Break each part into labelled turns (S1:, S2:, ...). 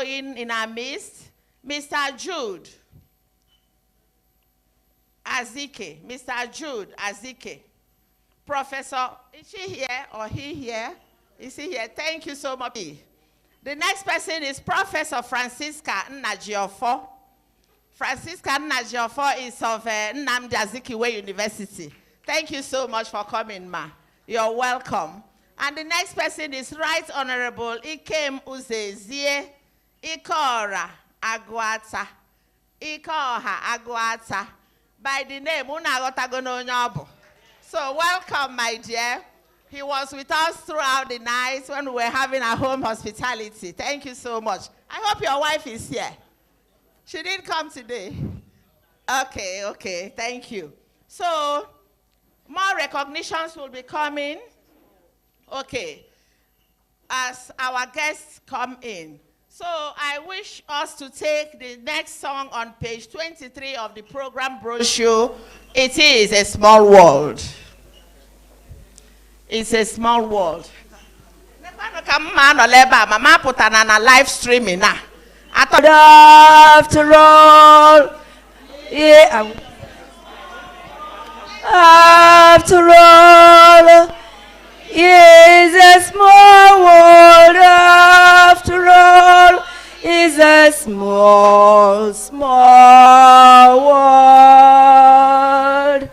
S1: following in our midst, Mr. Jude Azike. Mr. Jude Azike. Professor, is she here or he here? Is he here? Thank you so much. The next person is Professor Francisca Nnajiofo. Francisca Nnajiofo is of Nnamdi Azikiwe University. Thank you so much for coming, ma. You're welcome. And the next person is Right Honorable Ikem Uzoezie Ikora Agwata. Ikoha Agwata. By the name, Unagotagono. So welcome, my dear. He was with us throughout the night when we were having our home hospitality. Thank you so much. I hope your wife is here. She didn't come today. Okay, thank you. So, more recognitions will be coming. Okay, as our guests come in. So, I wish us to take the next song on page 23 of the program brochure. It is A Small World. It's a small world. Mama put on a live streaming now.
S2: After all, yeah. After all, is a small world. After all, is a small world.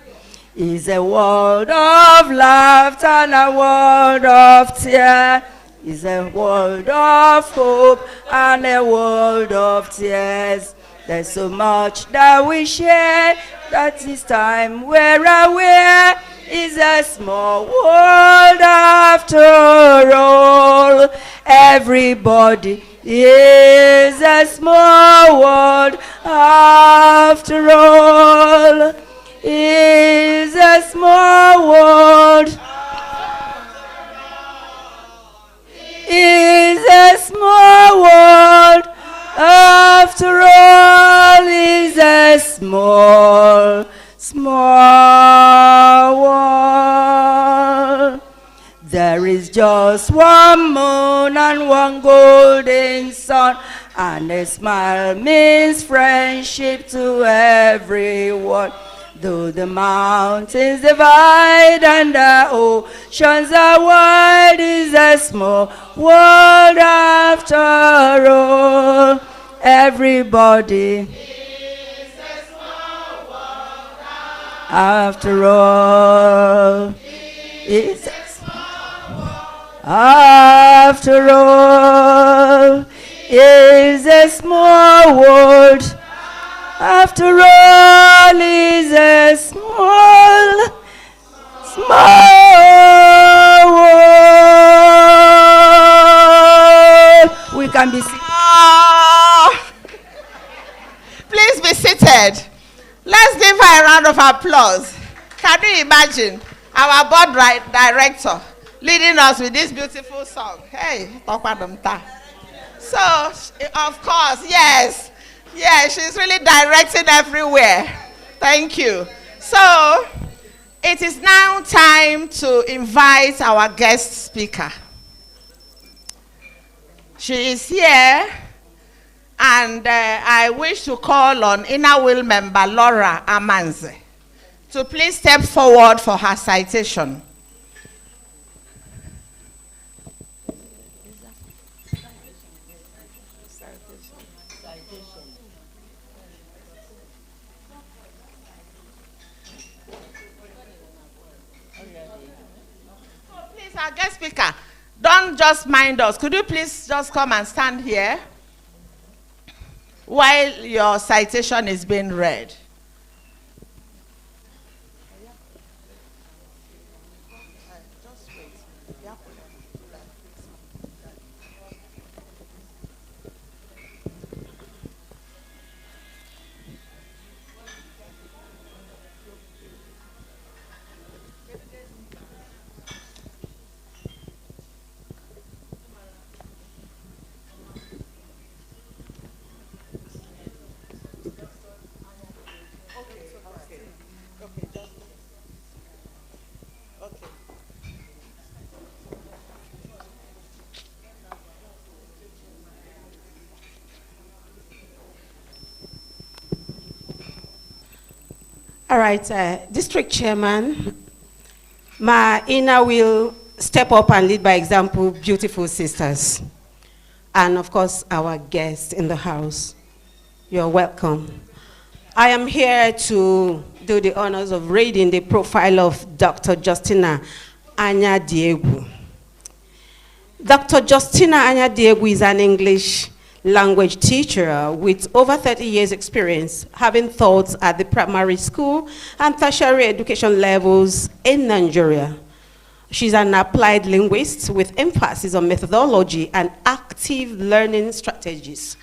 S2: Is a world of laughter and a world of tears. Is a world of hope and a world of tears. There's so much that we share that this time we're aware is a small world after all. Everybody is a small world after all. Is a small world. Is a small world. After all, is a small world. There is just one moon and one golden sun, and a smile means friendship to everyone. Though the mountains divide and the oceans are wide, is a small world after all. Everybody is a small world after all. Is a small world after all. Is a small world. After all, is a small world. We can be seated.
S1: Please be seated. Let's give her a round of applause. Can you imagine our board director leading us with this beautiful song? Hey, so, of course, yes. Yeah, she's really directing everywhere. Thank you. So, it is now time to invite our guest speaker. She is here, and I wish to call on Inner Will member Laura Amanze to please step forward for her citation. Our guest speaker, don't just mind us. Could you please just come and stand here while your citation is being read?
S3: All right, District Chairman, my inner will step up and lead by example, beautiful sisters. And of course, our guests in the house. You're welcome. I am here to do the honors of reading the profile of Dr. Justina Anya Diegu. Dr. Justina Anya Diegu is an English language teacher with over 30 years experience, having taught at the primary school and tertiary education levels in Nigeria. She's an applied linguist with emphasis on methodology and active learning strategies.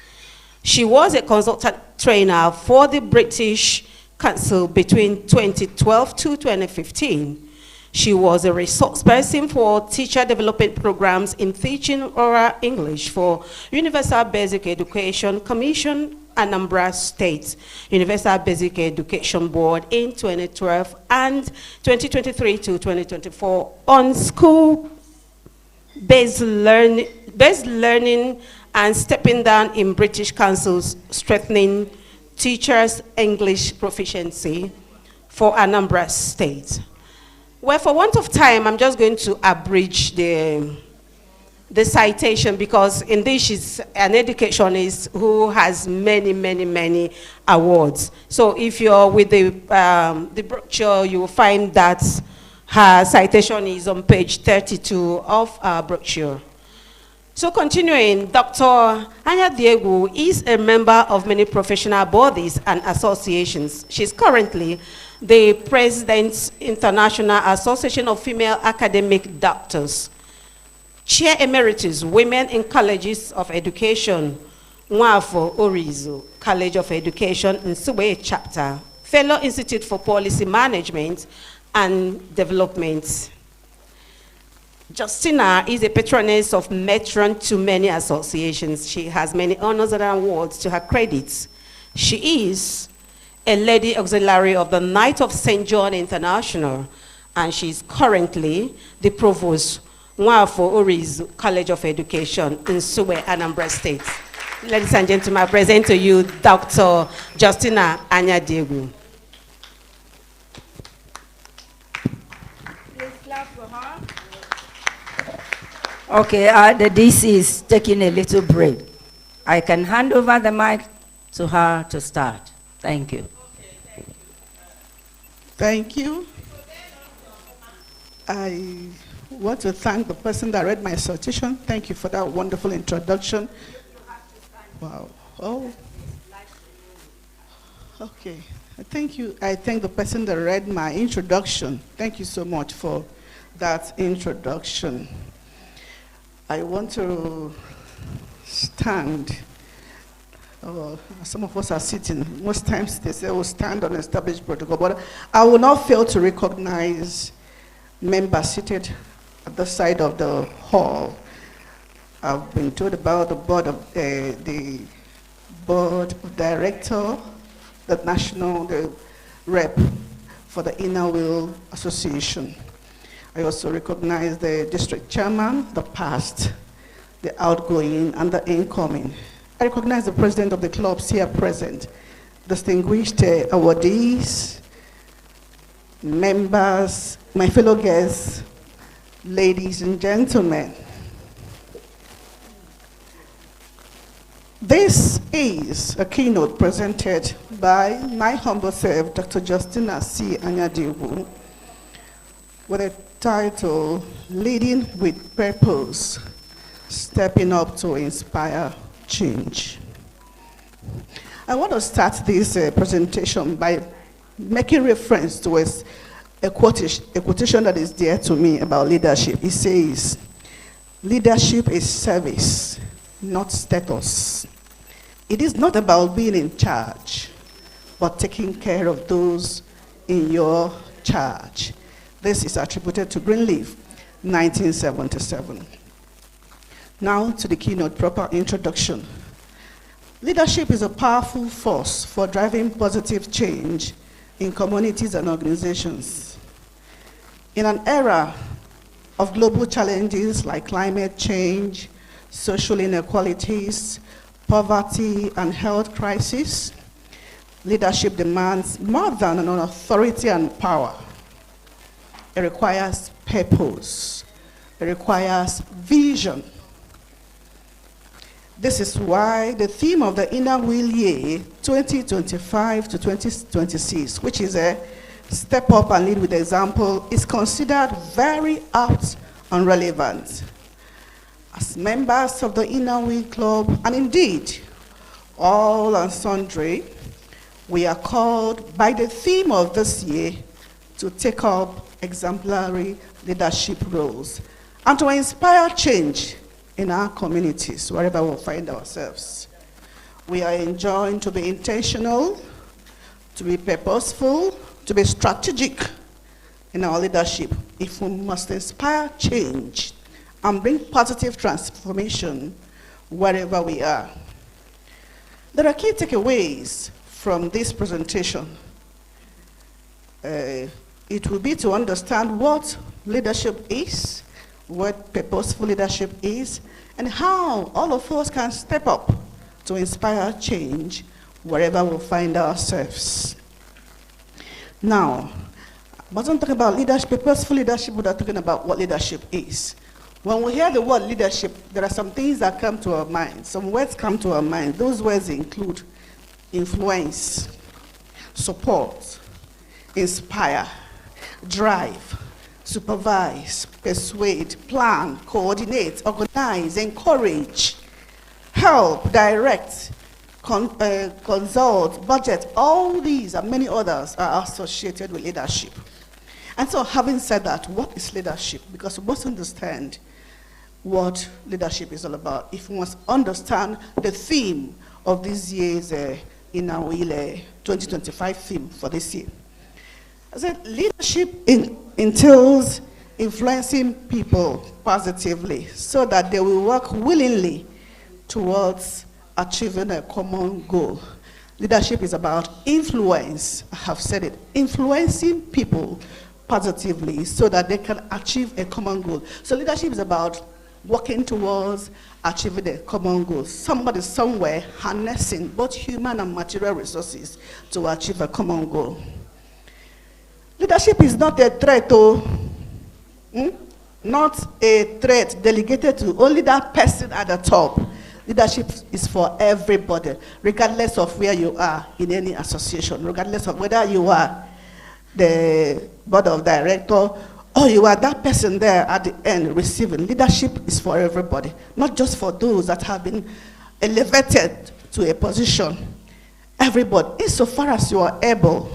S3: She was a consultant trainer for the British Council between 2012 to 2015. She was a resource person for teacher development programs in teaching oral English for Universal Basic Education Commission, Anambra State, Universal Basic Education Board in 2012 and 2023 to 2024 on school-based learning and stepping down in British Council's strengthening teachers' English proficiency for Anambra State. Well, for want of time, I'm just going to abridge the citation because indeed she's an educationist who has many awards. So if you're with the brochure, you will find that her citation is on page 32 of our brochure. So continuing, Dr. Anya Diegu is a member of many professional bodies and associations. She's currently the President, International Association of Female Academic Doctors, Chair Emeritus, Women in Colleges of Education, Nwafo Orizu, College of Education, Nsugbe Chapter, Fellow Institute for Policy Management and Development. Justina is a patroness of matron to many associations. She has many honors and awards to her credit. She is a lady auxiliary of the Knight of St. John International, and she's currently the provost, Nwafo Orizu, College of Education in Nsugbe, Anambra State. Ladies and gentlemen, I present to you Dr. Justina Anya Diegu.
S2: Please clap for her. Okay, the DC is taking a little break. I can hand over the mic to her to start. Thank you.
S4: Thank you. I want to thank the person that read my citation. Thank you for that wonderful introduction. Wow. Oh. Okay. Thank you. I thank the person that read my introduction. Thank you so much for that introduction. I want to stand. Some of us are sitting. Most times they say we'll stand on established protocol, but I will not fail to recognize members seated at the side of the hall. I've been told about the board of director, the rep for the Inner Wheel Association. I also recognize the district chairman, the past, the outgoing, and the incoming. I recognize the president of the clubs here present, distinguished awardees, members, my fellow guests, ladies and gentlemen. This is a keynote presented by my humble self, Dr. Justina C. Anya Diegu, with a title, Leading with Purpose, Stepping Up to Inspire Change. I want to start this presentation by making reference to a quotation that is dear to me about leadership. It says, leadership is service, not status. It is not about being in charge, but taking care of those in your charge. This is attributed to Greenleaf, 1977. Now to the keynote proper introduction. Leadership is a powerful force for driving positive change in communities and organizations. In an era of global challenges like climate change, social inequalities, poverty, and health crisis, leadership demands more than an authority and power. It requires purpose. It requires vision. This is why the theme of the Inner Wheel Year 2025 to 2026, which is a step up and lead with example, is considered very apt and relevant. As members of the Inner Wheel Club, and indeed all and sundry, we are called by the theme of this year to take up exemplary leadership roles and to inspire change in our communities, wherever we find ourselves. We are enjoined to be intentional, to be purposeful, to be strategic in our leadership if we must inspire change and bring positive transformation wherever we are. There are key takeaways from this presentation. It will be to understand what leadership is, what purposeful leadership is, and how all of us can step up to inspire change wherever we find ourselves. Now, I wasn't talking about leadership, purposeful leadership, but I'm talking about what leadership is. When we hear the word leadership, there are some things that come to our mind. Some words come to our mind. Those words include influence, support, inspire, drive, supervise, persuade, plan, coordinate, organize, encourage, help, direct, consult, budget. All these and many others are associated with leadership. And so having said that, what is leadership? Because we must understand what leadership is all about. If we must understand the theme of this year's Inner Wheel 2025 theme for this year. I said leadership entails influencing people positively so that they will work willingly towards achieving a common goal. Leadership is about influence. I have said it. Influencing people positively so that they can achieve a common goal. So leadership is about working towards achieving a common goal. Somebody somewhere harnessing both human and material resources to achieve a common goal. Leadership is not a threat, not a threat delegated to only that person at the top. Leadership is for everybody, regardless of where you are in any association, regardless of whether you are the board of director or you are that person there at the end receiving. Leadership is for everybody, not just for those that have been elevated to a position. Everybody, insofar as you are able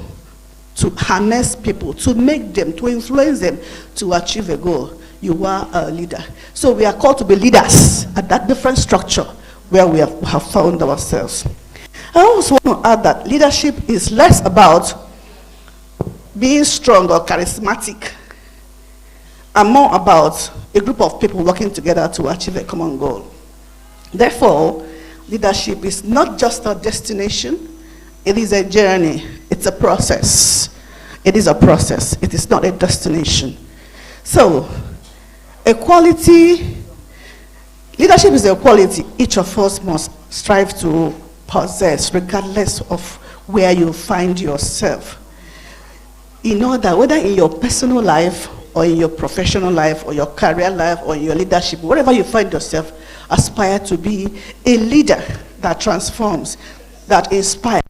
S4: to harness people, to make them, to influence them to achieve a goal, you are a leader. So we are called to be leaders at that different structure where we have found ourselves. I also want to add that leadership is less about being strong or charismatic and more about a group of people working together to achieve a common goal. Therefore, leadership is not just a destination, it is a journey, it's a process. It is a process, it is not a destination. So, leadership is a quality each of us must strive to possess regardless of where you find yourself. In order, whether in your personal life or in your professional life or your career life or in your leadership, wherever you find yourself, aspire to be a leader that transforms, that inspires.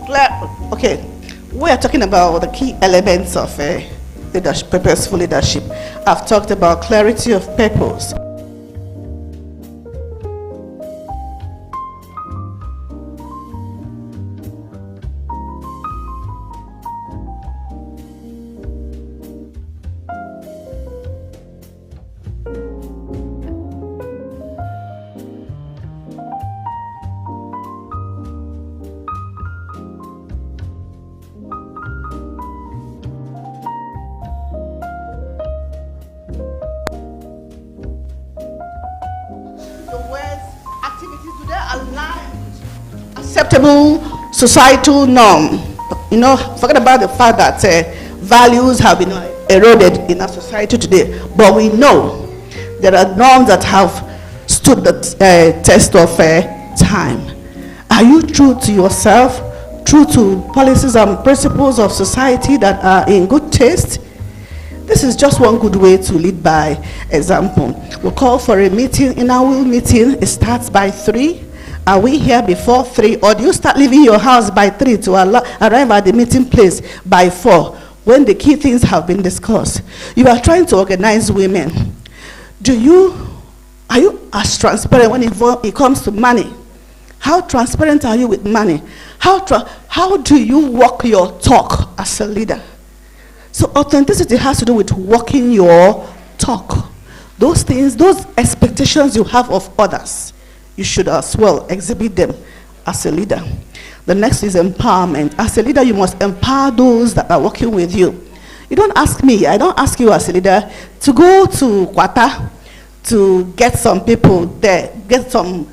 S4: Okay, we are talking about the key elements of leadership, purposeful leadership. I've talked about clarity of purpose. Acceptable societal norm. You know, forget about the fact that values have been eroded in our society today, but we know there are norms that have stood the test of time. Are you true to yourself, true to policies and principles of society that are in good taste? This is just one good way to lead by example. We'll call for a meeting, in our will meeting. It starts by 3. Are we here before 3, or do you start leaving your house by 3 to arrive at the meeting place by 4 when the key things have been discussed? You are trying to organize women. Are you as transparent when it comes to money? How transparent are you with money? How do you walk your talk as a leader? So authenticity has to do with walking your talk. Those things, those expectations you have of others, you should as well exhibit them as a leader. The next is empowerment. As a leader, you must empower those that are working with you. You don't ask me, I don't ask you as a leader to go to Kwata to get some people there, get some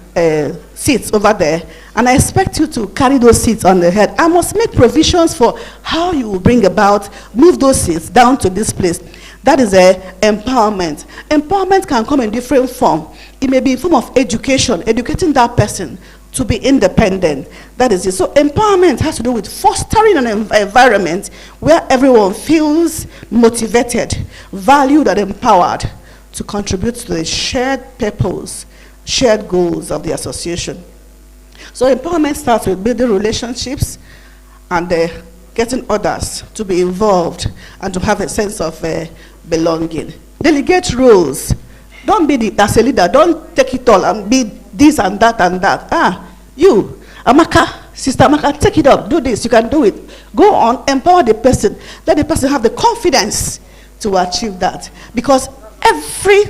S4: seats over there, and I expect you to carry those seats on the head. I must make provisions for how you will bring about, move those seats down to this place. That is empowerment. Empowerment can come in different form. It may be in form of education, educating that person to be independent. That is it. So empowerment has to do with fostering an environment where everyone feels motivated, valued, and empowered to contribute to the shared purpose, shared goals of the association. So empowerment starts with building relationships and getting others to be involved and to have a sense of belonging. Delegate roles. Don't be as a leader, don't take it all and be this and that and that. You, Amaka, Sister Amaka, take it up, do this, you can do it. Go on, empower the person. Let the person have the confidence to achieve that. Because every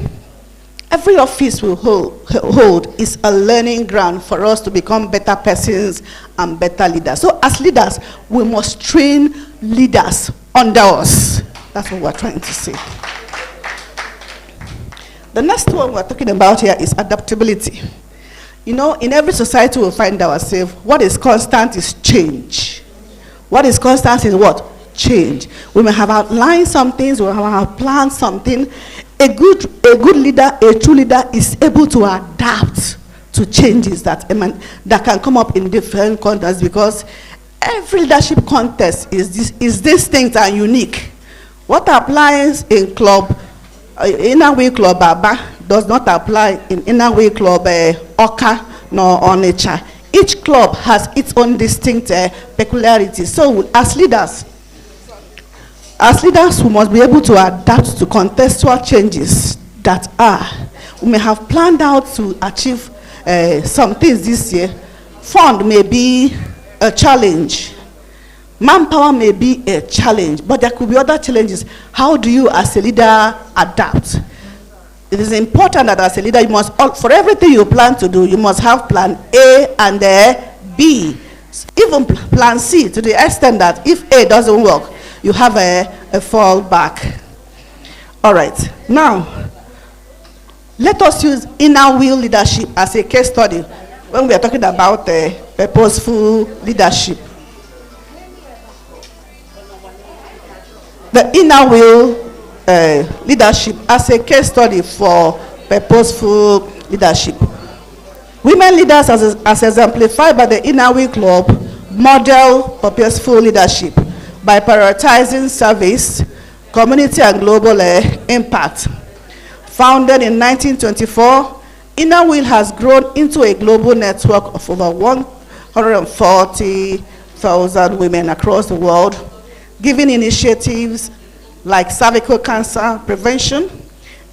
S4: office we hold is a learning ground for us to become better persons and better leaders. So as leaders, we must train leaders under us. That's what we're trying to say. The next one we're talking about here is adaptability. You know, in every society we'll find ourselves, what is constant is change. What is constant is what? Change. We may have outlined some things, we may have planned something. A good leader, a true leader is able to adapt to changes that can come up in different contexts, because every leadership context is distinct and unique. What applies in club, Inner Way Club Baba, does not apply in Inner Way Club Oka nor Onitsha. Each club has its own distinct peculiarities. So as leaders, we must be able to adapt to contextual changes that are. We may have planned out to achieve some things this year. Fund may be a challenge. Manpower may be a challenge, but there could be other challenges. How do you as a leader adapt? It is important that as a leader, you must, for everything you plan to do, you must have plan A and B. Even plan C, to the extent that if A doesn't work, you have a fallback. All right. Now, let us use inner wheel leadership as a case study when we are talking about purposeful leadership. The inner wheel leadership as a case study for purposeful leadership. Women leaders, as exemplified by the Inner Wheel Club, model purposeful leadership by prioritizing service, community, and global impact. Founded in 1924, Inner Wheel has grown into a global network of over 140 2,000 women across the world, giving initiatives like cervical cancer prevention,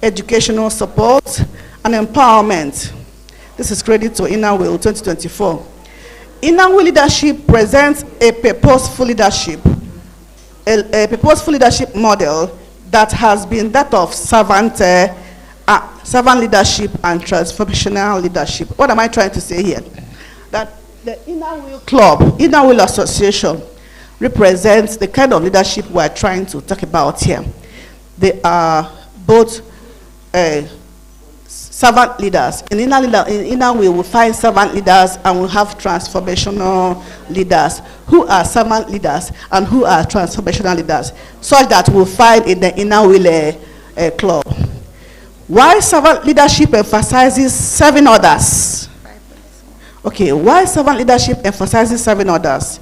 S4: educational support, and empowerment. This is credit to Inner Wheel 2024. Inner Wheel leadership presents a purposeful leadership, a purposeful leadership model that has been that of servant leadership and transformational leadership. What am I trying to say here? That the Inner Wheel Club, Inner Wheel Association, represents the kind of leadership we're trying to talk about here. They are both servant leaders. In Inner Wheel, we find servant leaders and we have transformational leaders who are servant leaders and who are transformational leaders, such that we'll find in the Inner Wheel Club. Why servant leadership emphasizes serving others? Okay, why servant leadership emphasizes serving others?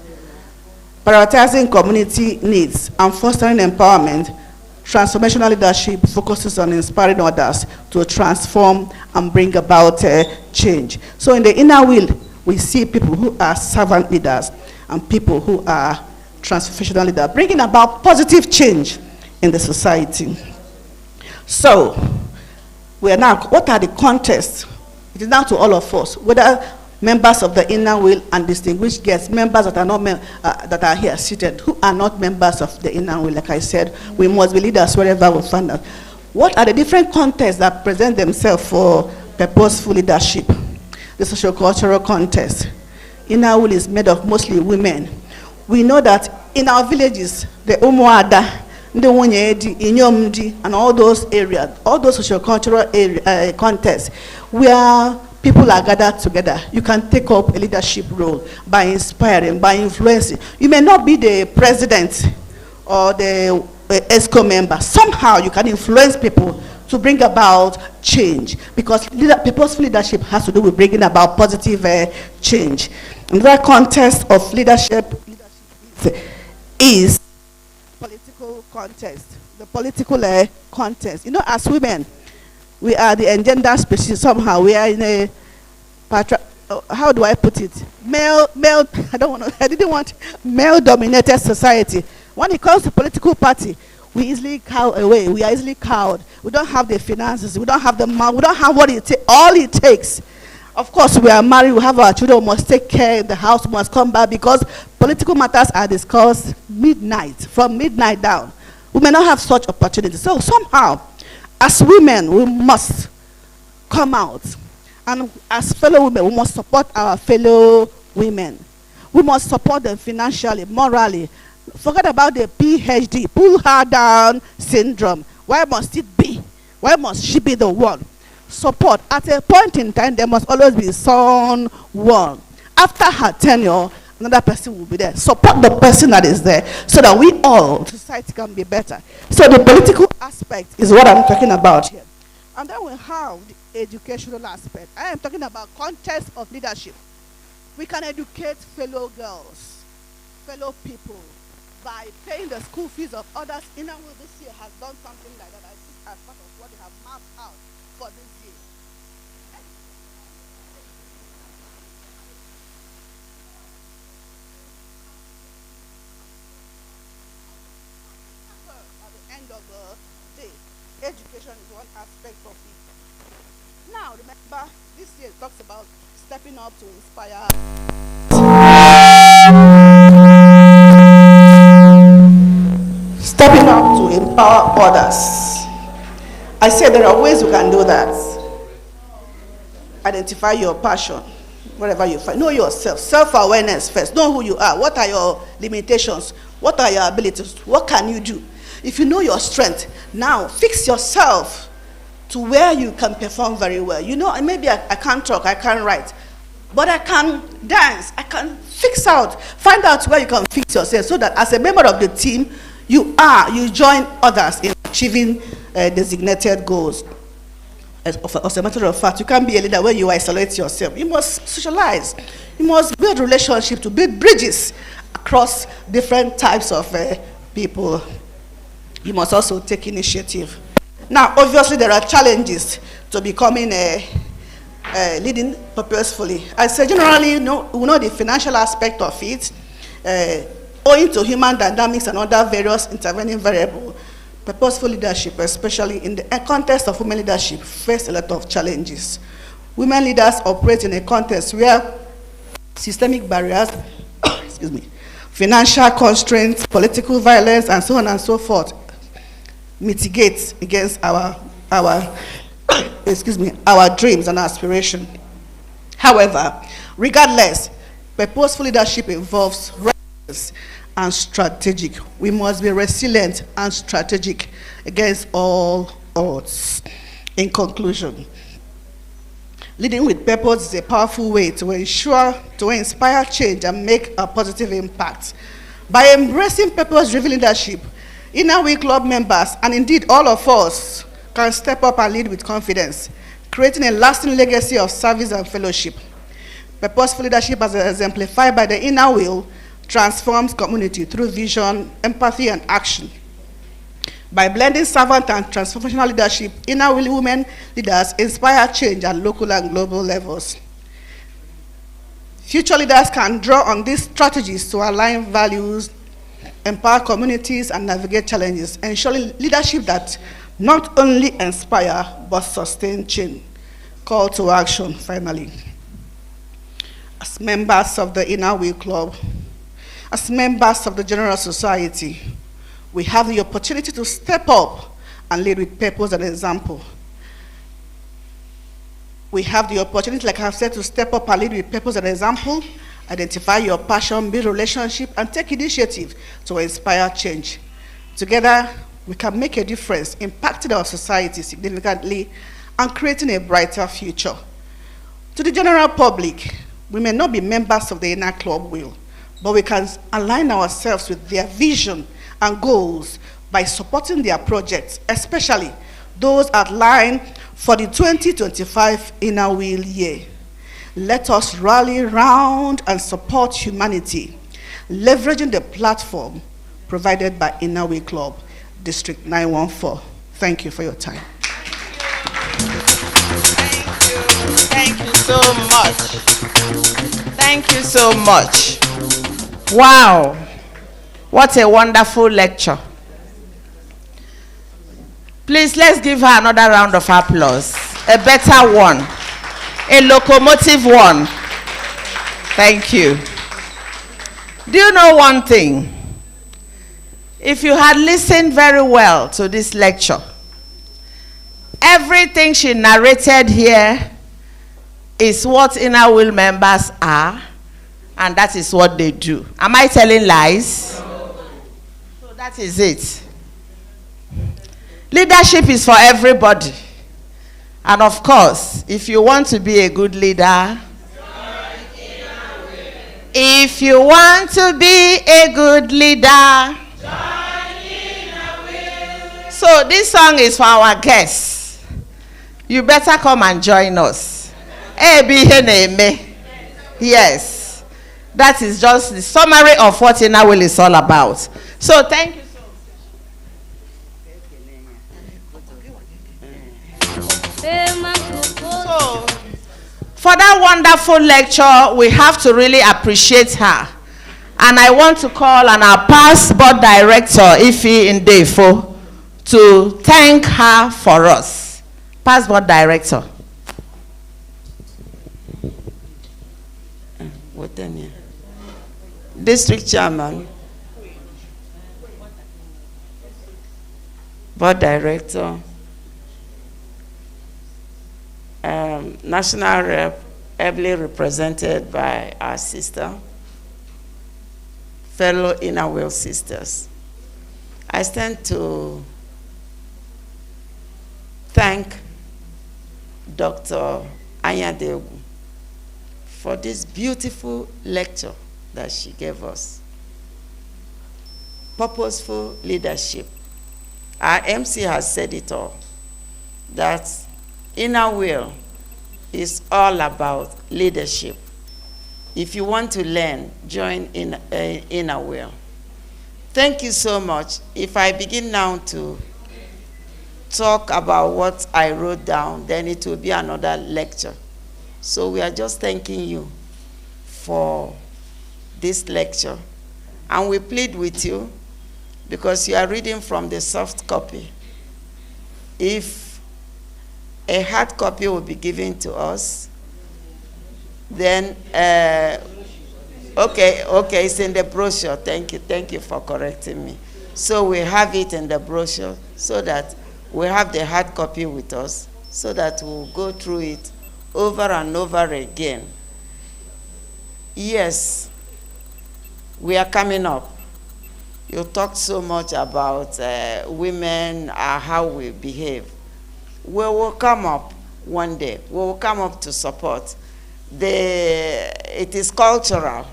S4: Prioritizing community needs and fostering empowerment, transformational leadership focuses on inspiring others to transform and bring about change. So in the Inner Wheel, we see people who are servant leaders and people who are transformational leaders, bringing about positive change in the society. So, we are now, what are the contests? It is now to all of us, whether members of the Inner Wheel and distinguished guests, members that are not that are here seated, who are not members of the Inner Wheel. Like I said, we must be leaders wherever we find out. What are the different contests that present themselves for purposeful leadership? The socio-cultural context. Inner Wheel is made of mostly women. We know that in our villages, the Umuada, the Wonyedi, Inyomdi, and all those areas, all those socio-cultural contests, where people are gathered together, you can take up a leadership role by inspiring, by influencing. You may not be the president or the ESCO member. Somehow you can influence people to bring about change, because purposeful leadership has to do with bringing about positive change. Another context of leadership is political contest. The political contest. You know, as women, we are the engendered species. Somehow we are in a how do I put it? Male. I didn't want male-dominated society. When it comes to political party, we easily cow away. We are easily cowed. We don't have the finances. We don't have the money. We don't have what all it takes. Of course, we are married. We have our children. We must take care in the house. We must come back, because political matters are discussed midnight, from midnight down. We may not have such opportunities. So somehow, as women, we must come out. And as fellow women, we must support our fellow women. We must support them financially, morally. Forget about the PhD, pull her down syndrome. Why must it be? Why must she be the one? Support. At a point in time, there must always be someone. After her tenure, another person will be there. Support the person that is there, so that we all, society, can be better. So the political aspect is what I'm talking about here. And then we have the educational aspect. I am talking about context of leadership. We can educate fellow girls, fellow people, by paying the school fees of others. Inner Wheel this year has done something like that. I see as part of what they have mapped out for this year. At the end of the day, education is one aspect of it. Now, remember, this year talks about stepping up to inspire. Stepping up to empower others. I said there are ways you can do that. Identify your passion, wherever you find. Know yourself. Self-awareness first. Know who you are. What are your limitations? What are your abilities? What can you do? If you know your strength, now fix yourself to where you can perform very well. You know, maybe I can't talk, I can't write, but I can dance, I can find out where you can fix yourself, so that as a member of the team, you join others in achieving designated goals. As a matter of fact, you can't be a leader when you isolate yourself. You must socialize. You must build relationships, to build bridges across different types of people. You must also take initiative. Now, obviously, there are challenges to becoming leading purposefully. I say generally, we know the financial aspect of it. owing to human dynamics and other various intervening variables, purposeful leadership, especially in the context of women leadership, face a lot of challenges. Women leaders operate in a context where systemic barriers, excuse me, financial constraints, political violence, and so on and so forth mitigate against our dreams and aspirations. However, regardless, purposeful leadership involves resilience and strategic. We must be resilient and strategic against all odds. In conclusion, leading with purpose is a powerful way to inspire change and make a positive impact. By embracing purpose-driven leadership, Inner Wheel Club members, and indeed all of us, can step up and lead with confidence, creating a lasting legacy of service and fellowship. Purposeful leadership, as exemplified by the Inner Wheel, transforms community through vision, empathy, and action. By blending servant and transformational leadership, Inner Wheel women leaders inspire change at local and global levels. Future leaders can draw on these strategies to align values, empower communities, and navigate challenges, ensuring leadership that not only inspire but sustain change. Call to action, finally. As members of the Inner Wheel Club, as members of the General Society, we have the opportunity to step up and lead with purpose and example. We have the opportunity, like I have said, to step up and lead with purpose and example, identify your passion, build relationship, and take initiative to inspire change. Together, we can make a difference, impacting our society significantly and creating a brighter future. To the general public, we may not be members of the Inner Club Wheel, but we can align ourselves with their vision and goals by supporting their projects, especially those outlined for the 2025 Inner Wheel year. Let us rally round and support humanity, leveraging the platform provided by Inner Wheel Club, District 914. Thank you for your time.
S1: Thank you so much. Thank you so much. Wow. What a wonderful lecture. Please, let's give her another round of applause. A better one. A locomotive one. Thank you. Do you know one thing? If you had listened very well to this lecture, everything she narrated here is what Inner Wheel members are, and that is what they do. Am I telling lies? No. So that is it. Leadership is for everybody. And of course, if you want to be a good leader, if you want to be a good leader, so this song is for our guests. You better come and join us. Yes. That is just the summary of what Inner Wheel is all about. So thank you. So, for that wonderful lecture, we have to really appreciate her. And I want to call on our past board director, Ife Ndefo, to thank her for us. Past board director.
S2: District chairman, board director, national rep, ably represented by our sister, fellow Inner Wheel sisters. I stand to thank Dr. Anyadegu for this beautiful lecture that she gave us. Purposeful leadership. Our MC has said it all, that Inner Wheel is all about leadership. If you want to learn, join Inner Wheel. Thank you so much. If I begin now to talk about what I wrote down, then it will be another lecture. So we are just thanking you for this lecture And we plead with you, because you are reading from the soft copy. If a hard copy will be given to us, then, okay, it's in the brochure. Thank you for correcting me. So we have it in the brochure, so that we have the hard copy with us, so that we'll go through it over and over again. Yes, we are coming up. You talked so much about women, how we behave. We will come up one day. We will come up to support. It is cultural.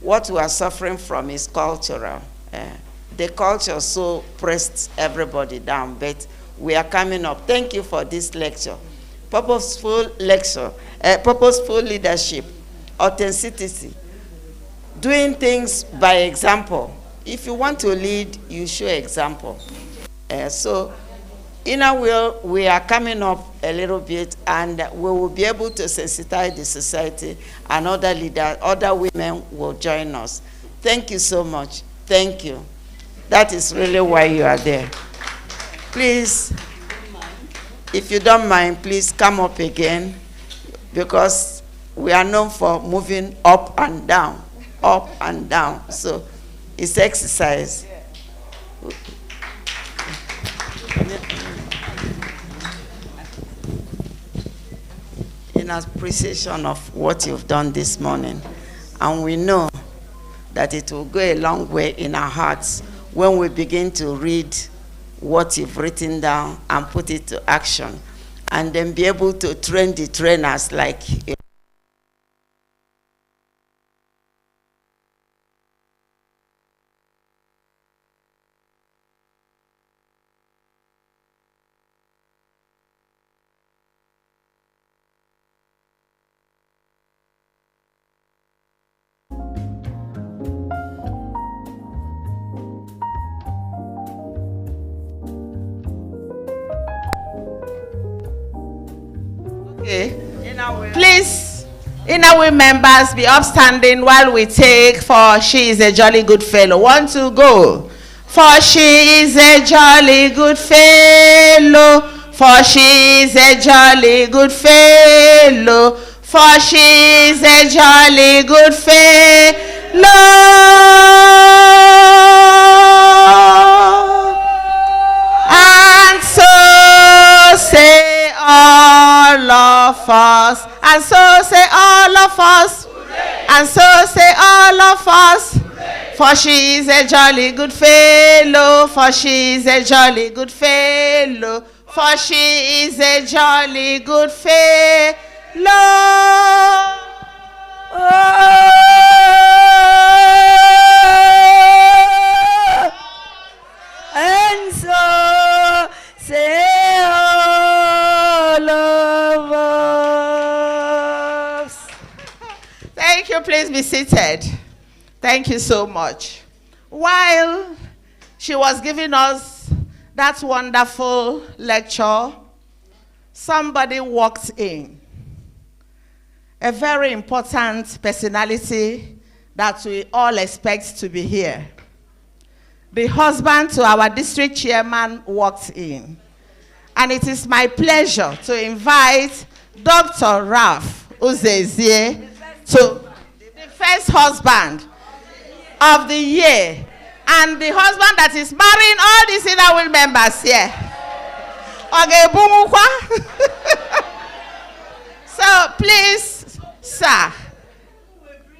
S2: What we are suffering from is cultural. The culture so pressed everybody down, but we are coming up. Thank you for this lecture. Purposeful lecture, purposeful leadership, authenticity, doing things by example. If you want to lead, you show example. So, Inner Will, we are coming up a little bit, and we will be able to sensitize the society, and other leaders, other women will join us. Thank you so much. Thank you. That is really why you are there. Please, if you don't mind, please come up again, because we are known for moving up and down, up and down. So it's exercise. In appreciation of what you've done this morning, and we know that it will go a long way in our hearts when we begin to read what you've written down and put it to action, and then be able to train the trainers like
S1: Please, Inner Will members, be upstanding while we take For She Is a Jolly Good Fellow. 1, 2, go. For she is a jolly good fellow. For she is a jolly good fellow. For she is a jolly good fellow. And so say all of us, and so say all of us, and so say all of us. For she is a jolly good fellow, for she is a jolly good fellow, for she is a jolly good fellow.
S5: And so say all of us.
S1: Thank you. Please be seated. Thank you so much. While she was giving us that wonderful lecture, somebody walked in. A very important personality that we all expect to be here. The husband to our district chairman walked in. And it is my pleasure to invite Dr. Ralph Uzoezie to the first husband of the year, and the husband that is marrying all these Inner Will members here. So please, sir,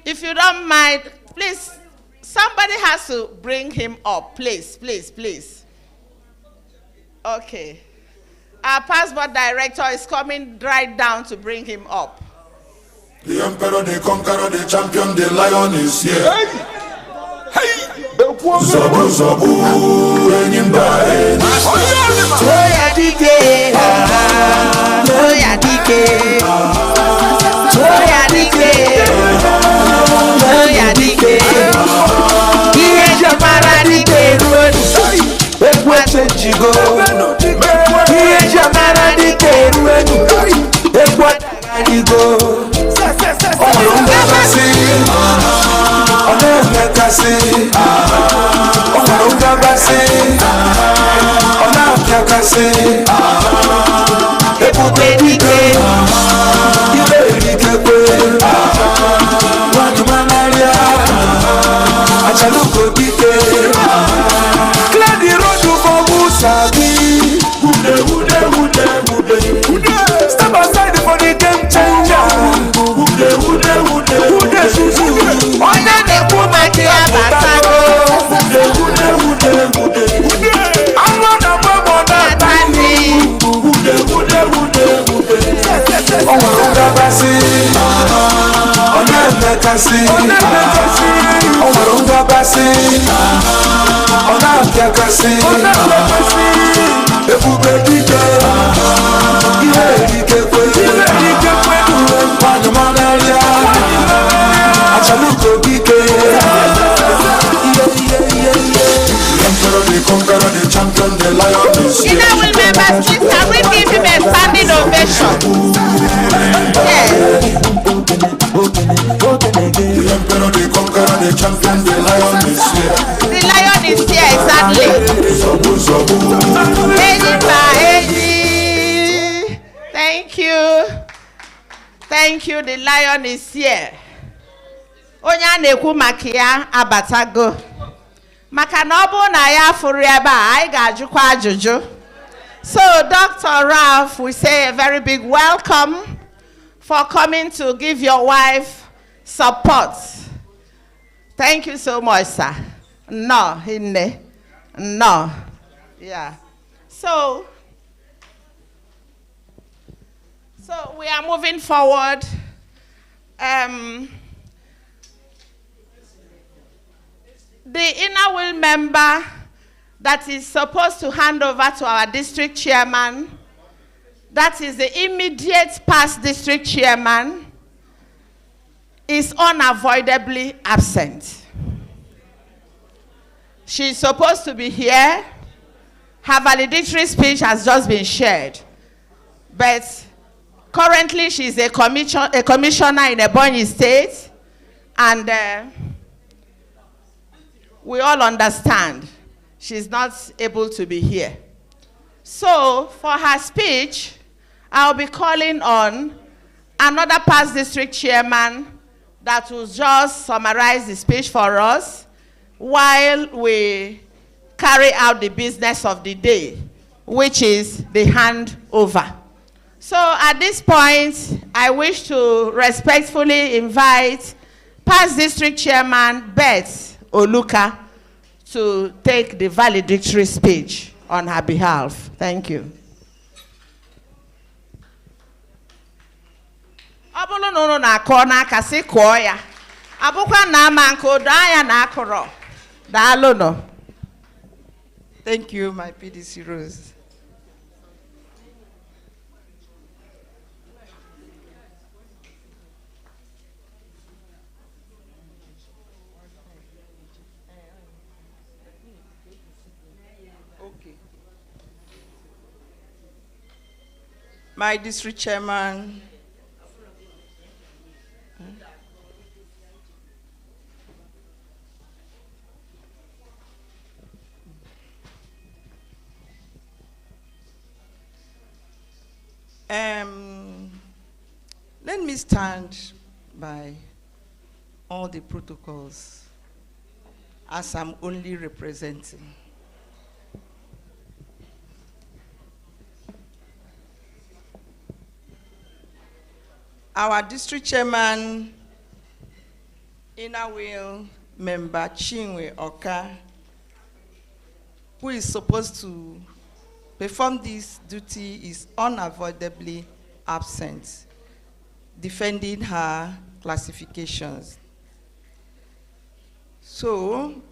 S1: if you don't mind, please, somebody has to bring him up. Please, please, please. Okay. Our passport director is coming right down to bring him up.
S6: The emperor, the conqueror, the champion, the lion is here. Hey! Zabu, zabu, enyimba,
S5: Toya dike, toya dike, toya dike, toya dike. Iye jamara dike ruenu, ekwe chigo. Iye jamara dike ruenu, ekwe chigo. Ọmọ ló ń bẹ bá sí, ọdún ẹ̀ka.
S6: Kakasi, Kakasi, Kakasi, Ebubedike, Ibedike, Wadumanaria, Achaluko Dike, clear the road for Musabi. Step aside for the game changer.
S1: Ona na-ekwu maka ya batago.
S6: The champion, the lion is here.
S1: Will members, please can we give him a standing ovation? Yes.
S6: The emperor, the conqueror, the champion, the lion is here.
S1: The lion is here, exactly. Thank you. Thank you, the lion is here. Onye na-ekwu maka ya abatago. Maka na ọ bụ na ya furu ebe a, anyị ga-ajụkwa ajụjụ. So, Dr. Ralph, we say a very big welcome for coming to give your wife support. Thank you so much, sir. No, Hinne. No. Yeah. So we are moving forward. The inner will member that is supposed to hand over to our district chairman, that is the immediate past district chairman, is unavoidably absent. She's supposed to be here. Her valedictory speech has just been shared. But currently she's a commissioner in Ebonyi State, and we all understand she's not able to be here. So for her speech, I'll be calling on another past district chairman that will just summarize the speech for us while we carry out the business of the day, which is the handover. So at this point, I wish to respectfully invite past district chairman Beth Oluka to take the valedictory speech on her behalf. Thank you. Abulu no na kona kasi koya. Abukwa na manko daya na akoro. Dalo no.
S2: Thank you, my PDC Rose. My district chairman, let me stand by all the protocols as I'm only representing. Our district chairman, inner wheel member Chinwe Oka, who is supposed to perform this duty, is unavoidably absent, defending her classifications. So,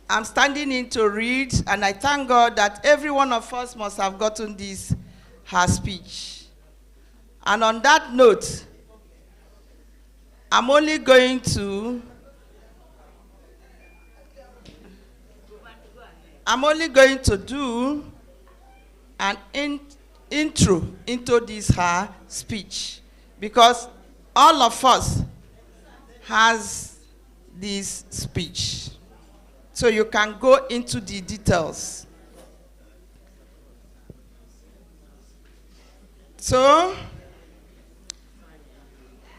S2: I'm standing in to read, and I thank God that every one of us must have gotten this, her speech. And on that note, I'm only going to do an intro into this her speech, because all of us
S7: has this speech. So you can go into the details. So,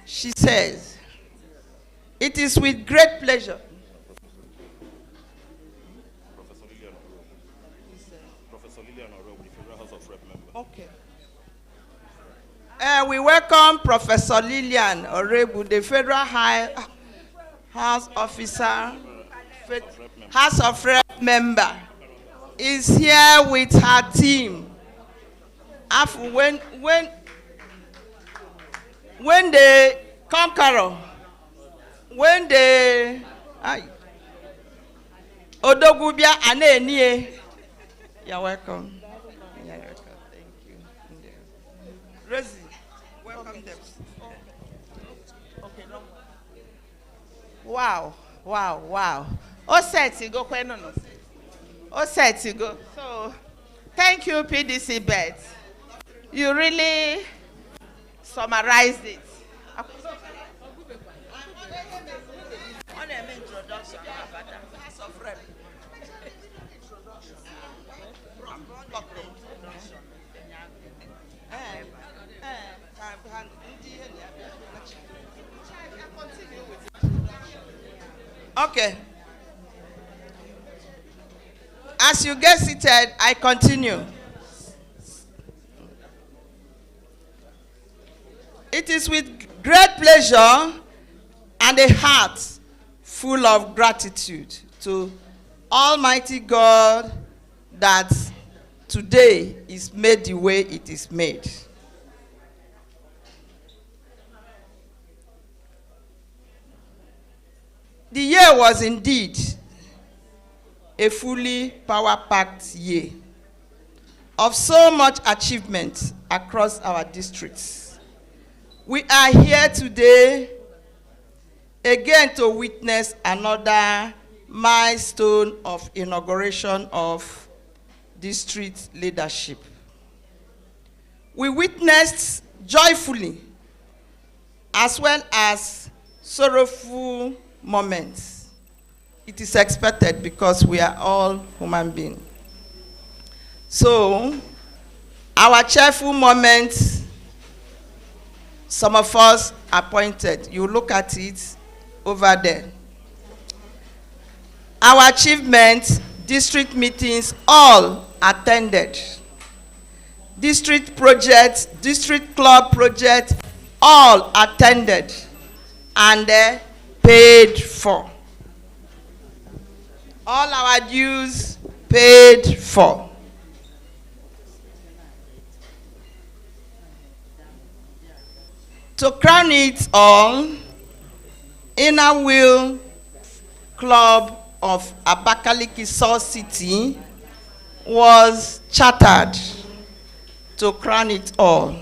S7: she says, it is with great pleasure. Okay. We welcome Professor Lillian Orebu, the Federal House Officer, House of Rep member, is here with her team. When the conqueror, when the Odogubia Anenie, you're welcome. You're welcome. Thank you. Rosie, welcome them.
S1: Okay, no. Wow, wow, wow. All set to go, no. All set to go. So, thank you, PDC Bet. You really summarized it.
S7: Okay. As you get seated, I continue. It is with great pleasure and a heart full of gratitude to Almighty God that today is made the way it is made. The year was indeed a fully power-packed year of so much achievement across our districts. We are here today again to witness another milestone of inauguration of district leadership. We witnessed joyfully as well as sorrowful moments. It is expected because we are all human beings. So, our cheerful moments, some of us appointed. You look at it over there. Our achievements, district meetings, all attended. District projects, district club projects, all attended and paid for. All our dues paid for. To crown it all, Inner Wheel Club of Abakaliki South City was chartered to crown it all.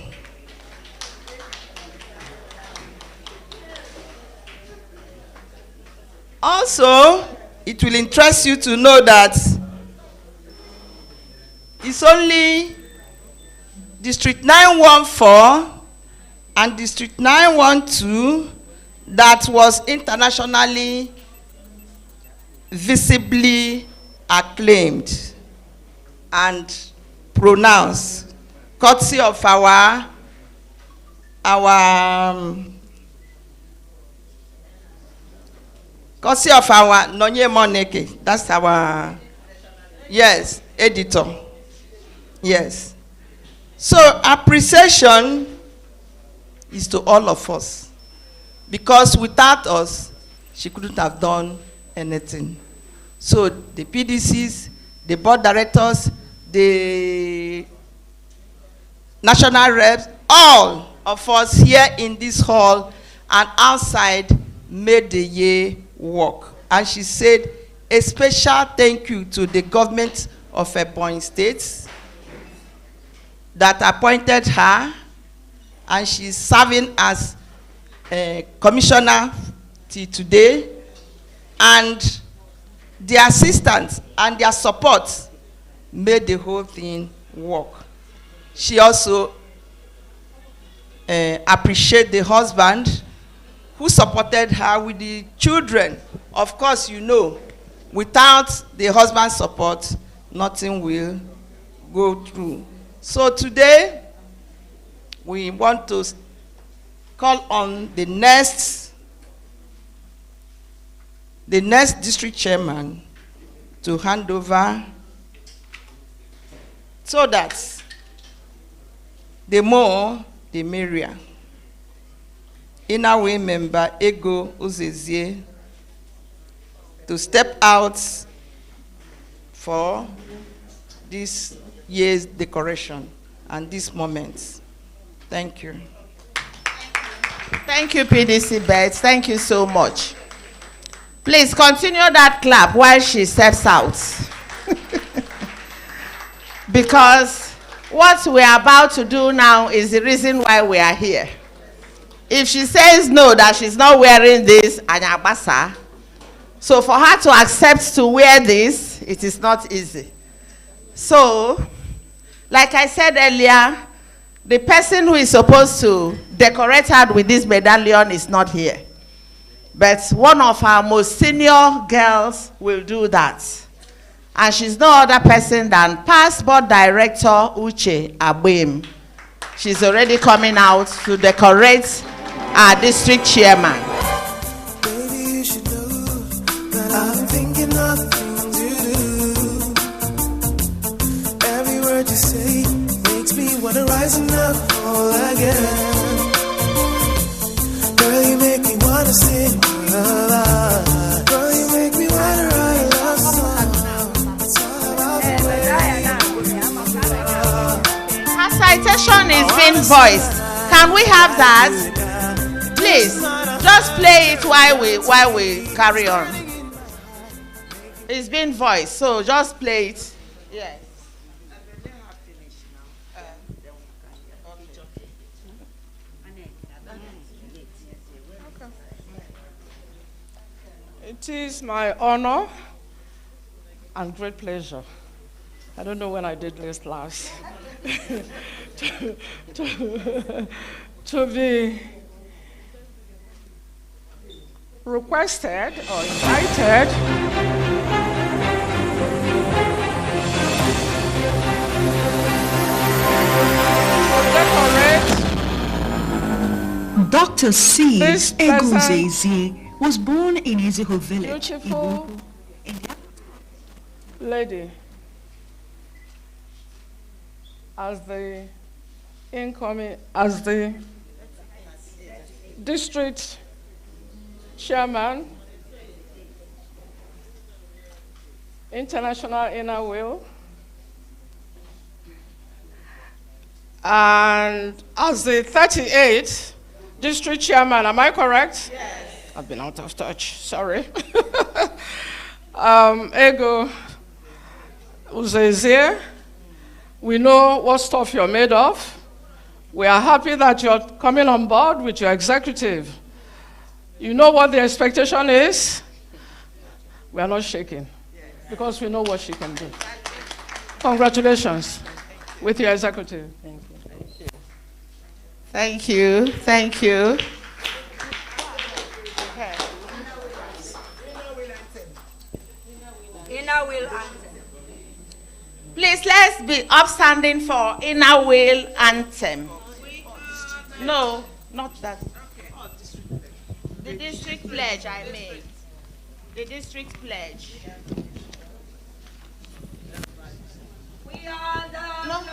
S7: Also, it will interest you to know that it's only District 914 and District 912 that was internationally visibly acclaimed and pronounced, courtesy of our Nonye Moneke. That's our, yes, editor. Yes. So appreciation is to all of us. Because without us, she couldn't have done anything. So the PDCs, the board directors, the national reps, all of us here in this hall and outside made the year work. And she said, a special thank you to the government of Ebonyi State that appointed her, and she's serving as a commissioner till today, and their assistance and their support made the whole thing work. She also appreciated the husband who supported her with the children. Of course, you know, without the husband's support, nothing will go through. So today, we want to call on the next district chairman to hand over, so that the more, the merrier. Inner Way member Uzoezie to step out for this year's decoration and this moment. Thank you.
S1: Thank you, PDC Beth. Thank you so much. Please continue that clap while she steps out. Because what we are about to do now is the reason why we are here. If she says no, that she's not wearing this, anyabasa. So for her to accept to wear this, it is not easy. So, like I said earlier, the person who is supposed to decorate her with this medallion is not here. But one of our most senior girls will do that. And she's no other person than past board director Uche Abim. She's already coming out to decorate our district chairman.
S5: Baby, you should know that I've been thinking of the things you do. Every word you say makes me want to rise and fall again. Girl, you make me want to sing a lot. Girl, you make me want to write a love song. It's all about the way
S1: Her citation is being voiced. Can we have that? Please, just play it while we carry on. It's being voiced, so just play it. Yes.
S8: It is my honor and great pleasure. I don't know when I did this last. to be requested or invited to decorate
S9: Dr. C.
S8: this
S9: Uzoezie was born in Eziho village.
S8: beautiful lady as the district chairman, International Inner Wheel, and as the 38th district chairman, am I correct?
S1: Yes.
S8: I've been out of touch, sorry. Ego Uzoezie, we know what stuff you're made of. We are happy that you're coming on board with your executive. You know what the expectation is? We are not shaking because we know what she can do. Congratulations with your executive.
S1: Thank you. Thank you.
S10: Inner Wheel Anthem.
S1: Please, let's be upstanding for Inner Wheel Anthem. No, not that. The district pledge I made. The district pledge.
S10: We are the love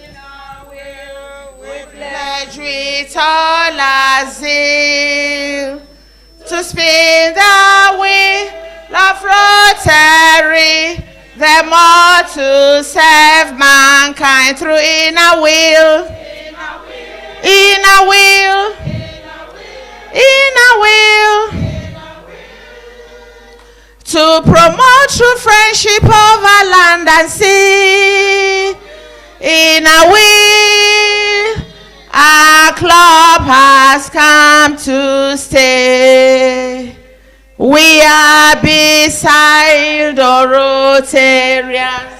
S10: Inner Wheel. We
S1: Pledge with all our zeal to spin the wheel of Rotary, the more to serve mankind through inner will. Inner will. Inner will. To promote true friendship over land and sea. Inner will. Our club has come to stay. We are beside the Rotarians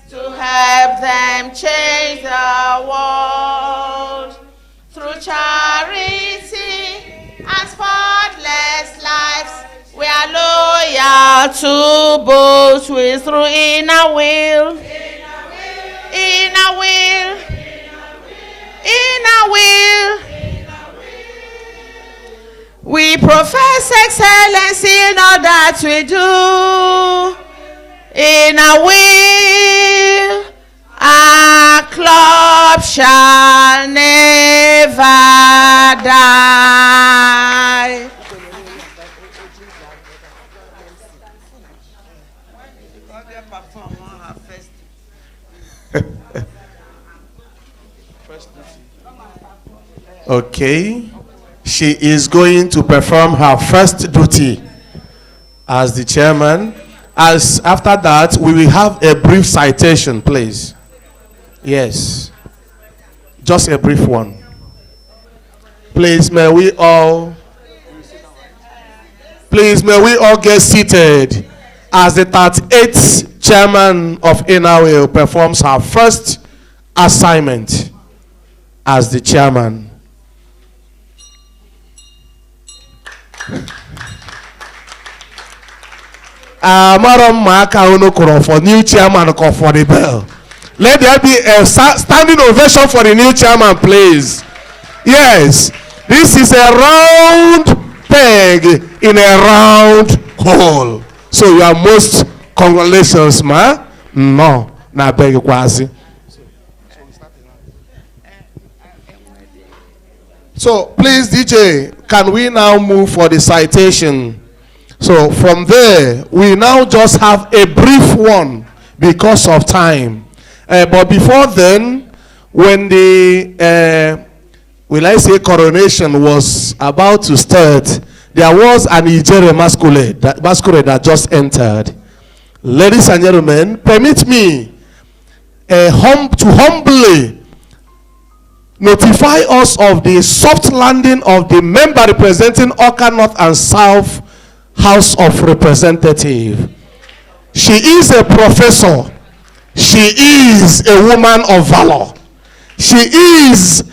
S1: to help them change the world through charity, But two boats will through inner will. Inner will. Inner will. We profess excellence in all that we do. Inner will. Our club shall never die.
S11: Okay. She is going to perform her first duty as the chairman. As after that, we will have a brief citation, please. Yes. Just a brief one. Please, may we all get seated as the 38th chairman of Inawil performs her first assignment as the chairman. For new chairman for the bell. Let there be a standing ovation for the new chairman, please. Yes, this is a round peg in a round hole. So you are most congratulations, ma. No, na beg quasi. So please, DJ, can we now move for the citation? So from there, we now just have a brief one because of time. But before then, when the, will I say coronation was about to start, there was an Ijere masquerade that just entered. Ladies and gentlemen, permit me to humbly notify us of the soft landing of the member representing Oka North and South House of Representatives. She is a professor. She is a woman of valor. She is,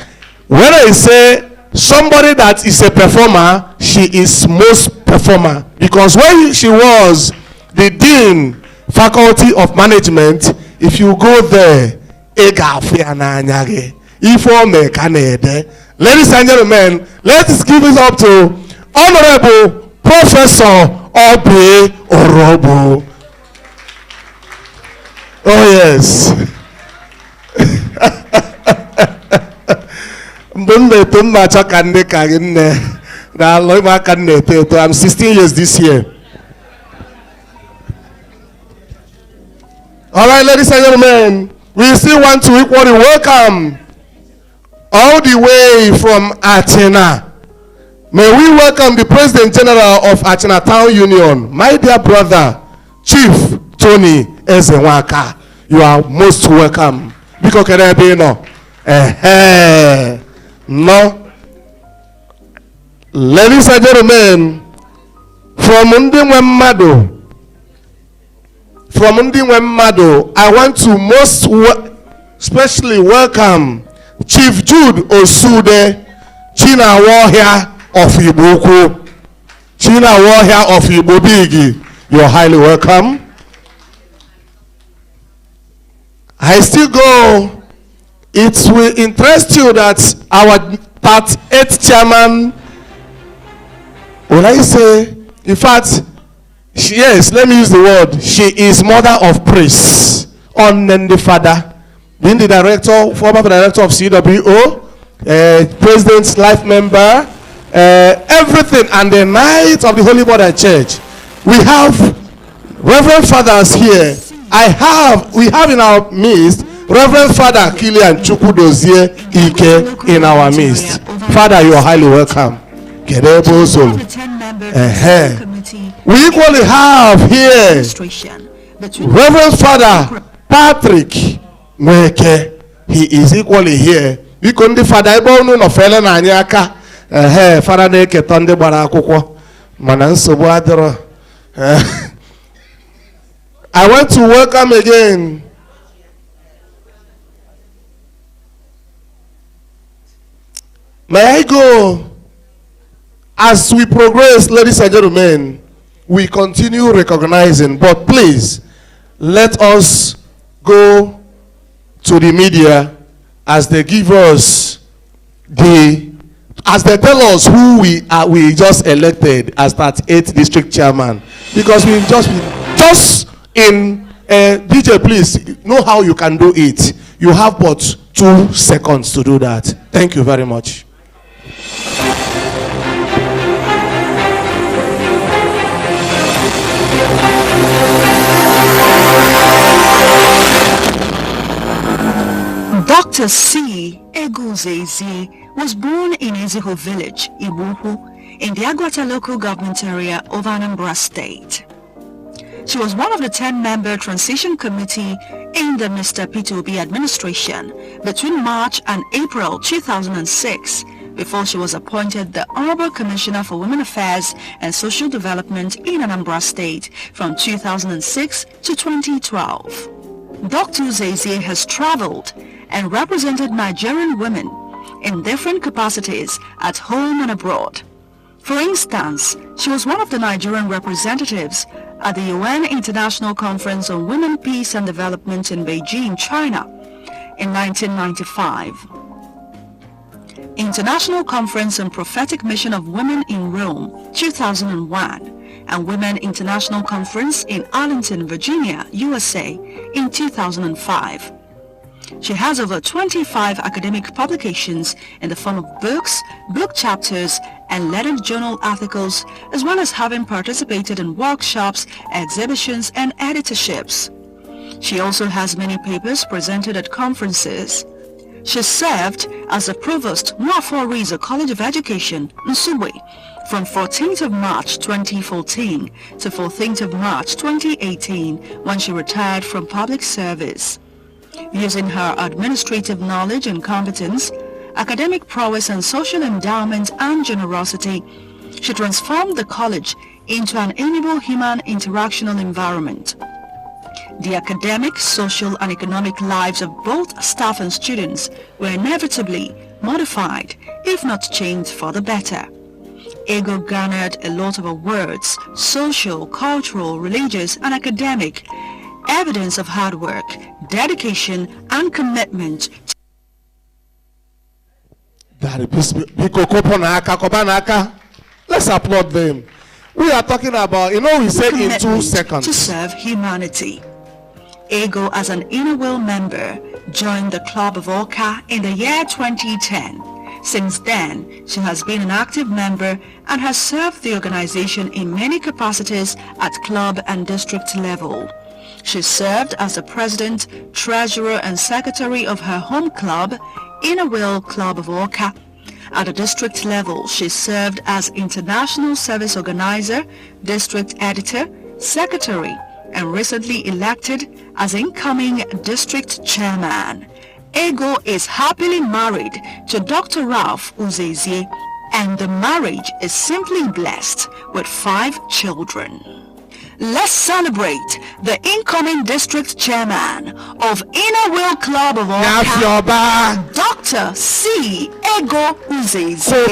S11: when I say somebody that is a performer, she is most performer. Because when she was the Dean, Faculty of Management, if you go there, ladies and gentlemen, let's give it up to Honorable Professor Obi Orobo. Oh yes. I'm 16 years this year. All right, ladies and gentlemen, we still want to equally welcome all the way from Athena. May we welcome the President General of Athena Town Union, my dear brother, Chief Tony Ezewaka. You are most welcome. Because no. Ladies and gentlemen, from Ndimwemado, I want to most especially welcome Chief Jude Osude, China Warrior of Ibuku. China Warrior of Ibobigi. You're highly welcome. I still go. It will interest you that our 38th chairman, when I say, in fact, yes, let me use the word, she is mother of praise. Unnamed father, being the director, former director of CWO, president's life member, everything, and the night of the Holy Mother Church. We have Reverend Fathers here. We have in our midst Reverend Father Kilian Chukwudozie Ike in our midst. Father, you are highly welcome. We equally have here Reverend Father Patrick Mweke. He is equally here. We couldn't Father Ibonu no fella na anyaka. Father Neke Tonde Barakuko. Mananso Boadro. I want to welcome again may I go as we progress, ladies and gentlemen. we continue recognizing, but please, let us go to the media as they give us as they tell us who we just elected as that 8th district chairman, because we just in DJ, please know how you can do it. You have but 2 seconds to do that. Thank you very much.
S9: Dr. C. Uzoezie was born in Eziho village, Ibuhu, in the Agwata local government area of Anambra State. She was one of the 10-member transition committee in the Mr. Peter Obi administration between March and April 2006, before she was appointed the Honorable Commissioner for Women Affairs and Social Development in Anambra State from 2006 to 2012. Dr. Uzoezie has traveled and represented Nigerian women in different capacities at home and abroad. For instance, she was one of the Nigerian representatives at the UN International Conference on Women, Peace and Development in Beijing, China in 1995. International Conference on Prophetic Mission of Women in Rome, 2001, and Women International Conference in Arlington, Virginia, USA in 2005. She has over 25 academic publications in the form of books, book chapters, and lettered journal articles, as well as having participated in workshops, exhibitions, and editorships. She also has many papers presented at conferences. She served as the Provost, Nwafọ Orizo College of Education, Nsugbe, from 14th of March 2014 to 14th of March 2018, when she retired from public service. Using her administrative knowledge and competence, academic prowess and social endowment and generosity, she transformed the college into an amiable human interactional environment. The academic, social, and economic lives of both staff and students were inevitably modified, if not changed for the better. Ego garnered a lot of awards, social, cultural, religious, and academic, evidence of hard work, dedication, and commitment.
S11: Let's applaud them. We are talking about, we said in 2 seconds.
S9: To serve humanity. Ego, as an inner will member, joined the Club of Orca in the year 2010. Since then, she has been an active member and has served the organization in many capacities at club and district level. She served as the president, treasurer, and secretary of her home club, Inner Will Club of Orca. At the district level, she served as international service organizer, district editor, secretary, and recently elected as incoming district chairman. Ego is happily married to Dr. Ralph Uzoezie, and the marriage is simply blessed with 5 children. Let's celebrate the incoming district chairman of Inner Will Club of Orca, Dr. C. Ego Uzoezie.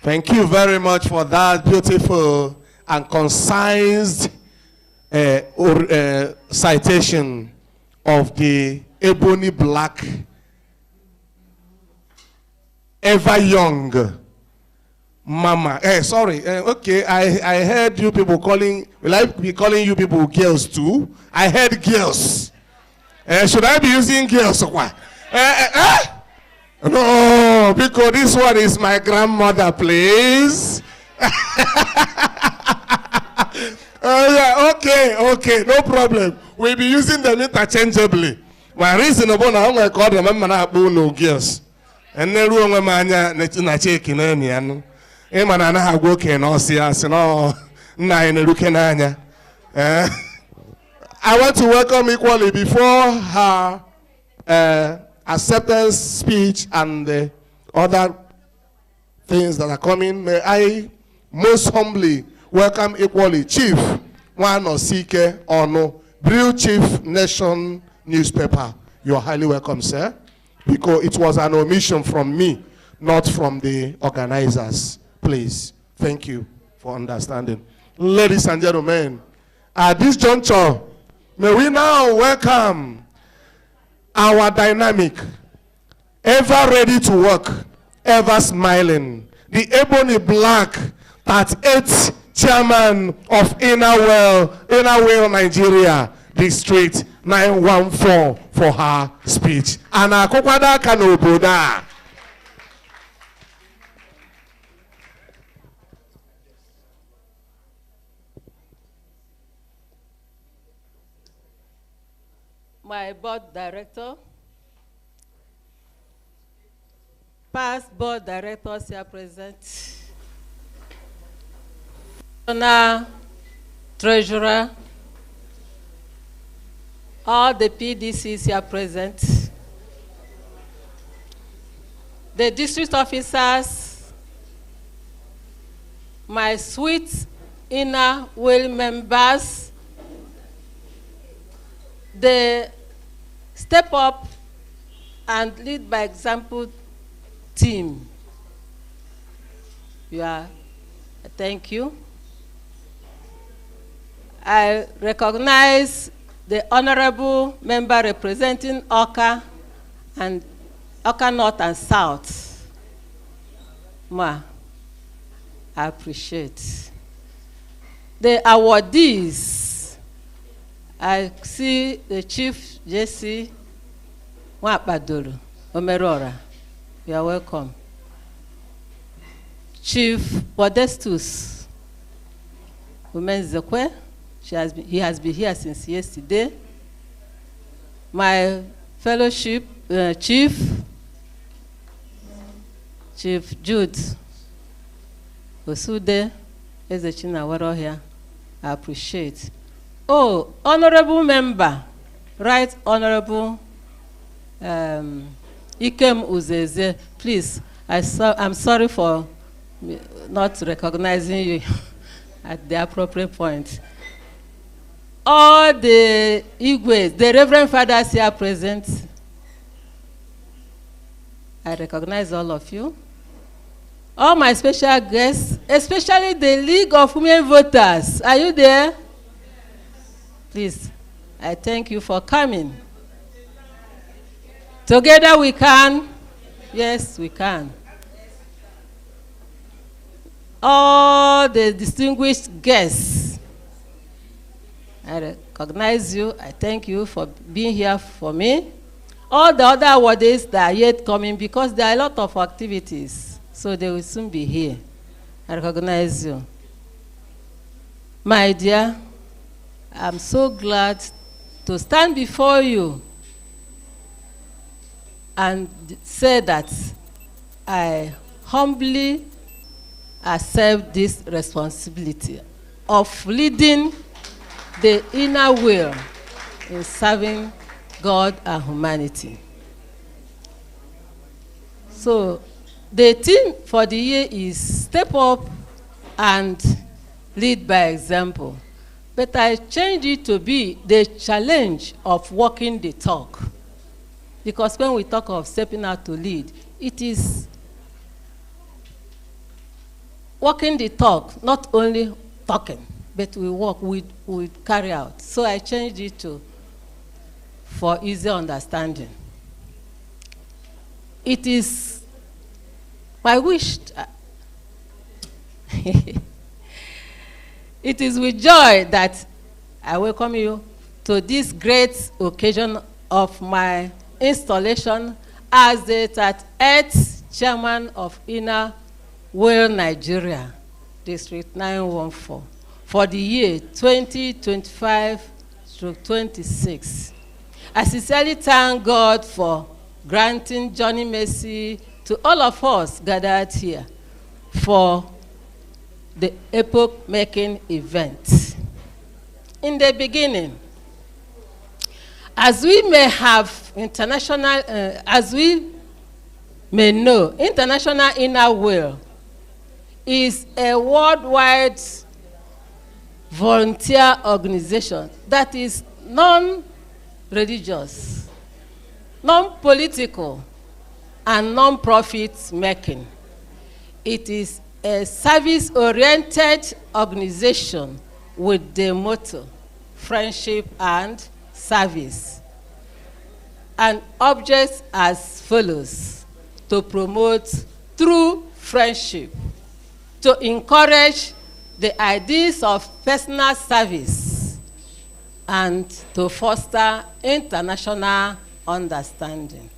S11: Thank you very much for that beautiful and concise citation of the ebony black, ever young mama. Okay, I heard you people calling, will I be calling you people girls too? I heard girls. Should I be using girls or what? No, because this one is my grandmother, please. Yeah, okay, no problem. We'll be using them interchangeably. My reasonable now, I'm going to call them no girls. And then room my man, na checking any and Emanana have working or see us and all nine looking anya. I want to welcome equally before her acceptance speech and the other things that are coming. May I most humbly welcome equally Chief One Osike Ono, Brew Chief Nation newspaper. You're highly welcome, sir, because it was an omission from me, not from the organizers. Please, thank you for understanding. Ladies and gentlemen, at this juncture, may we now welcome our dynamic, ever ready to work, ever smiling, the ebony black 38th chairman of Inner Wheel, Nigeria, District 914 for her speech. Ana kokwada kanoboda.
S12: My board director, past board directors here present, treasurer, all the PDCs here present, the district officers, my sweet Inner Wheel members, the Step Up and Lead by Example team. Thank you. I recognize the honorable member representing Oka and Oka North and South. I appreciate. The awardees, I see the Chief Jesse Wapaduru Omerora. You are welcome. Chief Modestus Umenzekwe, he has been here since yesterday. My fellowship Chief Jude Osude Ezechina Waro here. I appreciate. Oh, honorable member, right honorable Ikem Uzoezie, please, I'm sorry for not recognizing you at the appropriate point. All the Igwes, the Reverend Fathers here present, I recognize all of you. All my special guests, especially the League of Women Voters, are you there? Please, I thank you for coming. Together we can. Yes, we can. All the distinguished guests, I recognize you. I thank you for being here for me. All the other awardees that are yet coming, because there are a lot of activities, so they will soon be here. I recognize you. My dear, I'm so glad to stand before you and say that I humbly accept this responsibility of leading the inner wheel in serving God and humanity. So the theme for the year is Step Up and Lead by Example. But I changed it to be the challenge of walking the talk. Because when we talk of stepping out to lead, it is walking the talk, not only talking, but we walk, we carry out. So I changed it to for easy understanding. It is my wish. It is with joy that I welcome you to this great occasion of my installation as the 38th chairman of Inner Wheel, Nigeria, District 914, for the year 2025-26. I sincerely thank God for granting journey mercy to all of us gathered here for the epoch-making event. In the beginning, as we may have international, as we may know, International Inner Wheel is a worldwide volunteer organization that is religious, non-political, and non-profit making. It is a service-oriented organization with the motto, friendship and service, and objects as follows: to promote true friendship, to encourage the ideas of personal service, and to foster international understanding.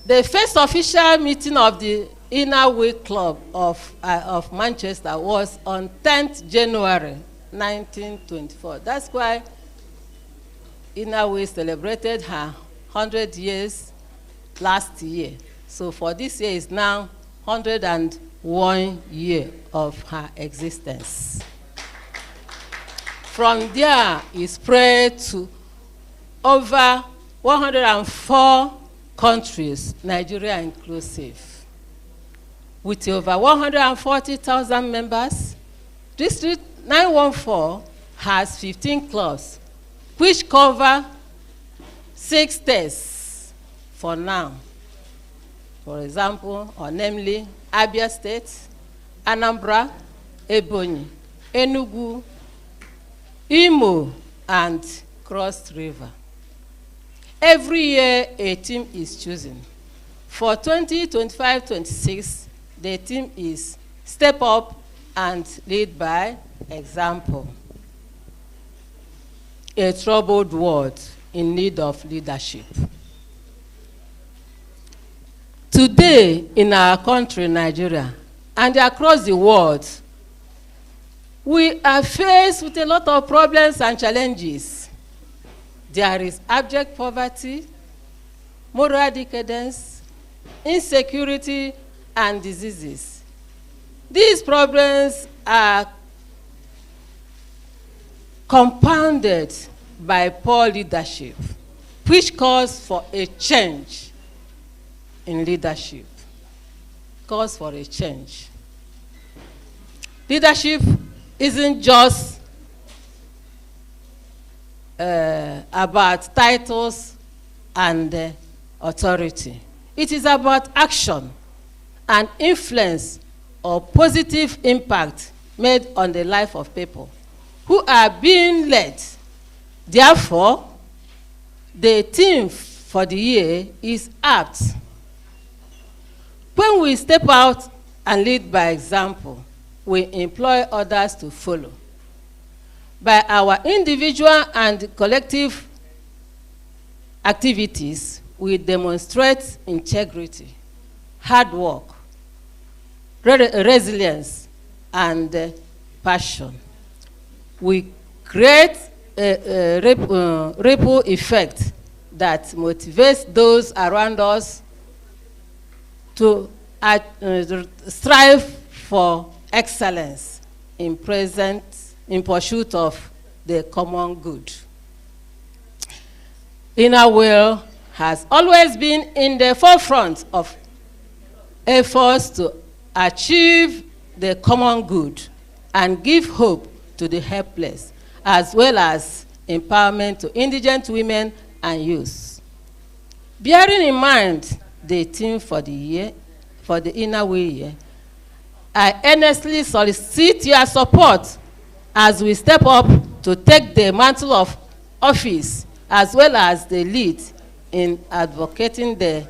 S12: The first official meeting of the Inner Way Club of Manchester was on 10th January 1924. That's why Inner Way celebrated her 100 years last year. So for this year is now 101 year of her existence. From there, it spread to over 104 countries, Nigeria inclusive. With over 140,000 members, District 914 has 15 clubs, which cover 6 states for now. For example, or namely, Abia State, Anambra, Ebonyi, Enugu, Imo, and Cross River. Every year, a team is chosen. For 2025-26, the team is Step Up and Lead by Example. A troubled world in need of leadership. Today, in our country, Nigeria, and across the world, we are faced with a lot of problems and challenges. There is abject poverty, moral decadence, insecurity, and diseases. These problems are compounded by poor leadership, which calls for a change in leadership. Calls for a change. Leadership isn't just about titles and authority. It is about action and influence or positive impact made on the life of people who are being led. Therefore, the theme for the year is apt. When we step out and lead by example, we employ others to follow. By our individual and collective activities, we demonstrate integrity, hard work, resilience, and passion. We create a ripple effect that motivates those around us to strive for excellence in pursuit of the common good. Inner Will has always been in the forefront of efforts to achieve the common good and give hope to the helpless, as well as empowerment to indigent women and youth. Bearing in mind the theme for the year, for the Inner Way year, I earnestly solicit your support as we step up to take the mantle of office, as well as the lead in advocating the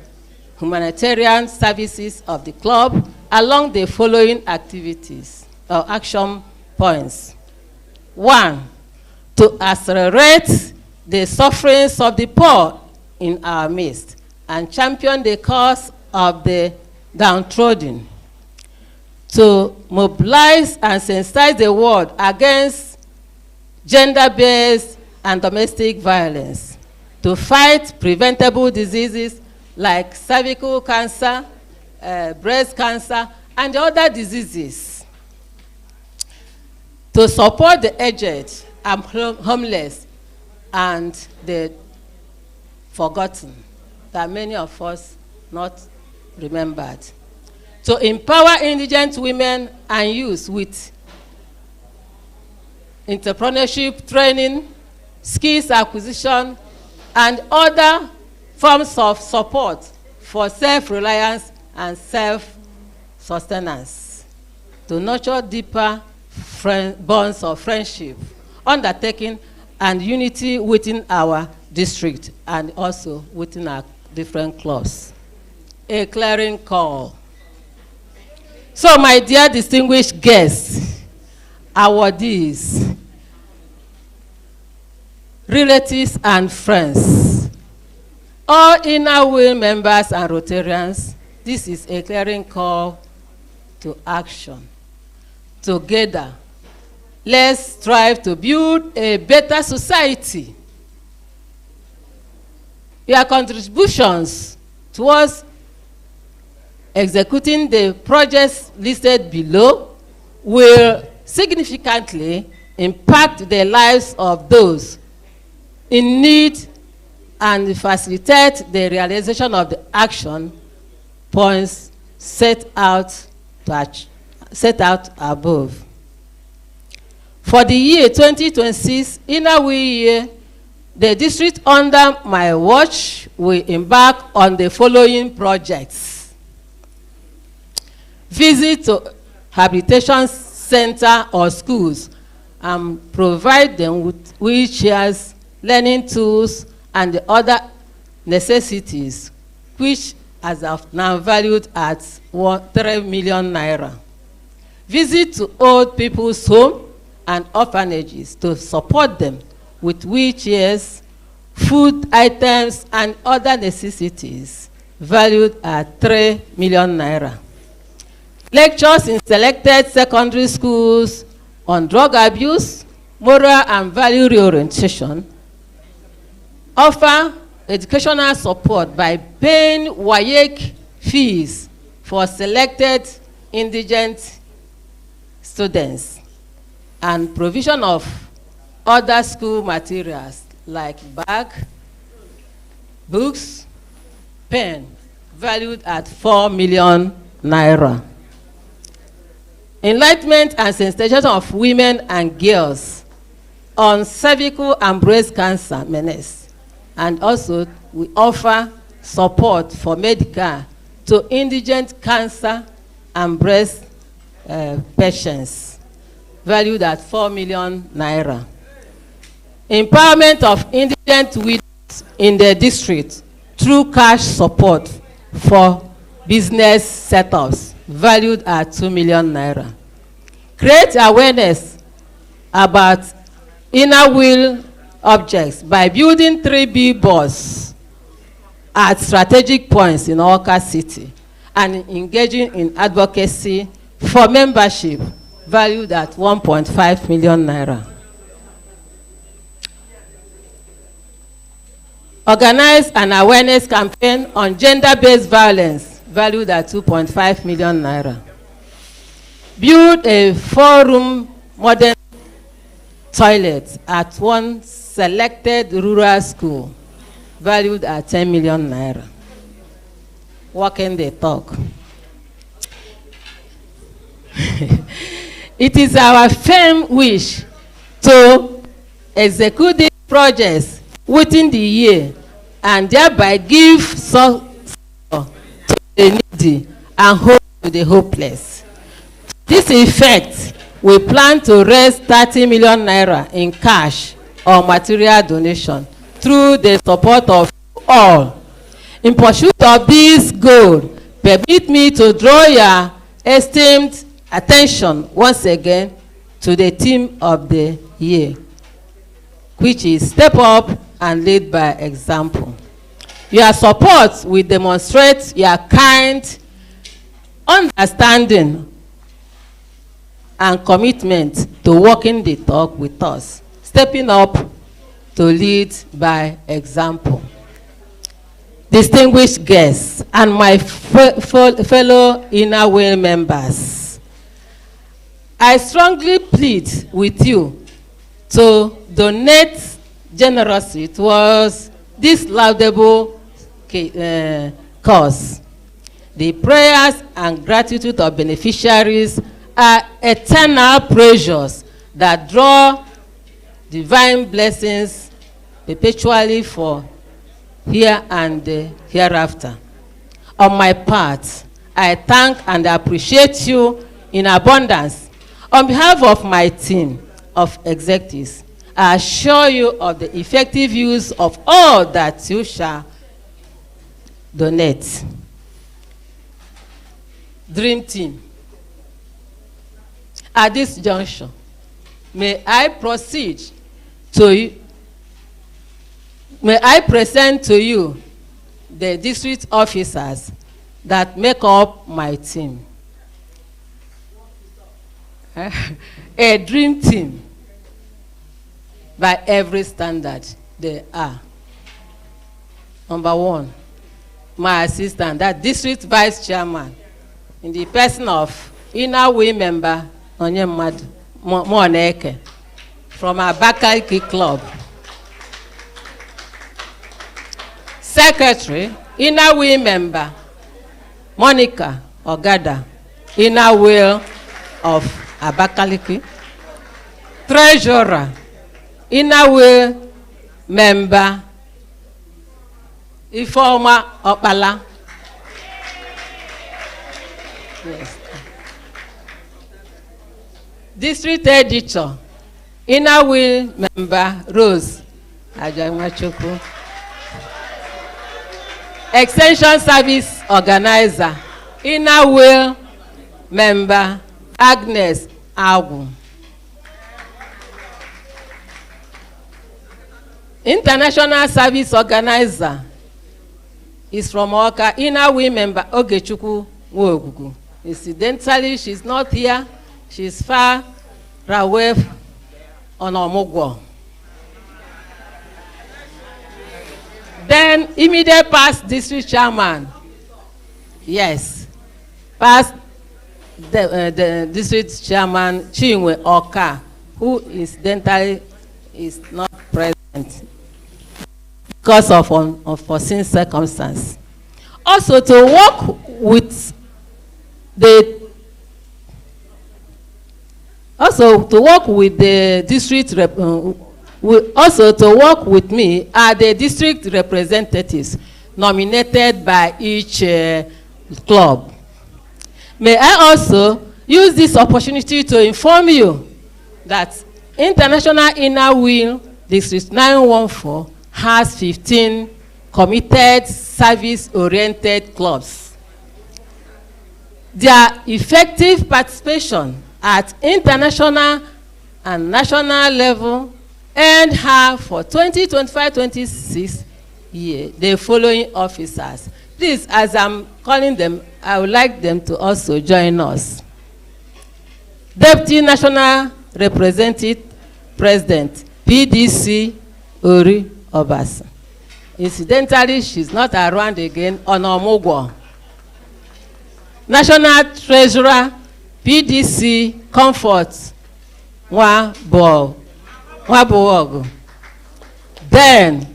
S12: humanitarian services of the club along the following activities or action points. 1, to accelerate the sufferings of the poor in our midst and champion the cause of the downtrodden. To mobilize and sensitize the world against gender-based and domestic violence. To fight preventable diseases like cervical cancer, breast cancer, and other diseases. To support the aged and homeless and the forgotten, that many of us not remembered. To empower indigent women and youth with entrepreneurship training, skills acquisition, and other forms of support for self-reliance and self-sustenance to nurture deeper bonds of friendship, undertaking, and unity within our district and also within our different clubs. A clearing call. So, my dear distinguished guests, awardees, relatives and friends, all Inner Wheel members and Rotarians, this is a clearing call to action. Together, let's strive to build a better society. Your contributions towards executing the projects listed below will significantly impact the lives of those in need and facilitate the realization of the action points set out above. For the year 2026, Inner Wheel year, the district under my watch will embark on the following projects. Visit to rehabilitation center or schools and provide them with wheelchairs, learning tools, and the other necessities, which as of now valued at 3 million naira. Visit to old people's home and orphanages to support them with wheelchairs, food items, and other necessities valued at 3 million naira. Lectures in selected secondary schools on drug abuse, moral and value reorientation. Offer educational support by paying WAEC fees for selected indigent students and provision of other school materials like bag, books, pen, valued at 4 million naira. Enlightenment and sensitization of women and girls on cervical and breast cancer menace. And also, we offer support for medical to indigent cancer and breast patients, valued at 4 million naira. Empowerment of indigent widows in the district through cash support for business setups, valued at 2 million naira. Create awareness about Inner Wheel objects by building 3 billboards at strategic points in Awka City and engaging in advocacy for membership, valued at 1.5 million naira. Organize an awareness campaign on gender-based violence, valued at 2.5 million naira. Build a 4-room modern toilet at one selected rural school, valued at 10 million naira. Walking the talk. It is our firm wish to execute these projects within the year and thereby give support to the needy and hope to the hopeless. This effect, we plan to raise 30 million naira in cash or material donation through the support of all. In pursuit of this goal, permit me to draw your esteemed attention once again to the theme of the year, which is Step Up and Lead by Example. Your support will demonstrate your kind understanding and commitment to walking the talk with us, stepping up to lead by example. Distinguished guests and my fellow Inner Wheel members, I strongly plead with you to donate generously towards this laudable cause. The prayers and gratitude of beneficiaries are eternal treasures that draw divine blessings perpetually for here and hereafter. On my part, I thank and appreciate you in abundance. On behalf of my team of executives, I assure you of the effective use of all that you shall donate. Dream team. At this juncture, may I present to you the district officers that make up my team. A dream team by every standard they are. Number one, my assistant, that district vice chairman, in the person of inner way member Onyemad Moneke from Abakaliki Club. Secretary, inner way member Monica Ogada, inner wheel of Abakaliki. Treasurer, inner wheel member Ifeoma Opala. Yes. District editor, inner wheel member Rose Ajamachukwu. Extension service organizer, inner wheel member Agnes Agu. International service organizer is from Oka, inner wheel member Ogechukwu Nwogugu. Incidentally, she's not here. She's far away on Omugwo. Then immediate past district chairman. Yes. Past the district chairman Chinwe Oka, who incidentally is not present because of unforeseen circumstance. Also to work with the district also to work with me are the district representatives nominated by each club. May I also use this opportunity to inform you that International Inner Wheel District 914 has 15 committed service-oriented clubs. Their effective participation at international and national level earned her for 2025-26 year the following officers. Please, as I'm calling them, I would like them to also join us. Deputy National Representative President, PDC Ori Obasa. Incidentally, she's not around again on Omugwo. National Treasurer, PDC Comfort Wabuogu. Then,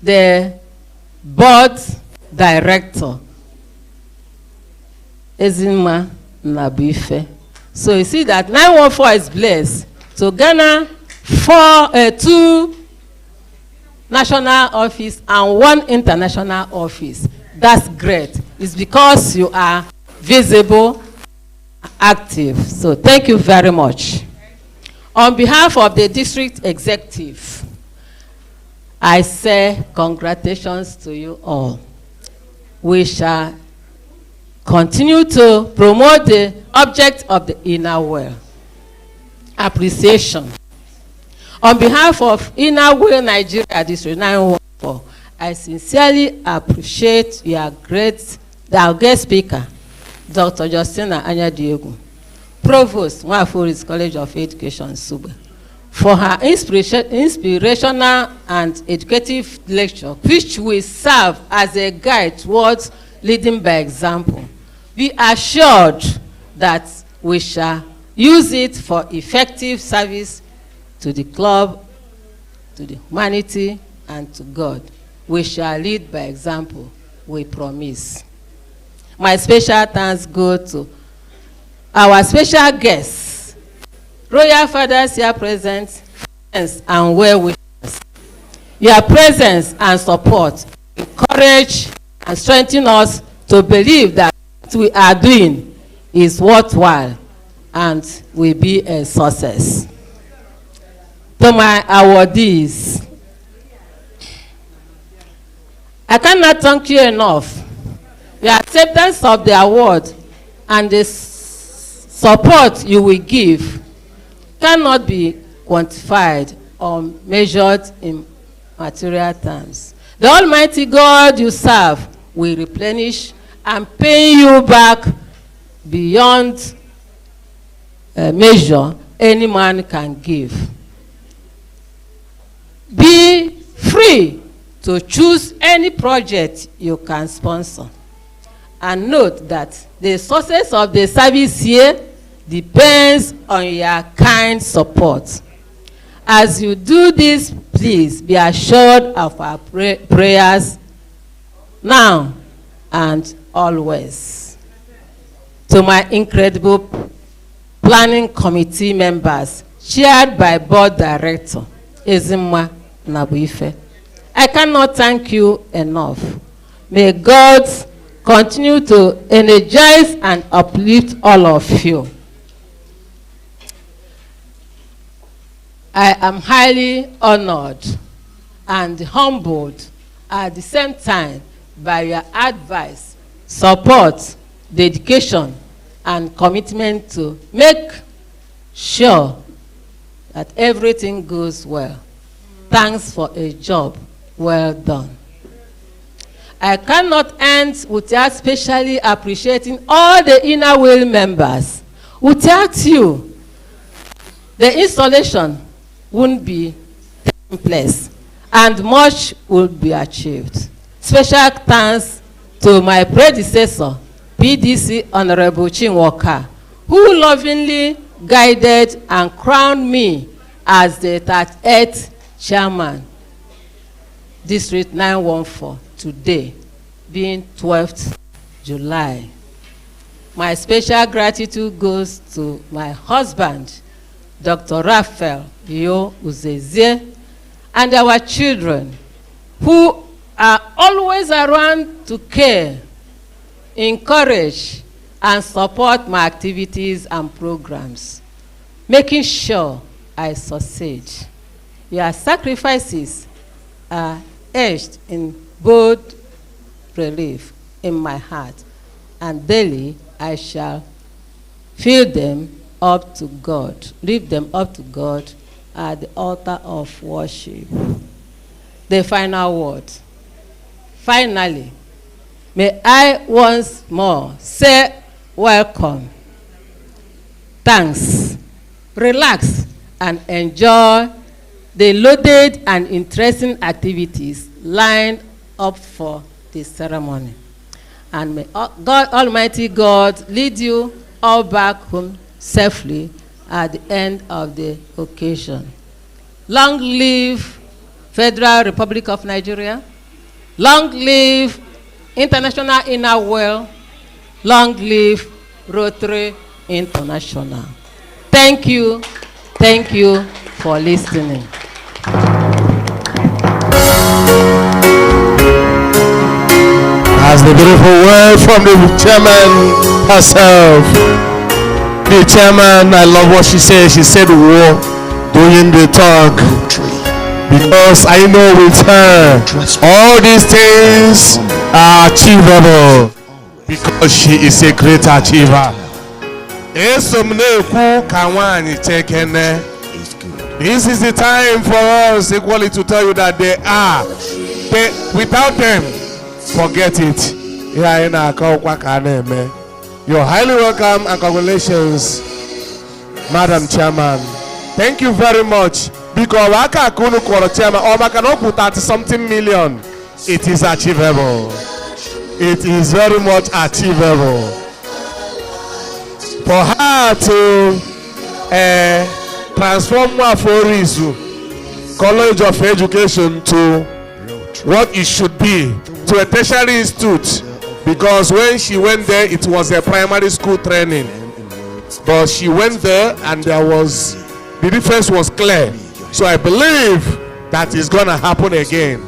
S12: the board director, Ezima Nabife. So you see that 914 is blessed to Ghana 2 national office and 1 international office. That's great. It's because you are visible, active. So thank you very much. On behalf of the district executive, I say congratulations to you all. We shall continue to promote the object of the inner well. Appreciation. On behalf of Inner Wheel Nigeria District 914, I sincerely appreciate our guest speaker, Dr. Justina Anyadiegu, Provost, Nwaforis College of Education, Suba, for her inspirational and educative lecture, which will serve as a guide towards leading by example. Be assured that we shall use it for effective service to the club, to the humanity, and to God. We shall lead by example, we promise. My special thanks go to our special guests, royal fathers here present, friends and well wishers. Your presence and support encourage and strengthen us to believe that what we are doing is worthwhile and will be a success. To my awardees, I cannot thank you enough. The acceptance of the award and the support you will give cannot be quantified or measured in material terms. The Almighty God you serve will replenish and pay you back beyond measure any man can give. Be free to choose any project you can sponsor. And note that the success of the service here depends on your kind support. As you do this, please be assured of our prayers now and always. To my incredible planning committee members, chaired by board director Ezima Nabuife, I cannot thank you enough. May God continue to energize and uplift all of you. I am highly honored and humbled at the same time by your advice, support, dedication, and commitment to make sure that everything goes well. Thanks for a job well done. I cannot end without specially appreciating all the Inner Wheel members. Without you, the installation wouldn't be taking place and much would be achieved. Special thanks to my predecessor, PDC Honorable Chinwoka, who lovingly guided and crowned me as the 38th chairman, District 914, today, being 12th July. My special gratitude goes to my husband, Dr. Raphael Uzoezie, and our children, who are always around to care, encourage, and support my activities and programs, making sure I succeed. Your sacrifices are etched in bold relief in my heart, and daily I shall fill them up to God, lift them up to God at the altar of worship. The final word. Finally, may I once more say welcome, thanks, relax, and enjoy the loaded and interesting activities lined up for this ceremony. And may God, Almighty God, lead you all back home safely at the end of the occasion. Long live Federal Republic of Nigeria. Long live International Inner Wheel. Long live Rotary International. Thank you for listening.
S11: As the beautiful word from the chairman herself. The chairman, I love what she said. She said, "War doing the talk." Because I know with her, all these things are achievable. Because she is a great achiever. This is the time for us equally to tell you that they are. Without them, forget it. You're highly welcome and congratulations, Madam Chairman. Thank you very much. Because Waka Kunu Koro Chairman, or Makanoku 30-something million, it is achievable. It is very much achievable. For her to transform Waforizu College of Education to what it should be, to a tertiary institute, because when she went there, it was a primary school training. But she went there and the difference was clear. So I believe that is going to happen again.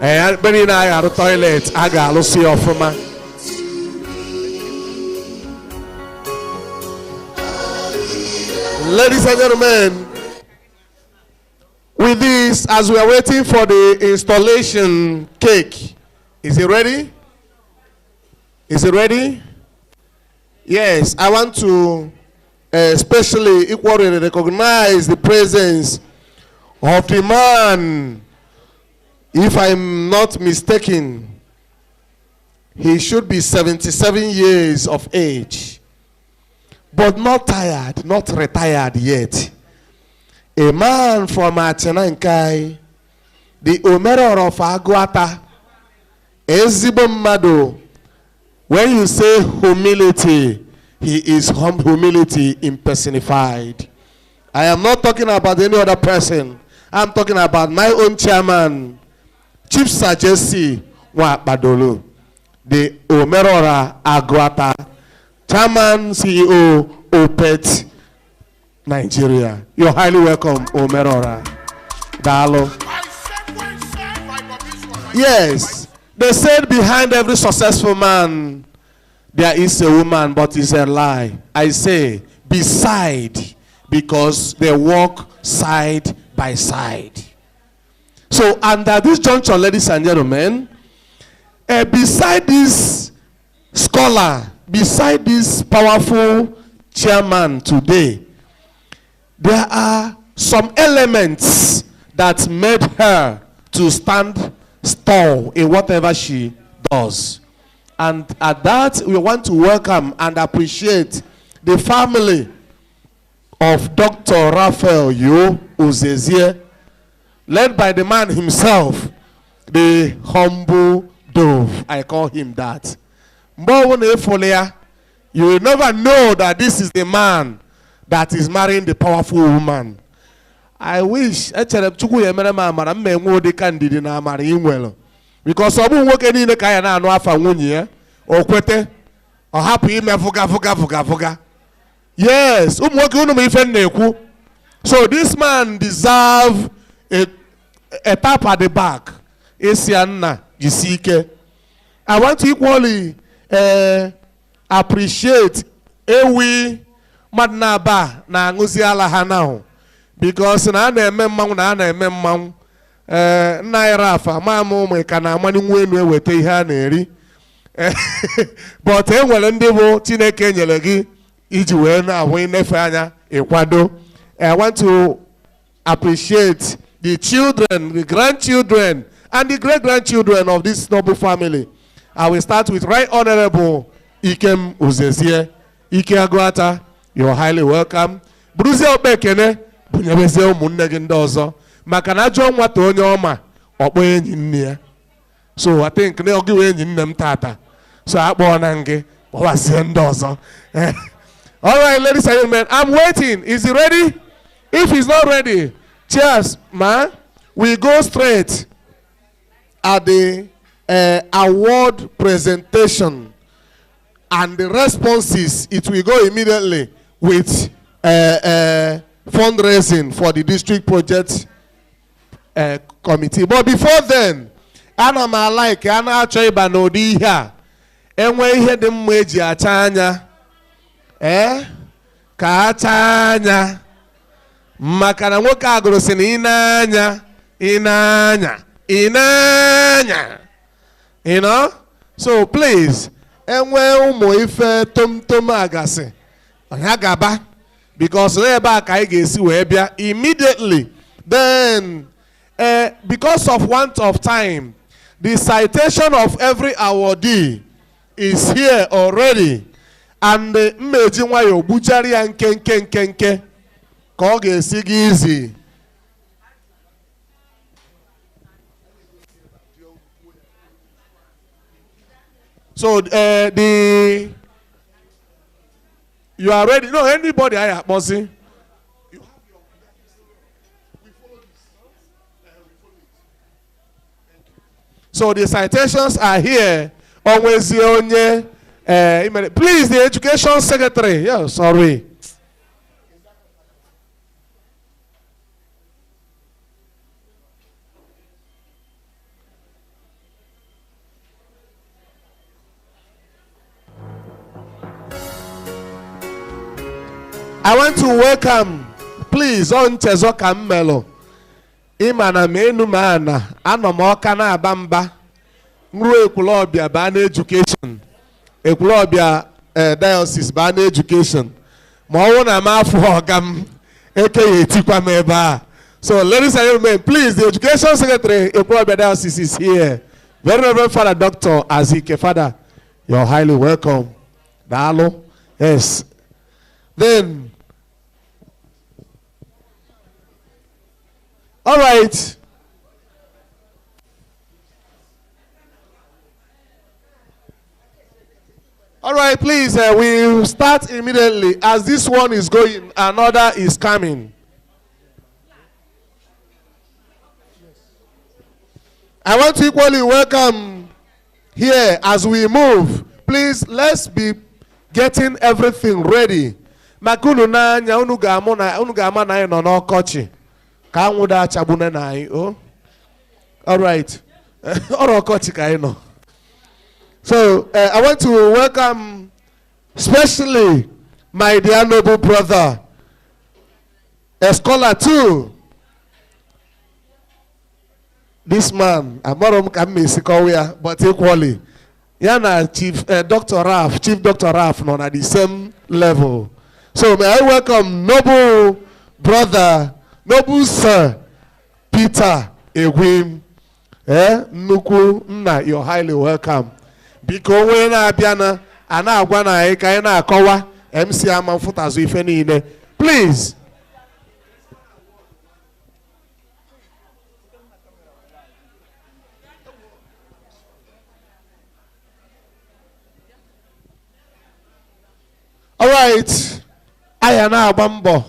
S11: And Benny and I are at the toilet. I got to see off from her. Ladies and gentlemen, with this, as we are waiting for the installation cake, is it ready? Is it ready? Yes, I want to especially equally recognize the presence of the man. If I'm not mistaken, he should be 77 years of age. But not tired, not retired yet. A man from Achenankai, the Omeror of Aguata, Ezebo Mado. When you say humility, he is humility impersonified. I am not talking about any other person. I'm talking about my own chairman, Chief Sajesi Badolo, the Omerora Aguata. Chairman, CEO, OPET, Nigeria. You're highly welcome, Omerora. Dalo. Yes, they said behind every successful man, there is a woman, but it's a lie. I say beside, because they walk side by side. So, under this juncture, ladies and gentlemen, beside this scholar, beside this powerful chairman today, there are some elements that made her to stand tall in whatever she does. And at that, we want to welcome and appreciate the family of Dr. Raphael Uzoezie, led by the man himself, the humble dove. I call him that. You will never know that this is the man that is marrying the powerful woman. I wish because some work in the Kayana and Wafa Wunya or Quete or happy fuga. Yes, so this man deserves a tap at the back. Esiana, Jisike. I want to equally appreciate Ewi Madnaba na Nguzi Alahanao. Because na ememang Nairafa, Mamu Mekana Mani Wenwe wete ihe na-eri. But enwere ndị bụ Chineke nyere gị iji wee na-ahụ inefe anya ịkwado. I want to appreciate the children, the grandchildren, and the great-grandchildren of this noble family. I will start with Right Honorable Ikem Uzoezie. Ike Agwata, you're highly welcome. Bruce Obekene, bunyebeze ụmụnne gị ndị ọzọ. Maka na ajọ nwata onye ọma ọkpọ enyi nne ya. So I think na ogi enyi nne m tata. So akpọ na ngị kpọwasie ndị ọzọ. All right, ladies and gentlemen, I'm waiting. Is he ready? If he's not ready, cheers, man. We go straight at the award presentation, and the responses, it will go immediately with fundraising for the district project committee. But before then, ana m like ana achọ ịba n'ụdị ihe a enwe ihe dị mma eji acha anya ka acha anya maka na nwoke agụrụ sị na ịnanya. You know? So please, enwe ụmụ ife tom agasị ọnya gaba, because ebe a ka anyị ga-esi wee bịa immediately. Then because of want of time, the citation of every awardee is here already, and mmeji nwayo buchari ya nke ka ọ ga-esi gị easy. So you are ready? No, anybody I have Mosi. So the citations are here. Always the only please, the education secretary. Yeah, sorry. I want to welcome, please, on Chezo Kamelo. Imana menu mana, anomoka na abamba. Nru ekulobia ban education. Ekulobia diocese ban education. Mawona mafu hogam. Eke tikwa meba. So, ladies and gentlemen, please, the education secretary, Ekulobia diocese is here. Very Reverend Father Dr. Azike. Father, you're highly welcome. Dalo. Yes. Then, all right. All right, please, we'll start immediately. As this one is going, another is coming. I want to equally welcome here as we move. Please, let's be getting everything ready. Makunu na nya unu ga-ama na no n'ọkọchị. Ka anwụ da achabune na anyị. Oh. All right. Ọrụ ọkọchị ka anyị nọ. So, I want to welcome especially my dear noble brother, a scholar too. This man, Amorom Kamisi, but equally, Yana Chief Dr. Raf, not at the same level. So may I welcome noble brother, noble sir, Peter Egwim. Nuku Nna, you're highly welcome. Because when I biana, ana agwana eka na akowa MC Amanfuta zo ife niile. Please. All right. Ayana Abambo.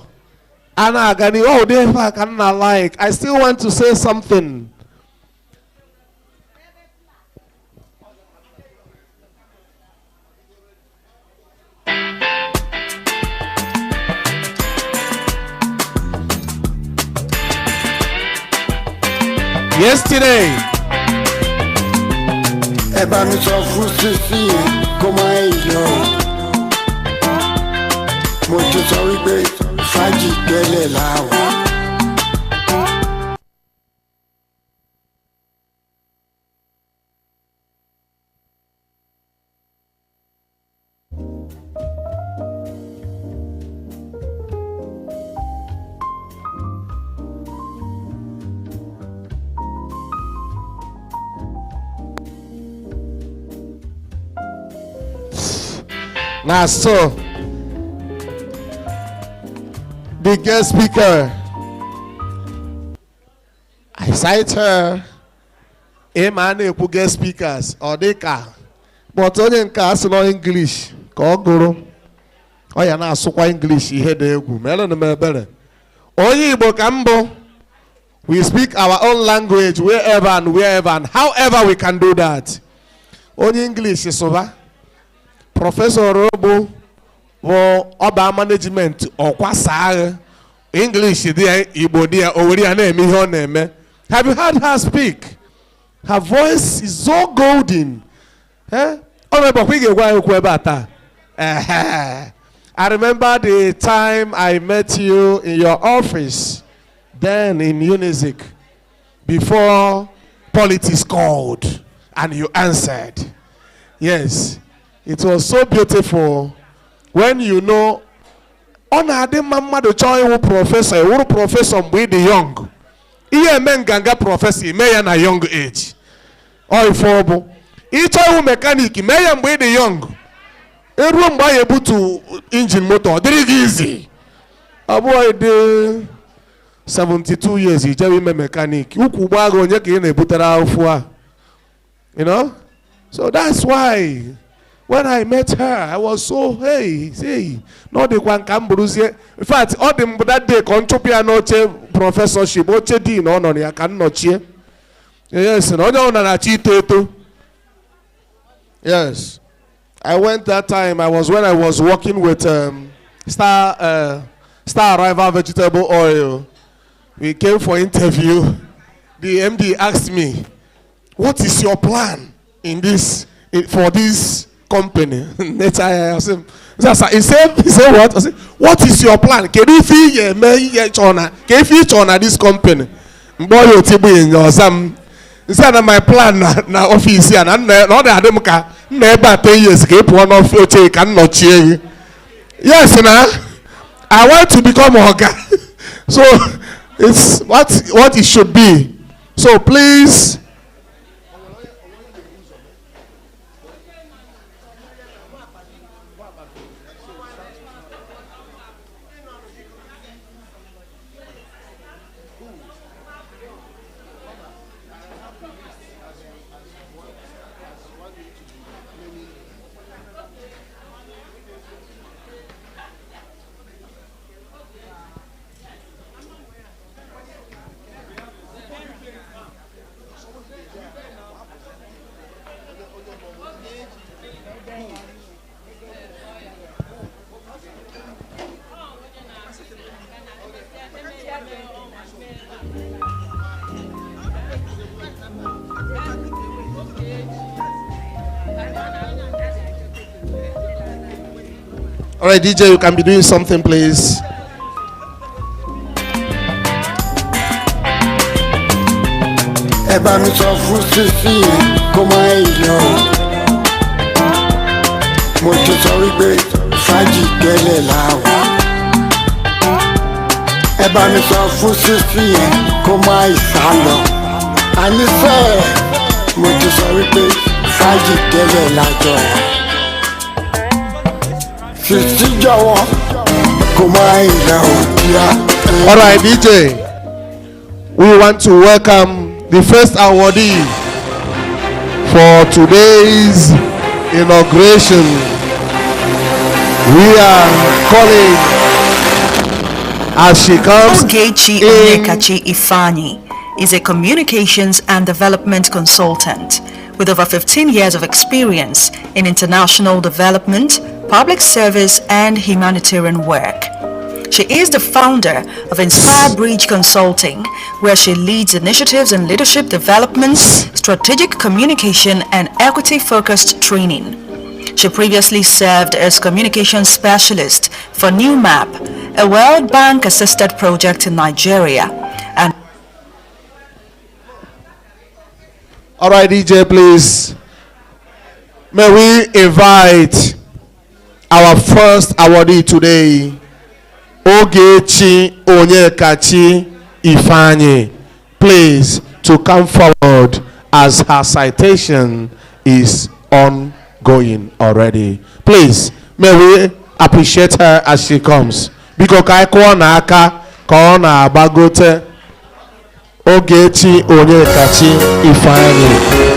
S11: Ana Agani. Oh, they can not like. I still want to say something. Yesterday.
S13: Eba mi sọ fún Sisi kó máa yọ. Mo ti sọ wípé fàájì tẹ́lẹ̀ láwọ̀.
S11: Now, so the guest speaker, I cite her. A man who guest speakers or they can, but only in case no English. Call guru. Oh, you're not so English. He had the melon and better. Only Bokambo. We speak our own language wherever and however we can do that. Only English is over. Professor Robo for Oba management or Kwasa English there, Igbo there, Oweri name, her name. Have you heard her speak? Her voice is so golden. I remember the time I met you in your office, then in Unizik, before politics called, and you answered. Yes. It was so beautiful when you know on ade mama do join professor mgbe the young. Iye men ganga professor me ya na young age. Or ifobo. Icho mechanic me ya mgbe the young. Eru mgbe ya butu engine motor diri easy. Abo de 72 years ije we mechanic. Ukwu gba go onye ka ị na-ebutara afu a. You know? So that's why when I met her, I was so, hey, no, they can come. In fact, all them that day, Conchopia noche professorship, oche dean, no, I cannot cheer. Yes, no, yes. I went that time. When I was working with Star Arrival Vegetable Oil. We came for interview. The MD asked me, "What is your plan in this for this company. He said what? I said, what is your plan? Can you feel this company? Boy, you in your some. He said my plan na office here and not that them can never 10 years keep one of your take and not change. Yes, now I want to become Oga. So it's what it should be. So please. All right, DJ, you can be doing something, please.
S13: Ẹ bá mi sọ fún sísí yẹn kó má lọ. Mo ti sọ wípé fàájì tẹ́lẹ̀ láwà. Ẹ bá mi sọ fún sísí yẹn kó má sá lọ. Àníṣe mo ti sọ wípé fàájì tẹ́lẹ̀ lájọ. Sísí jọ̀wọ́ kó má lọ kíá.
S11: All right, DJ, we want to welcome the first awardee for today's inauguration. We are calling as she comes
S9: Uzoezie Onyekachi Ifeanyi is a communications and development consultant with over 15 years of experience in international development, public service, and humanitarian work. She is the founder of Inspire Bridge Consulting, where she leads initiatives in leadership development, strategic communication, and equity-focused training. She previously served as communication specialist for New Map, a World Bank-assisted project in Nigeria. And
S11: all right, DJ, please. May we invite our first awardee today, Uzoezie Onyekachi Ifeanyi, please, to come forward as her citation is ongoing already. Please, may we appreciate her as she comes. Because Kaikwa Naka Kona Bagote Uzoezie Onyekachi Ifeanyi.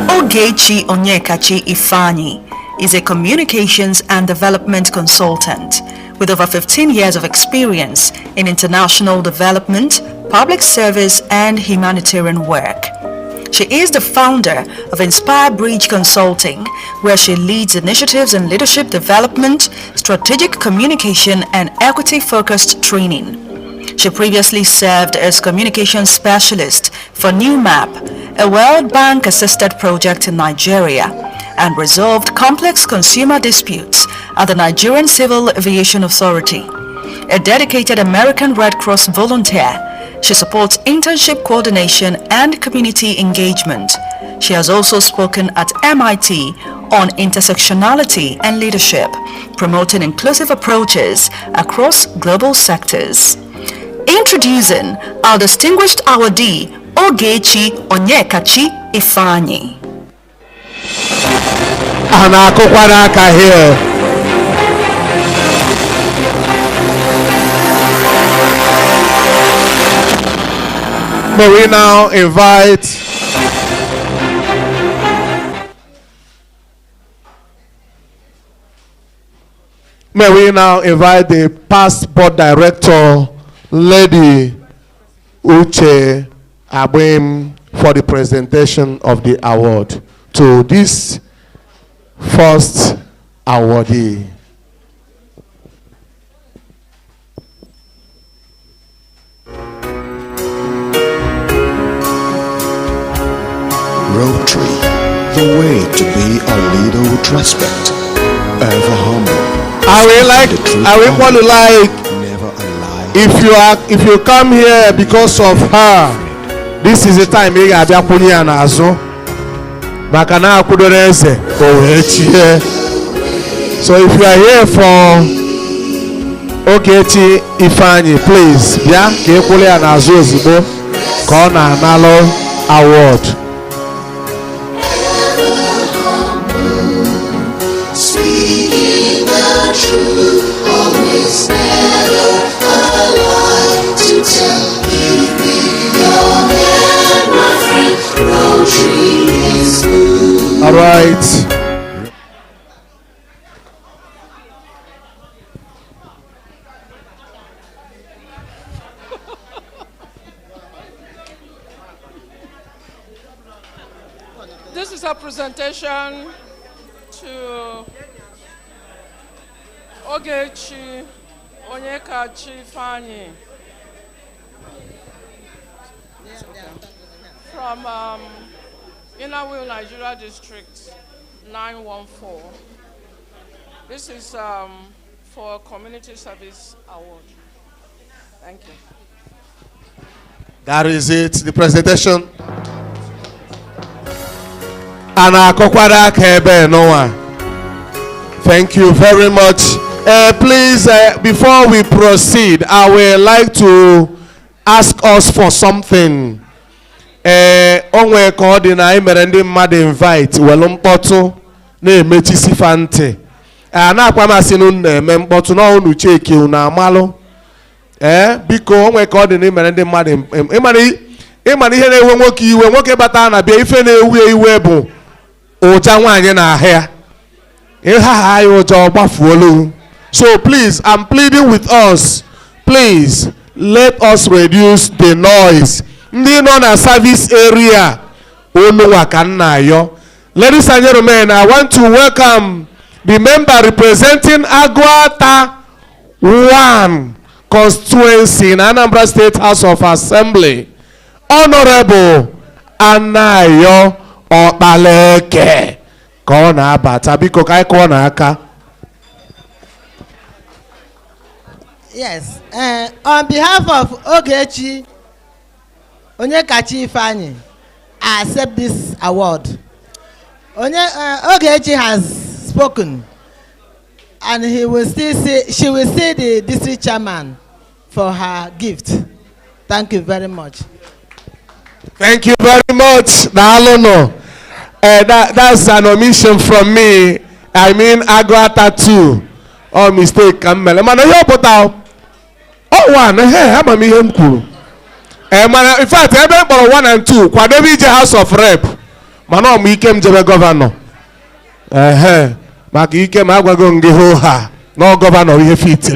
S9: Uzoezie Onyekachi Ifeanyi is a communications and development consultant with over 15 years of experience in international development, public service, and humanitarian work. She is the founder of Inspire Bridge Consulting, where she leads initiatives in leadership development, strategic communication, and equity-focused training. She previously served as communication specialist for New Map, a World Bank-assisted project in Nigeria, and resolved complex consumer disputes at the Nigerian Civil Aviation Authority. A dedicated American Red Cross volunteer, she supports internship coordination and community engagement. She has also spoken at MIT on intersectionality and leadership, promoting inclusive approaches across global sectors. Introducing our distinguished awardee, Uzoezie Onyekachi Ifeanyi.
S11: Anakokwaraka here. May we now invite the past board director, Lady Uche Abim, for the presentation of the award to this first awardee.
S14: Rotary, the way to be a leader with respect, ever humble.
S11: I will want to like,
S14: never a lie.
S11: if you come here because of her, this is the time you have to na azo. Makana akudoreze here. So if you are here for Ogechi Ifeanyi, please, yeah, kekule na azo zibo kona nalo award.
S5: Speaking the truth, always never a lie to tell. Give me your hand, my friend. Rotary is good.
S11: All right.
S8: This is a presentation to Ogechi Onyekachi Fanyi from Inner Wheel, Nigeria District 914. This is for a community service award. Thank you.
S11: That is it, the presentation. Ana Kokwara Kebe Noah. Thank you very much. Please, before we proceed, I would like to ask us for something. Onwe coordinator imerende mmadụ invite welu mkpọtụ na-emechi sifante. Na-akwa masị na-eme mkpọtụ na unu cheki unu amalụ. Biko onwe coordinator imerende mmadụ ịmana ihe na-ewe nwoke iwe, nwoke bata na bịa ife na-ewe iwe bụ ụja nwaanyị na ahịa. So please, I'm pleading with us. Please, let us reduce the noise. Ndị nọ na service area, ladies and gentlemen, I want to welcome the member representing Agwata 1 constituency in Anambra State House of Assembly, Honorable Anayo Okpaleke. Kona batabiko kai kona aka.
S15: Yes, on behalf of Ogechi Onyekachi Ifeanyi, I accept this award. Ogechi has spoken, and she will see the district chairman for her gift. Thank you very much.
S11: Thank you very much. That's an omission from me. I mean Agwata 2. Oh, mistake. In fact, everybody 1 and 2. Kwadevi House of Rep. Mano mi kem jebe governor. Maki ikem agwago ngehoha. No governor we fit.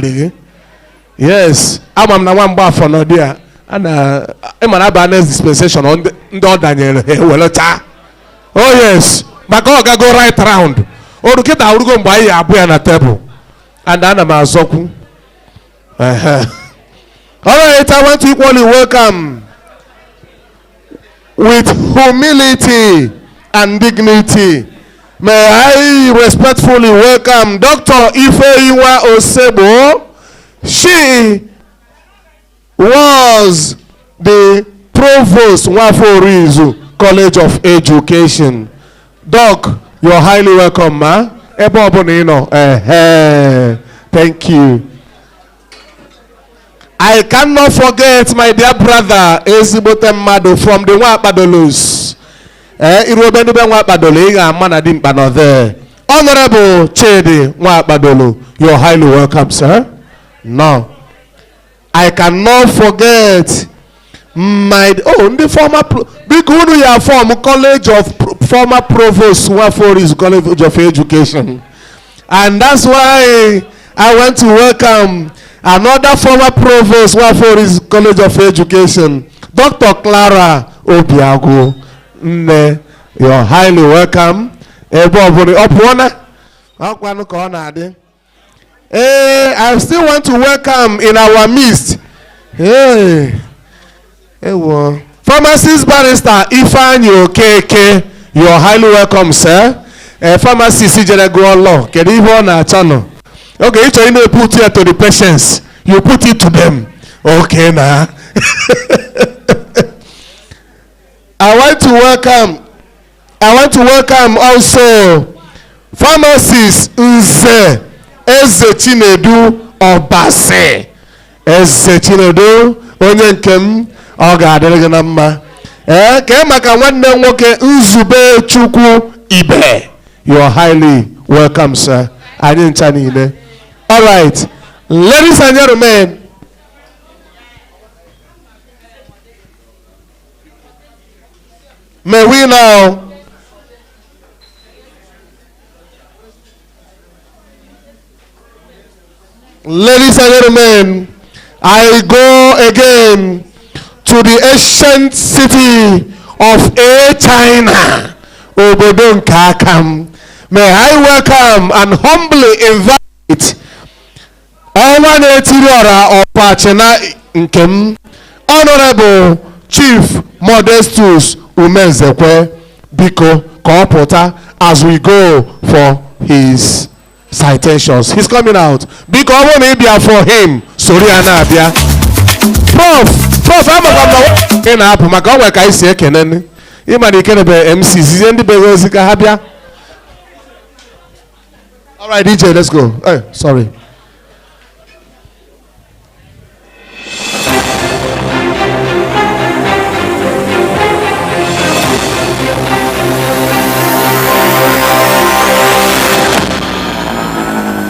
S11: Yes. Amam na wamba for no dia. Ana emana ba next dispensation on the Daniel welota. Oh yes, but go right round. Or to get out go buy a boy on a table. And then I'm a zoku. Alright, I want to equally welcome with humility and dignity. May I respectfully welcome Dr. Ifeyiwa Osebo. She was the provost Waforizu College of Education. Doc, you're highly welcome, ma. Thank you. I cannot forget my dear brother Ezibote Mado from the Wapadolos. Honorable Chedi Wapadolo, you're highly welcome, sir. No. I cannot forget the former college of former provost Waforis College of Education, and that's why I want to welcome another former provost Waforis College of Education, Dr. Clara Obiago. You're highly welcome. I still want to welcome in our midst. From Pharmacist Barrister Ifeanyi Okeke, you are highly welcome, sir. Pharmacist General Law, channel. Okay, each you put it to the patients, you put it to them. Okay, now. I want to welcome also pharmacist Uzoezie Chinedu Obase. Eze Chinedu onye nkem ọ ga-adịrị gị na mma. Ka maka nwanne nwoke Nzube Chukwu Ibe. You are highly welcome, sir. Anyị ncha niile. All right, ladies and gentlemen. May we now ladies and gentlemen, I go again to the ancient city of China, Obodon Kakam. May I welcome and humbly invite Owanetiriora of Pachena Nkem, Honorable Chief Modestus Umenzekwe Biko Koopota, as we go for his citations. He's coming out. Biko I want to be for him. Sorry, Anabia. Prof, I'm going to my God, I say, Kenan. Imani Kenebe MCs and the Bezika Habia. All right, DJ, let's go. Hey, sorry.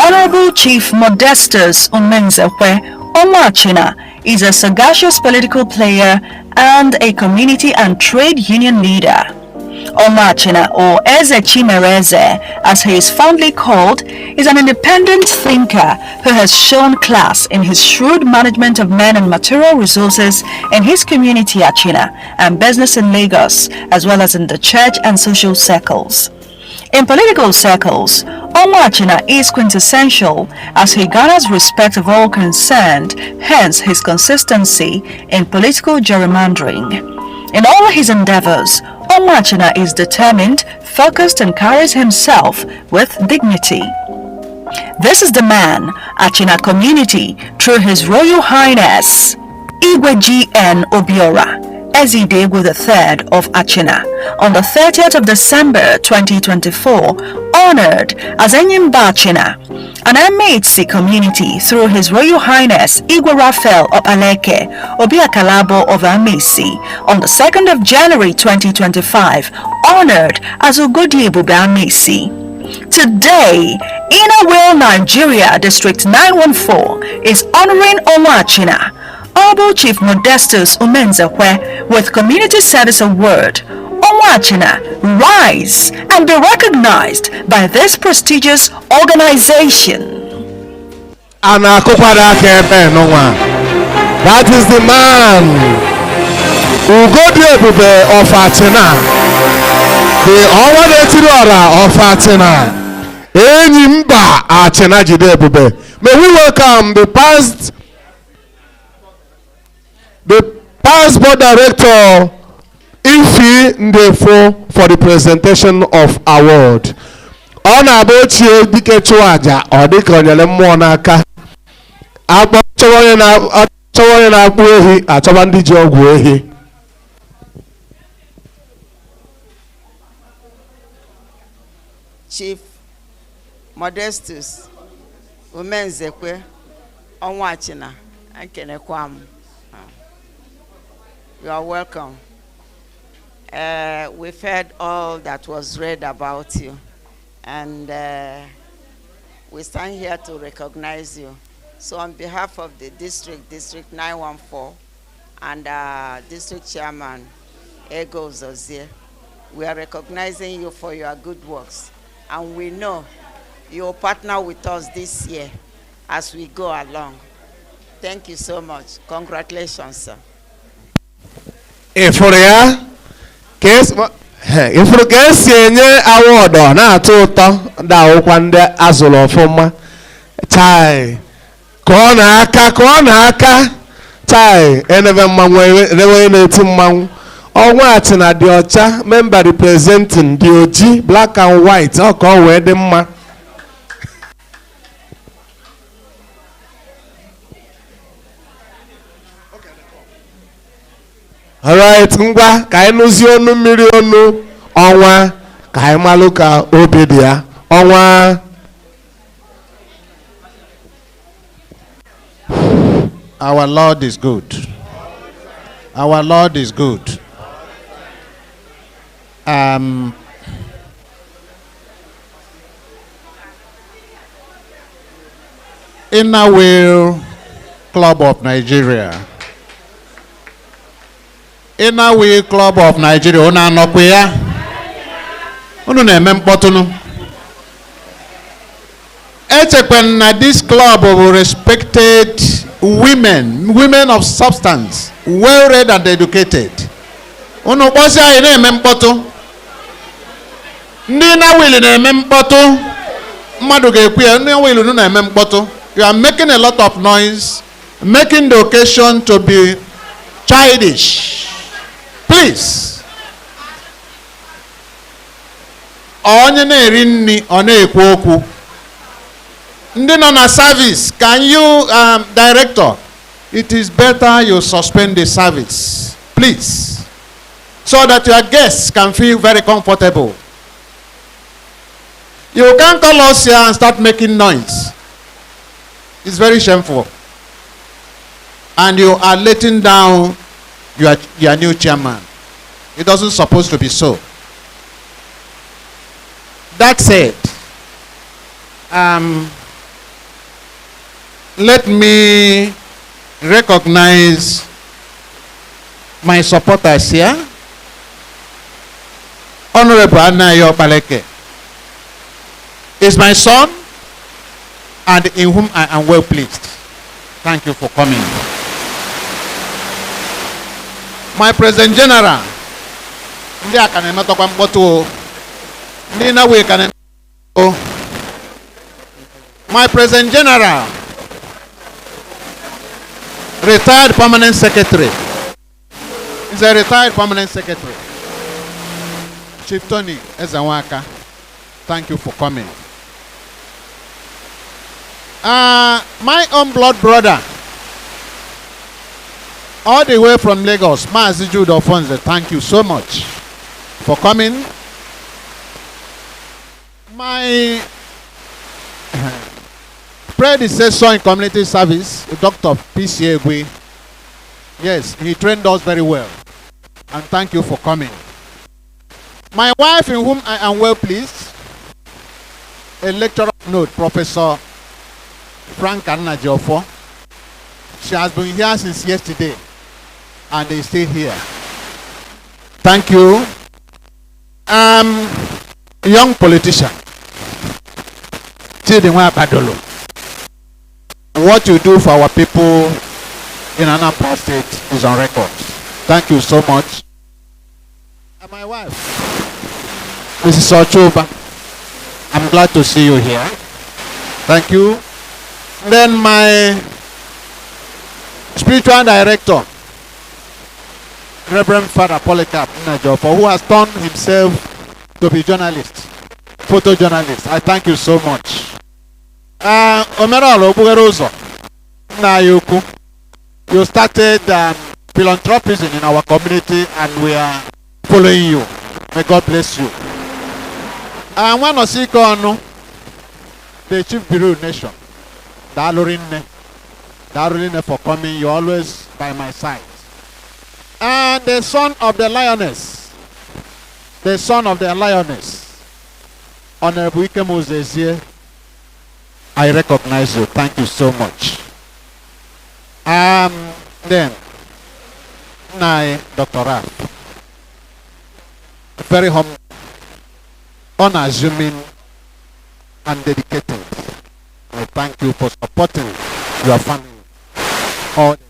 S9: Honorable Chief Modestus Umenzekwe Onwachina is a sagacious political player and a community and trade union leader. Onwachina, or Eze Chimereze, as he is fondly called, is an independent thinker who has shown class in his shrewd management of men and material resources in his community Achina and business in Lagos, as well as in the church and social circles. In political circles, Onwachina is quintessential as he garners respect of all concerned, hence his consistency in political gerrymandering. In all his endeavors, Onwachina is determined, focused and carries himself with dignity. This is the man, Achina community, through His Royal Highness, Igwe G.N. Obiora, Ezide III of Achina, on the 30th of December 2024, honored as Enyimba Achina, an Amaitsi community through His Royal Highness Igwe Raphael Opaleke, Obiakalabo of Amaisi, on the 2nd of January 2025, honored as Ugodi Ebube Amaisi. Today, Inner Wheel Nigeria District 914 is honoring Onwachina, Honorable Chief Modestus Umenzekwe, with Community Service Award. Onwachina, rise and be recognized by this prestigious organization.
S11: That is the man Ugodi Ebube of Achina, the Owanetiriora of Achina, Enyimba Achina Jide Ebube. May we welcome the past board director Ifi Ndefo for the presentation of award. Ona abochie dike chuaja odike onyele mmụọ n'aka. Agbo chọwonye na akpụ ehi achọba ndị ji ọgwụ ehi.
S2: Chief Modestus Umenzekwe Onwachina Ankenekwa m. You are welcome. We've heard all that was read about you, and we stand here to recognize you. So on behalf of the District 914, and District Chairman, Ego Uzoezie, we are recognizing you for your good works. And we know you'll partner with us this year as we go along. Thank you so much. Congratulations, sir.
S11: If you guess any award na atuto da okwande azụlụ ọfụma chai kona aka chai enebe mmanwụ enebe na-eti mmanwụ Ọnwa Atina dị ọcha, member representing the oji, black and white, ọ ka ọ wee dị mma. Alright, ngwa ka anyị nụzie ọnụ mmiri ọnụ ọnwa ka anyị malụ ka obi dị ya. Ọnwa.
S16: Our Lord is good. Our Lord is good. Inner Wheel Club of Nigeria. Inner Wheel Club of Nigeria. Una anọkwa ya? Unu na-eme mkpọtụnụ. Echekwen na this club of respected women of substance, well read and educated. Unu kpọsị anyị na-eme mkpọtụ. Ndị na-wili na-eme mkpọtụ. Mmadụ ga-ekwu ya, ndị na-wili unu na-eme mkpọtụ. You are making a lot of noise, making the occasion to be childish. Please. Onye na-eri nri, ọ na-ekwu okwu. Ndị nọ na service, can you, director, it is better you suspend the service, please, so that your guests can feel very comfortable. You can't call us here and start making noise. It's very shameful. And you are letting down your new chairman. It doesn't supposed to be so. That said, let me recognize my supporters here. Honorable Anayo Baleke is my son and in whom I am well pleased. Thank you for coming. My President General, my President General, retired permanent secretary. He's a retired permanent secretary. Chief Tony Ezawaka, thank you for coming. My own blood brother, all the way from Lagos, Mazi Jude Ofonze, thank you so much for coming. My predecessor in community service, Dr. P.C. Egwe, yes, he trained us very well. And thank you for coming. My wife, in whom I am well pleased, a lecturer of note, Professor Frank Anna Jofo. She has been here since yesterday and is still here. Thank you. Young politician, Chidinwa Badolo. What you do for our people in Anambra State is on record. Thank you so much. And my wife, Mrs. Ochoba, I'm glad to see you here. Thank you. Then my spiritual director, Reverend Father Polycarp Najopo, who has turned himself to be journalist, photojournalist. I thank you so much. Omeralo Bugerozo, you started philanthropism in our community and we are following you. May God bless you. And when Osiko, the Chief Bureau Nation, Dalurine for coming, you're always by my side. And the son of the lioness, Honorable Uzoezie, I recognize you. Thank you so much. Then, Dr. Raf, very humble, unassuming, and dedicated. I thank you for supporting your family all the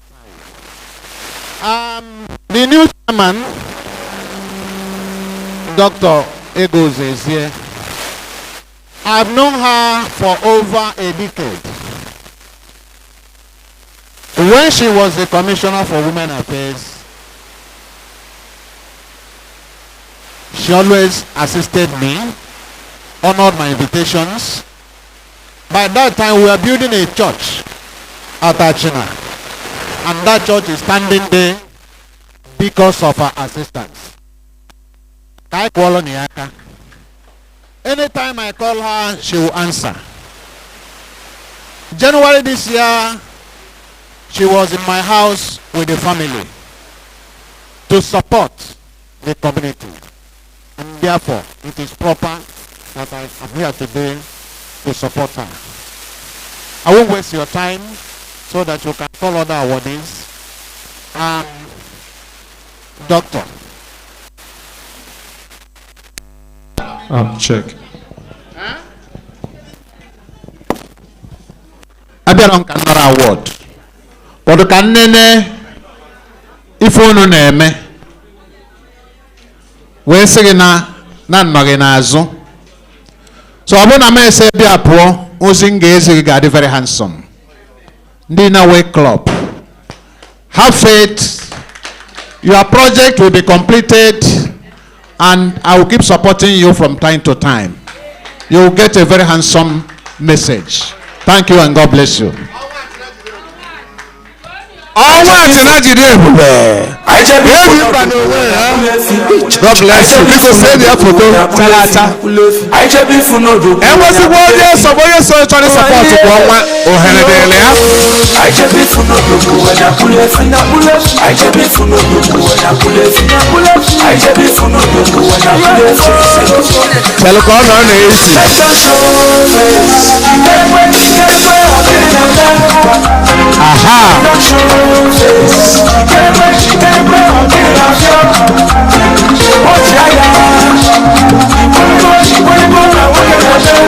S16: time. The new chairman, Dr. Uzoezie, I've known her for over a decade. When she was the Commissioner for Women Affairs, She always assisted me, honored my invitations. By that time, we were building a church at Achina. And that church is standing there because of her assistance. Anytime I call her, she will answer. January this year, she was in my house with the family to support the community. And therefore, it is proper that I am here today to support her. I won't waste your time so that you can call other awardees. Doctor.
S11: Check.
S16: Abịara m ka m nara award. Ụfọdụ ka nnene ife unu na-eme wee sị gị na nnọ gị n'azụ. So ọ bụrụ na m ese bịa pụọ, ozi m ga-ezi gị ga-adị very handsome. Ndị na-we club. Have faith. Your project will be completed and I will keep supporting you from time to time. You will get a very handsome message. Thank you and God bless you. God bless you. Because say the photo.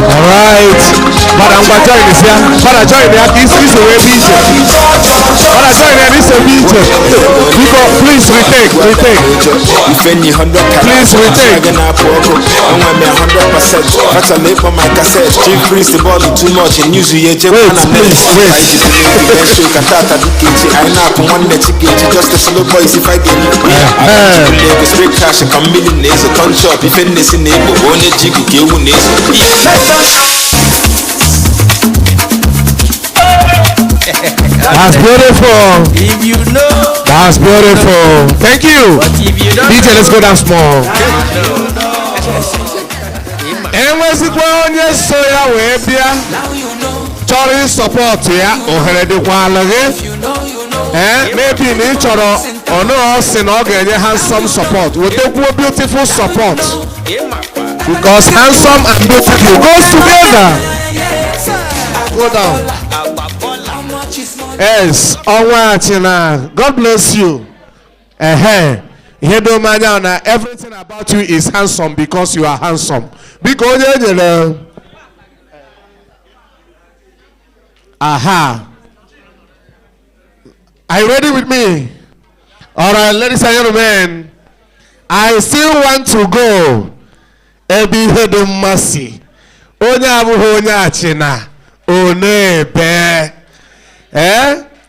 S16: Alright, Madam Join is here. Madam Join here. This is a way DJ. Madam Join here. This is a DJ. Because please retake. Please retake. That's beautiful.
S5: If you know,
S11: that's beautiful. Thank you. DJ, let's go down small. Chori support ya ohere dịkwa ala gị. Maybe in chọrọ ono sin ọ ga-enye handsome support. Wetekwu beautiful support. Because handsome and beautiful goes together. Go down. Yes, God bless you. Everything about you is handsome because you are handsome. Because are you ready with me? All right, ladies and gentlemen, I still want to go. Ebi hedo mercy. Onya abuho onya achina. Onebe.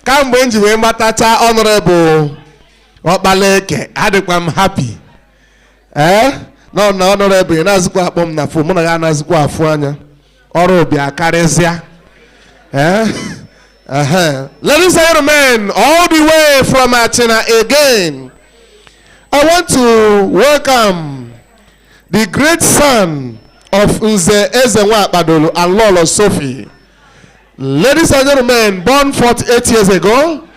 S11: Kamgbe nji wee matata honorable Okpaleke. Adịkwa m happy. No honorable na-azụkwa akpọm na fo. Mụ na ya na-azụkwa afụ anya. Ọrụ obi akarịzịa. Ladies and gentlemen, all the way from Achina again, I want to welcome the great son of Uzoezie and Lolo Sophie. Ladies and gentlemen, born 48 years ago,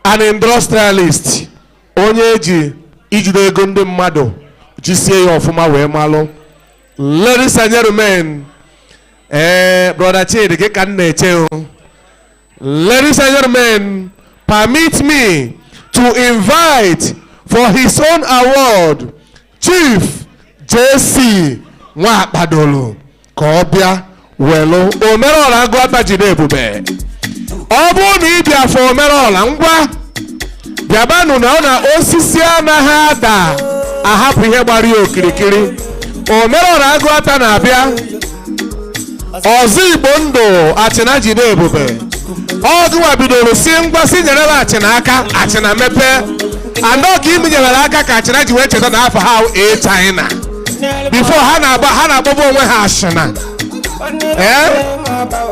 S11: an industrialist. Onyeji ijide gonde mmado jisie ya ofuma we malo. Ladies and gentlemen, brother Chidi ke kan na-eche. Ladies and gentlemen, permit me to invite for his own award Chief JC Nwakpadolu Kobia Welo Omerola Gwata Jide Ebube. Obu ni bia for Omerola ngwa biabanu na ona osisi anaghị ada ahapụ ihe gbara ya okirikiri. Omerola Gwata na-abịa Ozi Igbo ndụ Achina Jide Ebube. Ọgụwa bidoro si ngwa si nyerela Achina aka, Achina mepe And no give me the Laka Kachina to wait on half how a China. Before Hannah Bobo Hashana. Eh?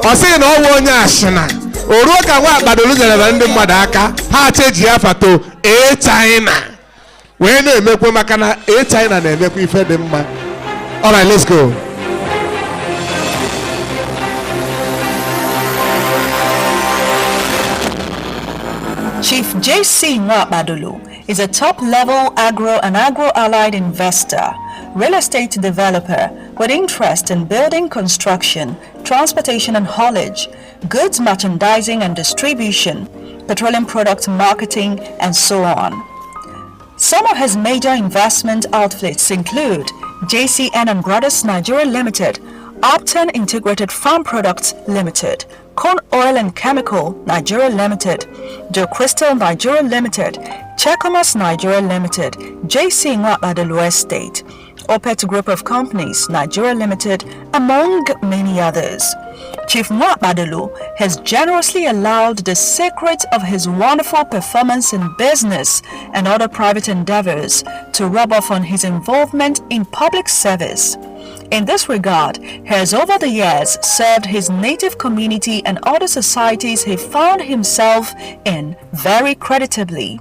S11: I say no one Yashana. Oroka wa Badoluja and the Madaka, Hache Jafato, a China. When they make Makana, a China, they make we fed them. All right, let's go.
S9: Chief J.C. Nwabadulu is a top-level agro and agro-allied investor, real estate developer with interest in building construction, transportation and haulage, goods merchandising and distribution, petroleum product marketing, and so on. Some of his major investment outlets include JCN and Brothers Nigeria Limited, Upton Integrated Farm Products Limited, Corn Oil and Chemical Nigeria Limited, Joe Crystal Nigeria Limited, Checomas Nigeria Limited, JC Nwabadulu Estate, Opet Group of Companies Nigeria Limited, among many others. Chief Nwabadulu has generously allowed the secret of his wonderful performance in business and other private endeavors to rub off on his involvement in public service. In this regard, he has over the years served his native community and other societies he found himself in very creditably.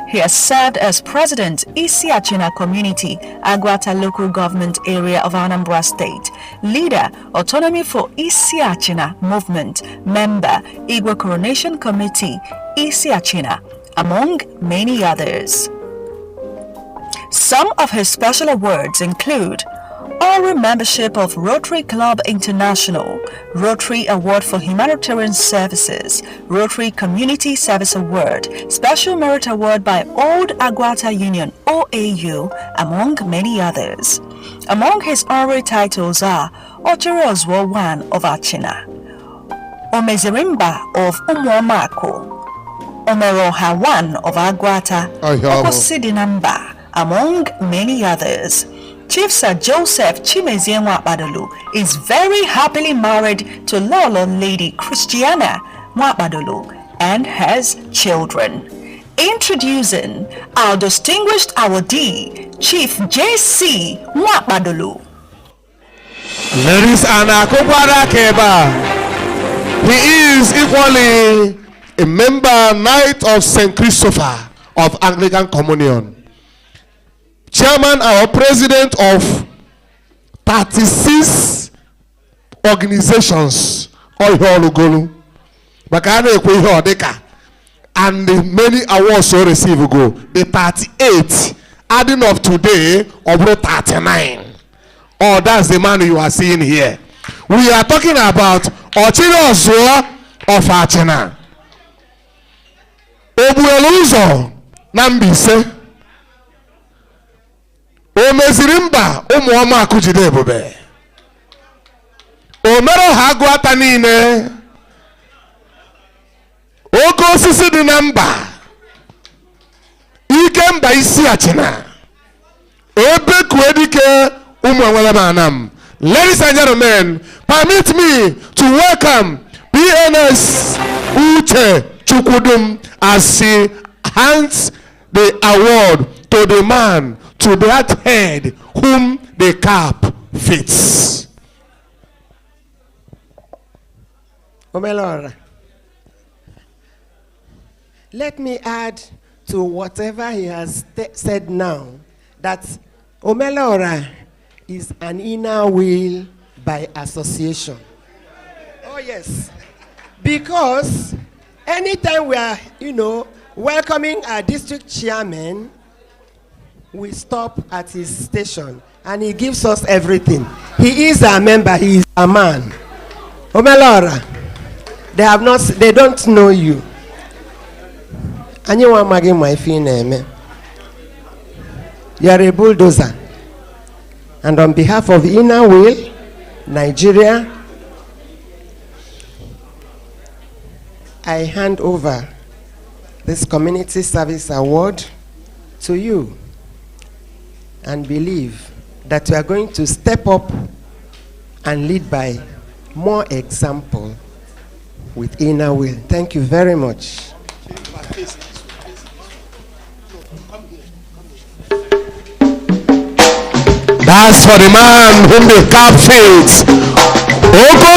S9: He has served as President, Isiachina Community, Agwata Local Government Area of Anambra State, Leader, Autonomy for Isiachina Movement, Member, Igwe Coronation Committee, Isiachina, among many others. Some of his special awards include Honorary Membership of Rotary Club International, Rotary Award for Humanitarian Services, Rotary Community Service Award, Special Merit Award by Old Agwata Union, OAU, among many others. Among his honorary titles are Ochere Ozwo 1 of Achina, Omezirimba of Umuomako, Omeroha 1 of Agwata, Okosidinamba, among many others. Chief Sir Joseph Chimezie Nwabadulu is very happily married to Lolo Lady Christiana Nwabadulu and has children. Introducing our distinguished awardee, Chief J.C. Nwabadulu.
S11: Ladies and Akubara Keba, he is equally a member Knight of St. Christopher of Anglican Communion. Chairman or president of 36 organizations, and the many awards so receive go. The 38, adding up today, over 39. Oh, that's the man you are seeing here. We are talking about Ochiro Ozwo of Achina. Obueluzo Nambise. Omezirimba Umuomako Jidebube. Omero Hagwata Nine. Oko Sisi Dinamba. Ikemba Isiachina. Ebe Kwedike Umuomalamanam. Ladies and gentlemen, permit me to welcome PNS Uche Chukudum as she hands the award to the man, to that head whom the cap fits.
S17: Omelora, let me add to whatever he has said now, that Omelora is an inner will by association. Oh yes, because anytime we are, welcoming our district chairman, we stop at his station and he gives us everything. He is a member, he is a man. Omelora, they don't know you. And you want to my name. You are a bulldozer. And on behalf of Inner Will, Nigeria, I hand over this Community Service Award to you, and believe that you are going to step up and lead by more example with Inner Will. Thank you very much.
S11: That's for the man whom the calf feeds. That's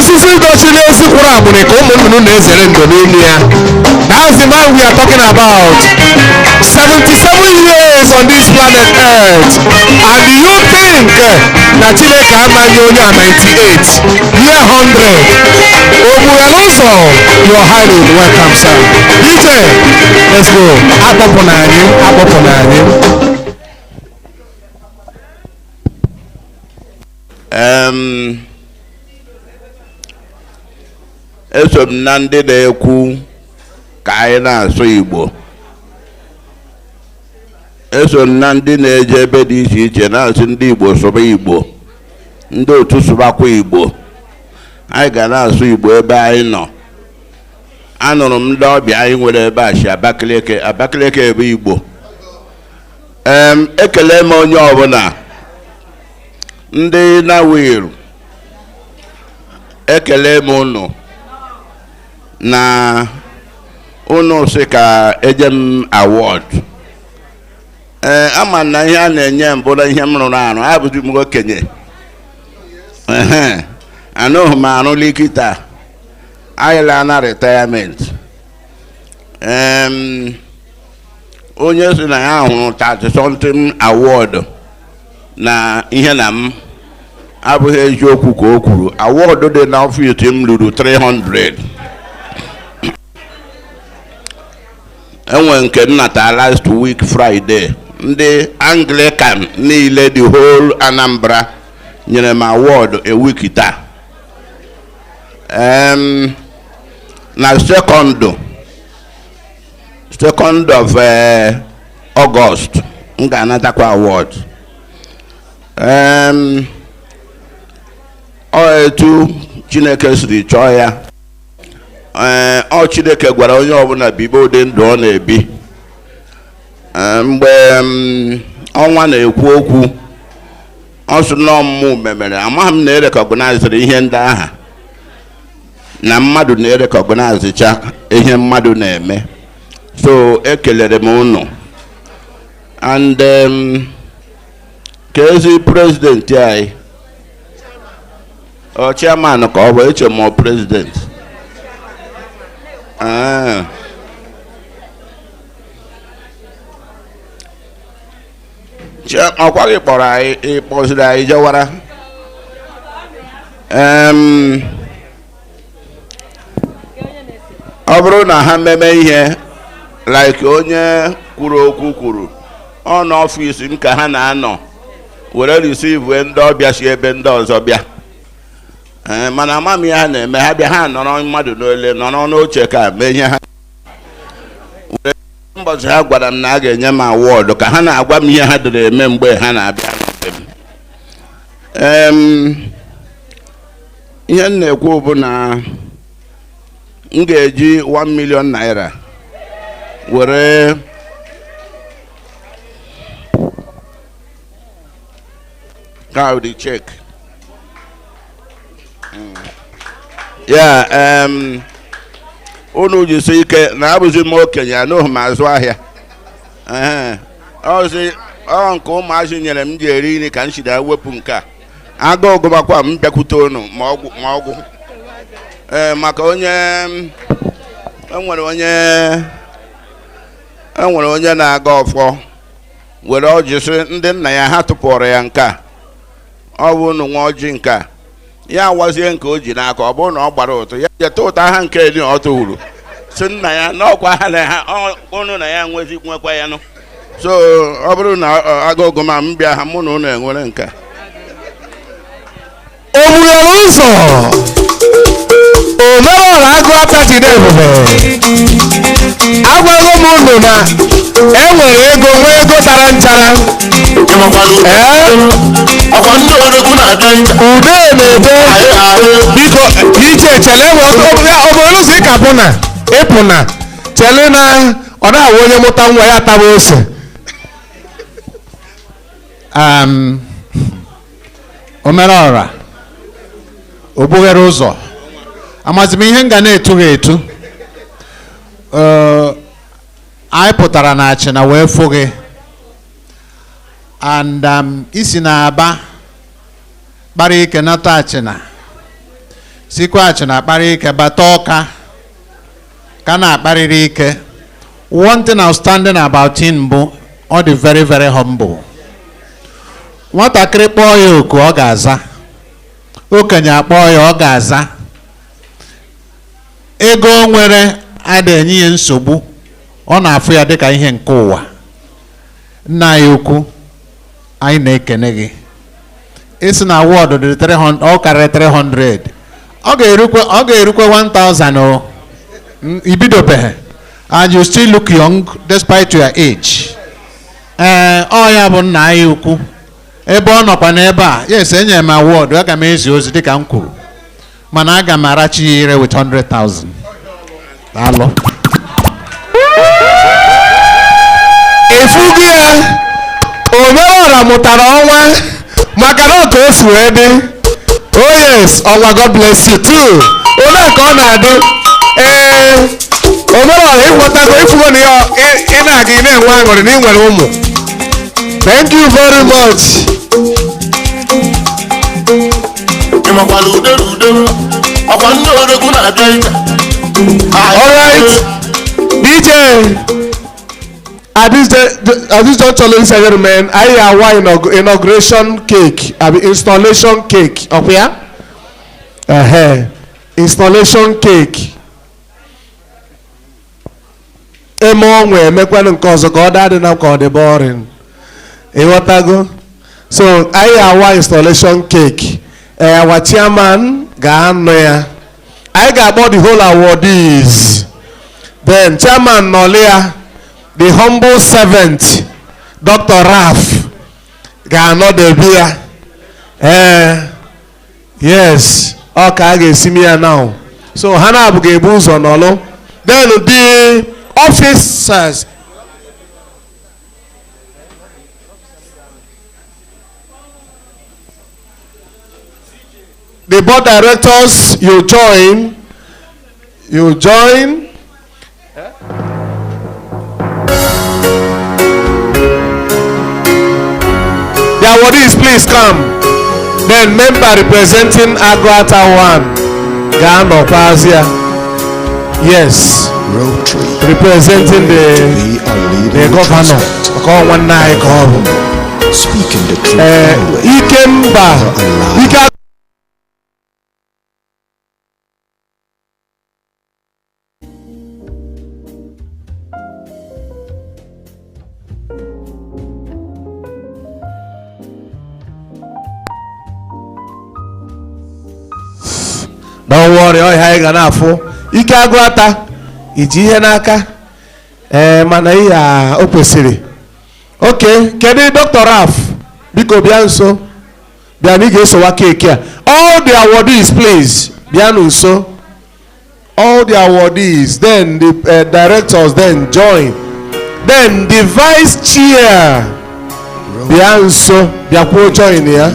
S11: the man we are talking about. 77 years on this planet Earth. And do you think that Chineke Amanyonya 98? Year 100. Omueluso, you are highly welcome, sir. DJ, let's go. Apoponani, Apoponani.
S18: Eso m na ndị na-ekwu ka anyị na-asụ Igbo. Eso m na ndị na-eje ebe dị iche iche na-asụ ndị Igbo sụba Igbo. Ndị otu sụbakwa Igbo. Anyị ga na-asụ Igbo ebe anyị nọ. Anụrụ m ndị ọbịa anyị nwere ebe a si Abakaliki ebe Igbo. Ekele m onye ọbụla. Ndị na-wiru. Ekele m unu. Na unu si ka eje m award. Ama na ihe a na-enye m bụla ihe m rụrụ arụ. Abụzi m okenye. Anụghị m arụ likita. Ayịla na retirement. Onye si na ya hụrụ 30-something award na ihe na m abụghị eziokwu ka o kwuru. Award dị na ọfịs m ruru 300. Enwe nke nnata last week Friday. Ndị Anglican niile the whole Anambra nyere m award a week taa. Na second of August m ga-anatakwa award. Ọ etu Chineke siri chọọ ya. Ọ Chineke gwara onye ọbụla bibe ụdị ndụ ọ na-ebi. Mgbe ọnwa na-ekwu okwu ọ sị na ọmụmụ memere amaghị m na erekọgnaiziri ihe ndị aha na mmadụ na-erekọgnaizicha ihe mmadụ na-eme. So ekelere m unu. And ka ezi president anyị ọ chairman ka ọ bụ eche m president. Ọkwa gị kpọrọ anyị ịkpọziri anyị jewara. Ọ bụrụ na ha meme ihe like onye kwuru okwu kwuru ọ n'ọfịs m ka ha na-anọ were receive ndị ọbịa si ebe ndị ọzọ bịa. Mana amam ihe ha na-eme ha bịa ha nọrọ mmadụ n'ole nọrọ n'oche ka mee ihe ha. Mbọchị ha gwara m na a ga-enye m awọdụ ka ha na-agwa m ihe ha dịrị eme mgbe ha na-abịa n'ebe m. Ihe m na-ekwu bụ na m ga-eji 1 million naira were the check. Unu jisi ike na abụzi m okenye anụghị m azụ ahịa. Ọ nke ụmụazị nyere m ji eri nri ka m si wepụ nke a. Aga ọgụbakwa m bịakwute unu ma ọgwụ. Maka enwere onye na-aga ọfọ were ọjị sị ndị nna ya ha tụpụrụ ya nke a. Ọ bụ unu nwa ọjị nke a. Ya awazie nke o ji n'aka ọ bụrụ na ọ gbara ụtụ ya jeta ụta ha nke dị ọ tụhuru si nna ya n'ọkwa ha na ha unu na ya nwekwa ya nụ. So ọ bụrụ na agụgụ ma m bịa ha mụ na unu enwere nke a.
S11: Omume ụzọ omerọla agụ apịatide ebube. Agwaghị m unu na enwere ego nwee ego tara nchara. Ude na-ebe biko iche chele obodo ka pụna ịpụna chele na ọ na-awụ onye mụta nwa ya taba ose.
S16: Omerọra obughere ụzọ amazi m ihe m ga na-etughị etu. Anyị pụtara na Achịna wee fụ gị and isi na Aba kpara ike nata achịna sikwa achịna kpara ike bata ọka ka na-akparịrị ike. One thing outstanding about him bụ ọ dị very very humble. Nwatakịrị kpọọ ya oku ọ ga-aza, okenye akpọọ ya ọ ga-aza. Ego o nwere ada enye ya nsogbu, ọ na-afụ ya dịka ihe nke ụwa. Nna ya ukwu, anyị na-ekene gị. Isi na award dị 300, ọ karịrị 300. Ọ ga-erukwe 1000 o. Ibidobeghị. And you still look young despite your age. Ọ ya bụ nna anyị ukwu. Ebe ọ nọkwa n'ebe a, yes, enye m award, aga m ezi ozi dịka m kwuru. Mana aga m arachi ya ire with 100,000. Daalụ.
S11: Efugu ya, Omeọra mụtara ọnwa maka na otu o si wee dị. Oh yes, ọnwa, God bless you too. Ole ka ọ na-adị. Omeọra ịghọtago ifugo na ya ị na-aga ị na-enwe aṅụrị na ị nwere ụmụ. Thank you very much. All right, DJ. At this juncture, ladies and gentlemen, I have our inauguration cake, installation cake. Up here, installation cake. Boring. So I have our installation cake. Our chairman Ghana. I got about the whole awardees. Then Chairman Nolia, the humble servant, Dr. Raf, Ghana de Bia. Yes, okay, see me now. So Hannah Bugebus on Olo. Then the officers. The board directors, you join. You join. The awardees, please come. Then member representing Aguata 1, Ghana Pazia. Yes. Rotary. Representing the governor.
S14: Speaking the truth always.
S11: Ikemba. Don't worry, oh hi ganafo. Ike agwata iji ihe n'aka. Mana iya o kwesịrị. Okay, kedu Dr. Raf? Biko bịa nso. Bịa na ị ga-esowa keke a. All the awardees, please. Bịa nso. All the awardees, then the directors, then join. Then the vice chair. Bịa nso. Bịa kwuo join ya.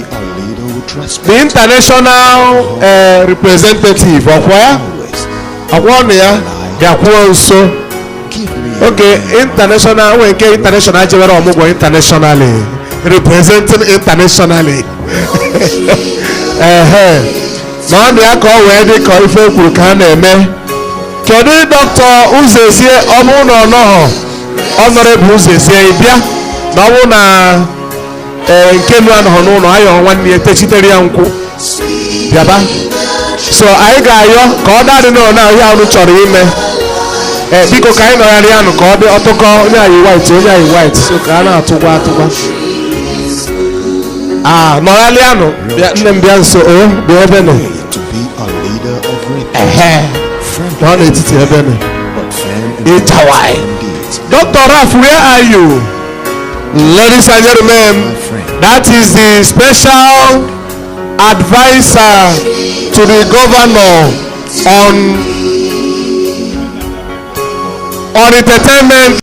S11: The international representative of where? Okay, international, internationally, representing internationally. Now they are called where they call for Kurkane. Can you Dr. Uzoezie no Honorable Uzoezie Ibia? Now Kenu and Honono, I on 1 year vegetarian cook. Yaba. So I got you, call that no now, you have to try him. Because I know Ariano called the autocall, you white, so can I to what? No Ariano, so the heaven
S14: to be a leader of repair.
S11: Don't let it heaven. It's Hawaii. Dr. Raf, where are you? Ladies and gentlemen, that is the special advisor to the governor on entertainment.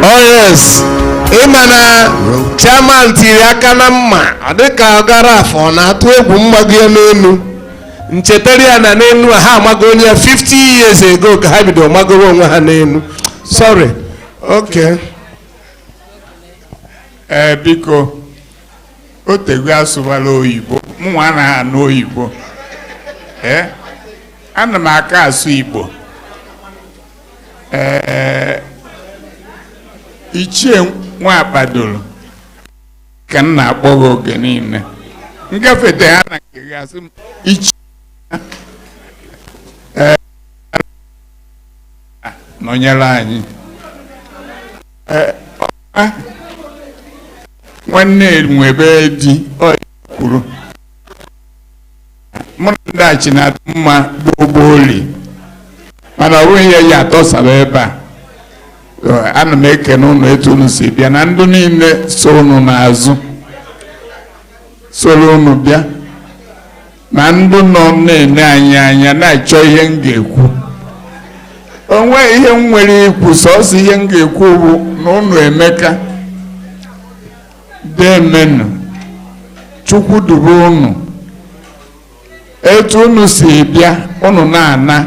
S11: Oh yes. Imana chairman tiri aka na mma adịka ọgara afọ na-atụ egwu mmago n'elu nchetara ya na n'elu ha amago onye 50 years ago ka ha bidoro magoro onwe ha n'elu. Sorry. Okay.
S19: Biko otegwe asụbala oyibo mụnwa anaghị anụ oyibo ana m aka asụ Igbo. Ichie nwa akpadoro ka m na-akpọ gị oge niile ngafete ha na nke gị asị m ichie nọnyere anyị nwanne nwebe di kwuru mụ na ndị achị na-atụ mma gbogboli mana ọ bụghị ihe ya atọsaba ebe a. Ana m ekene unu etu unu si bịa na ndụ niile so unu n'azụ soro unu bịa na ndụ nọ na-ene anyị anya na-achọ ihe m ga-ekwu. Onwe ihe m nwere ikwu sọsọ ihe m ga-ekwu bụ na unu emeka deemenu Chukwu dube unu etu unu si bịa unu na-ana.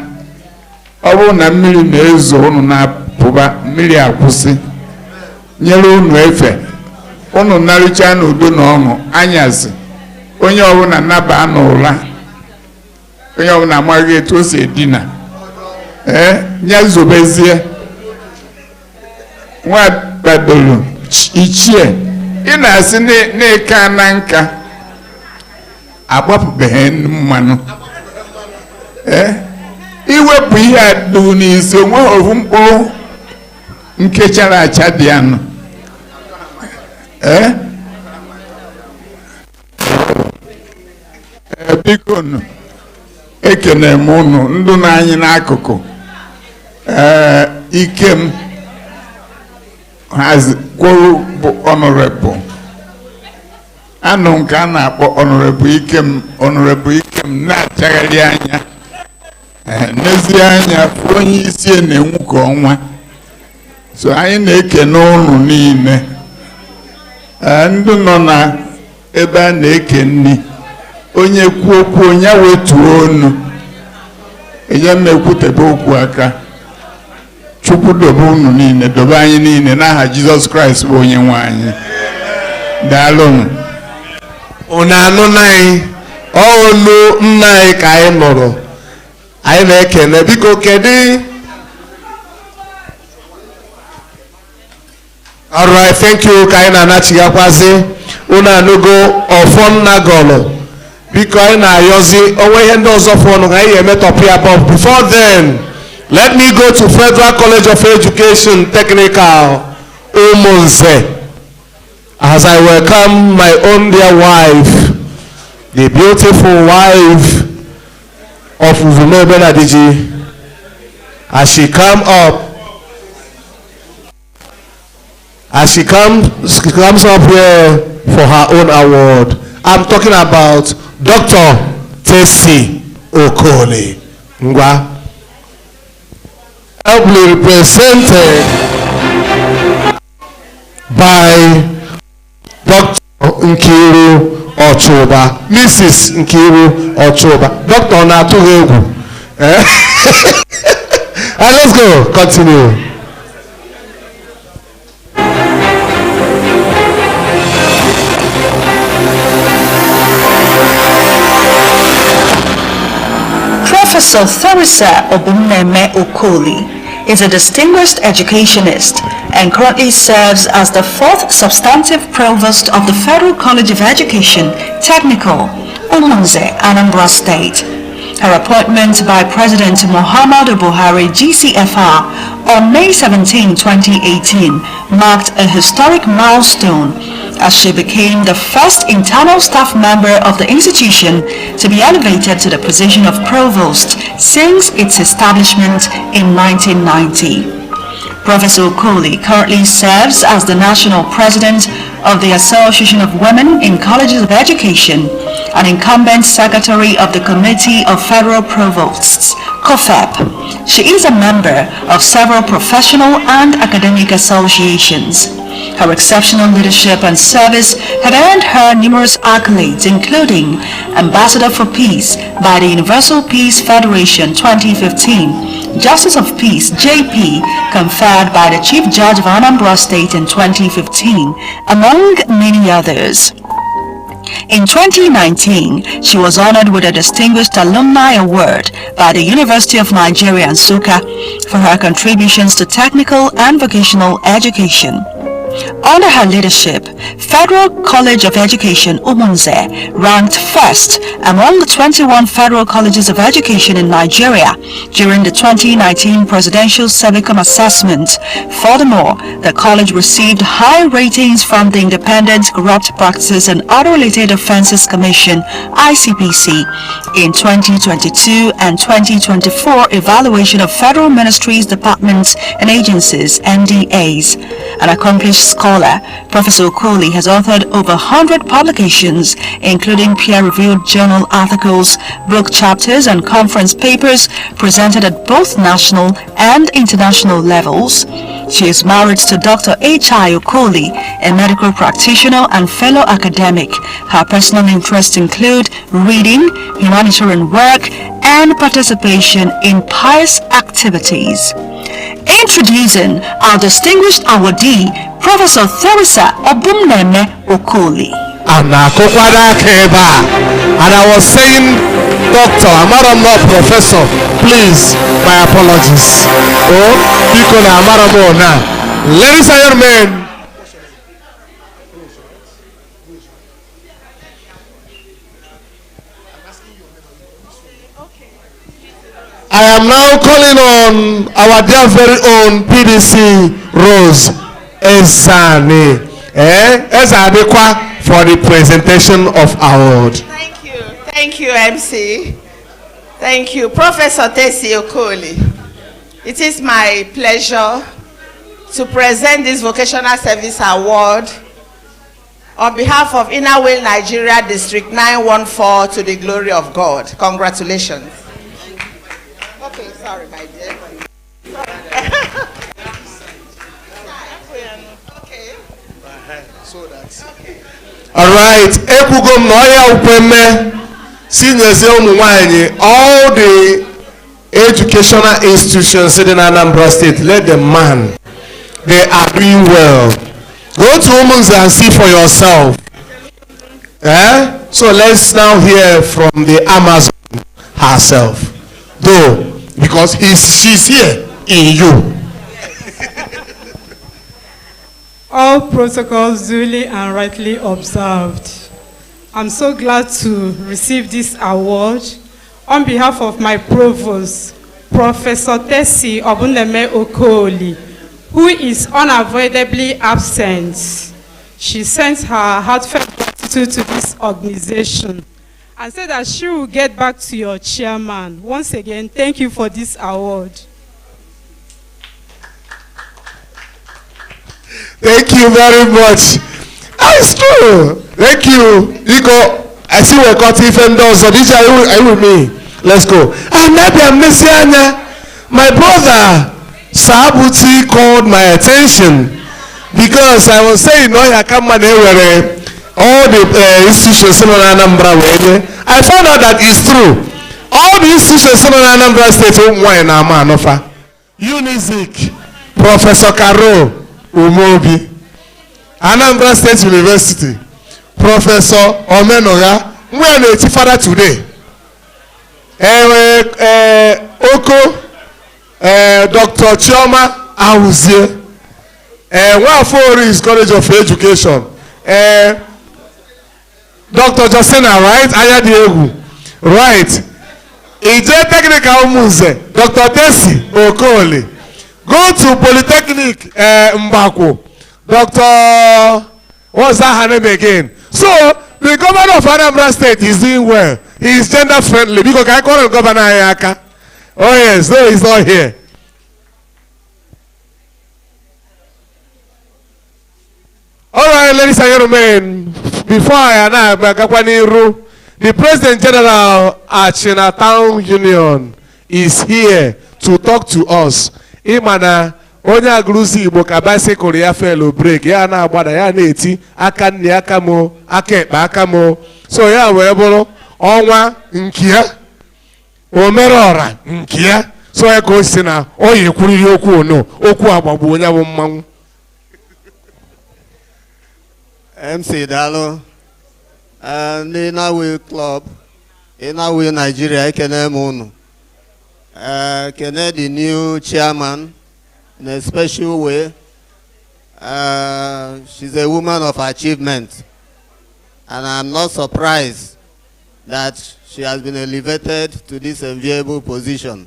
S19: Ọ bụrụ na mmiri na-ezo unu na-apụba mmiri akwụsị nyere unu efe unu narịcha n'udo na ọṅụ anyasị onye ọbụla naba n'ụla onye ọbụla amaghị etu o si edina nye zobezie nwa kpadoro ichie ị na-asị na-eke ana nka agbapụbeghị mmanụ iwepụ ihe a dụ n'isi onwe ofu mkpụrụ nkechara acha dị anụ biko nụ ekene m unu ndụ na anyị n'akụkụ Ikem kwuru bụ honorable anụ nke a na-akpọ honorable Ikem na-achagharị anya n'ezie anya onye isi na-enwu ka ọnwa. So anyị na-ekene unu niile ndị nọ na ebe a na-eke nri onye kwuo okwu onye wetuo onu enye m ekwutebe okwu aka. Chukwu dobe unu niile dobe anyị niile n'aha Jizọs Kraịst bụ onye nwe anyị. Daalụ
S11: unu anụ na anyị ọnụ nna anyị ka anyị nụrụ anyị na-ekene biko kedu. Alright, thank you ka anyị na-anachigakwazi unu anụgo ọfọ nna gọlụ biko anyị na-ayọzi onwe ihe ndị ọzọ fọnụ ka anyị emetọpụ ya but before then let me go to Federal College of Education Technical Umunze as I welcome my own dear wife, the beautiful wife of Uzoezie as she comes up here for her own award. I'm talking about Dr. Tesi Okoli Ngwa, ably represented by Dr. Nkiru Ochoba, Mrs. Nkiru Ochoba. Dr. Natugegu. And let's go, continue.
S9: Professor Theresa Obumneme Okoli is a distinguished educationist and currently serves as the 4th Substantive Provost of the Federal College of Education, Technical, Umunze, Anambra State. Her appointment by President Muhammadu Buhari GCFR on May 17, 2018 marked a historic milestone as she became the first internal staff member of the institution to be elevated to the position of provost since its establishment in 1990. Professor Okoli currently serves as the national president of the Association of Women in Colleges of Education and incumbent secretary of the Committee of Federal Provosts, COFEP. She is a member of several professional and academic associations. Her exceptional leadership and service have earned her numerous accolades, including Ambassador for Peace by the Universal Peace Federation 2015, Justice of Peace JP conferred by the Chief Judge of Anambra State in 2015, among many others. In 2019, she was honored with a Distinguished Alumni Award by the University of Nigeria, Nsukka, for her contributions to technical and vocational education. Under her leadership, Federal College of Education Umunze ranked first among the 21 federal colleges of education in Nigeria during the 2019 Presidential Civicum Assessment. Furthermore, the college received high ratings from the Independent Corrupt Practices and Other Related Offences Commission (ICPC) in 2022 and 2024 evaluation of federal ministries, departments, and agencies (NDAs). An accomplished scholar, Professor Okoli has authored over 100 publications, including peer-reviewed journal articles, book chapters, and conference papers presented at both national and international levels. She is married to Dr. H.I. Okoli, a medical practitioner and fellow academic. Her personal interests include reading, humanitarian work, and participation in pious activities. Introducing our distinguished awardee, Professor Theresa Obumneme Okoli.
S11: And I was saying, Doctor, I'm not Professor. Please, my apologies. Oh, because I'm now. Ladies and gentlemen, I am now calling on our dear very own PDC Rose Ezane, for the presentation of award.
S1: Thank you, MC. Thank you, Professor Tesi Okoli. It is my pleasure to present this Vocational Service Award on behalf of Inner Wheel Nigeria District 914 to the glory of God. Congratulations. Okay, sorry, my dear. Okay.
S11: So that's all right. Ekugom noya upeme seniors all the educational institutions in Anambra State. Let them man. They are doing well. Go to Umunze and see for yourself. So let's now hear from the Amazon herself. Though, because she's here in you.
S20: All protocols duly and rightly observed. I'm so glad to receive this award on behalf of my provost, Professor Tesi Obumneme Okoli, who is unavoidably absent. She sent her heartfelt gratitude to this organization and said that she will get back to your chairman. Once again, thank you for this award.
S11: Thank you very much. It's true. Thank you. Iko, I see we're cutting vendors. So this are you with me? Let's go. And maybe I'm missing my brother Sabuti called my attention because I was saying, no, I can't manage all the institutions in Anambra. I found out that it's true. All the institutions in Anambra State, Unizik, Professor Karo Umobi, Anambra State University, Professor Omenoga, where are the father today? Oko, Dr. Chioma Awuzie, Waforis College of Education, Dr. Justina, right? Ayadiegu, right? Ije Technical Muze, Dr. Tesi Okoli. Go to Polytechnic Mbako, Dr. What's that her name again? So the governor of Anambra State is doing well. He is gender friendly because I call him Governor Ayaka. Oh yes, no, he's not here. All right, ladies and gentlemen, before I announce the President General at Chinatown Union is here to talk to us. Imana onye agụrụzi Igbo ka bicycle ya fell break ya na-agbada ya na-eti aka nne aka mo aka ekpe aka mo. So ya wee bụrụ ọnwa nke ya omere ọra nke ya. So ya ka o si na o yekwuriri okwu ono okwu agbagbu onye bụ mmanwụ.
S21: MC Dalo, the Inawe Club, Inawe Nigeria, ekene unu. Kene the new chairman in a special way. She's a woman of achievement, and I'm not surprised that she has been elevated to this enviable position.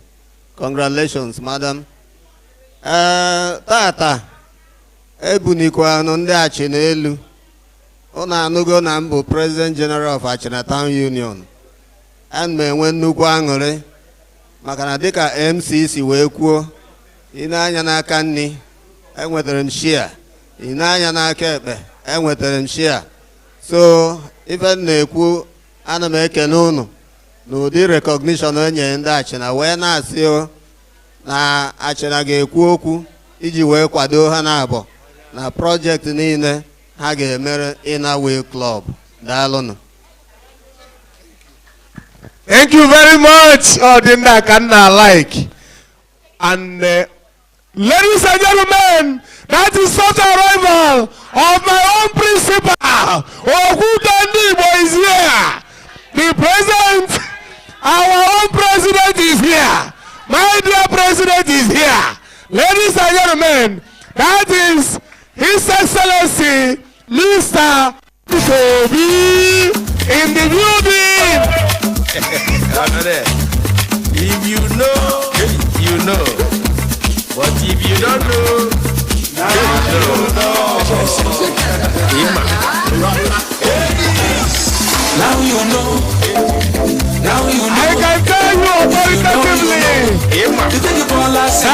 S21: Congratulations, madam. Tata, ebunikwa nonde achinelu. Ona anugo na mbu President General of Achina Town Union. And me when nnukwu aṅụrị maka na dịka MCC wee kwuo, ịna-anya n'aka nni enwetara m share, ịna-anya n'aka ekpe enwetara m share. So ife m na-ekwu, ana m ekene unu n'ụdị recognition enye ndị Achịna wee na-asị na Achịna ga-ekwu okwu iji wee kwado ha na-abọ na project niile ha ga-emere Inawe Club. Daalụnụ.
S11: Thank you very much. Oh, didn't I can like. And ladies and gentlemen, that is such a rival of my own principal. Ogudanibo is here. The president, our own president is here. My dear president is here. Ladies and gentlemen, that is His Excellency Mr. Toby in the building.
S18: If you know, you know. But if you don't know, now you know.
S5: Now you know. Now you know.
S11: I can tell you authoritatively. That's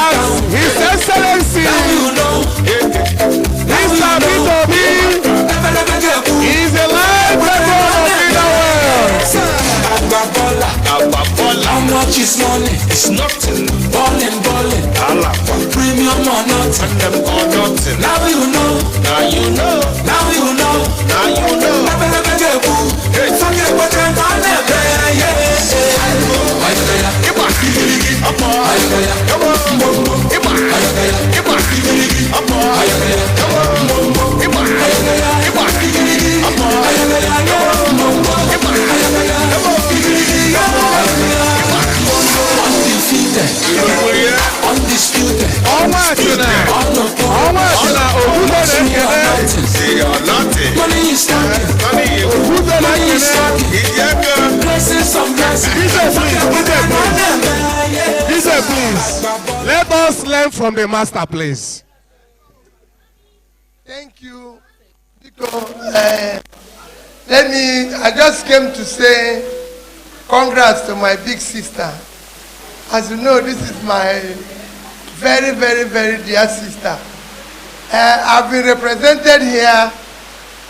S11: His Excellency.
S5: Now you know.
S11: Mr. Toby is a live record of Inawe.
S5: How much is money? It's nothing. Ballin'. Premium or nothing. Now you know. Now you know. Now you know. Now you know. Forget what you're gonna undisputed. Money is talking. Blessings on blessings.
S11: Please, let us learn from the master, please.
S22: Thank you. Because, I just came to say congrats to my big sister. As you know, this is my very, very, very dear sister. I've been represented here.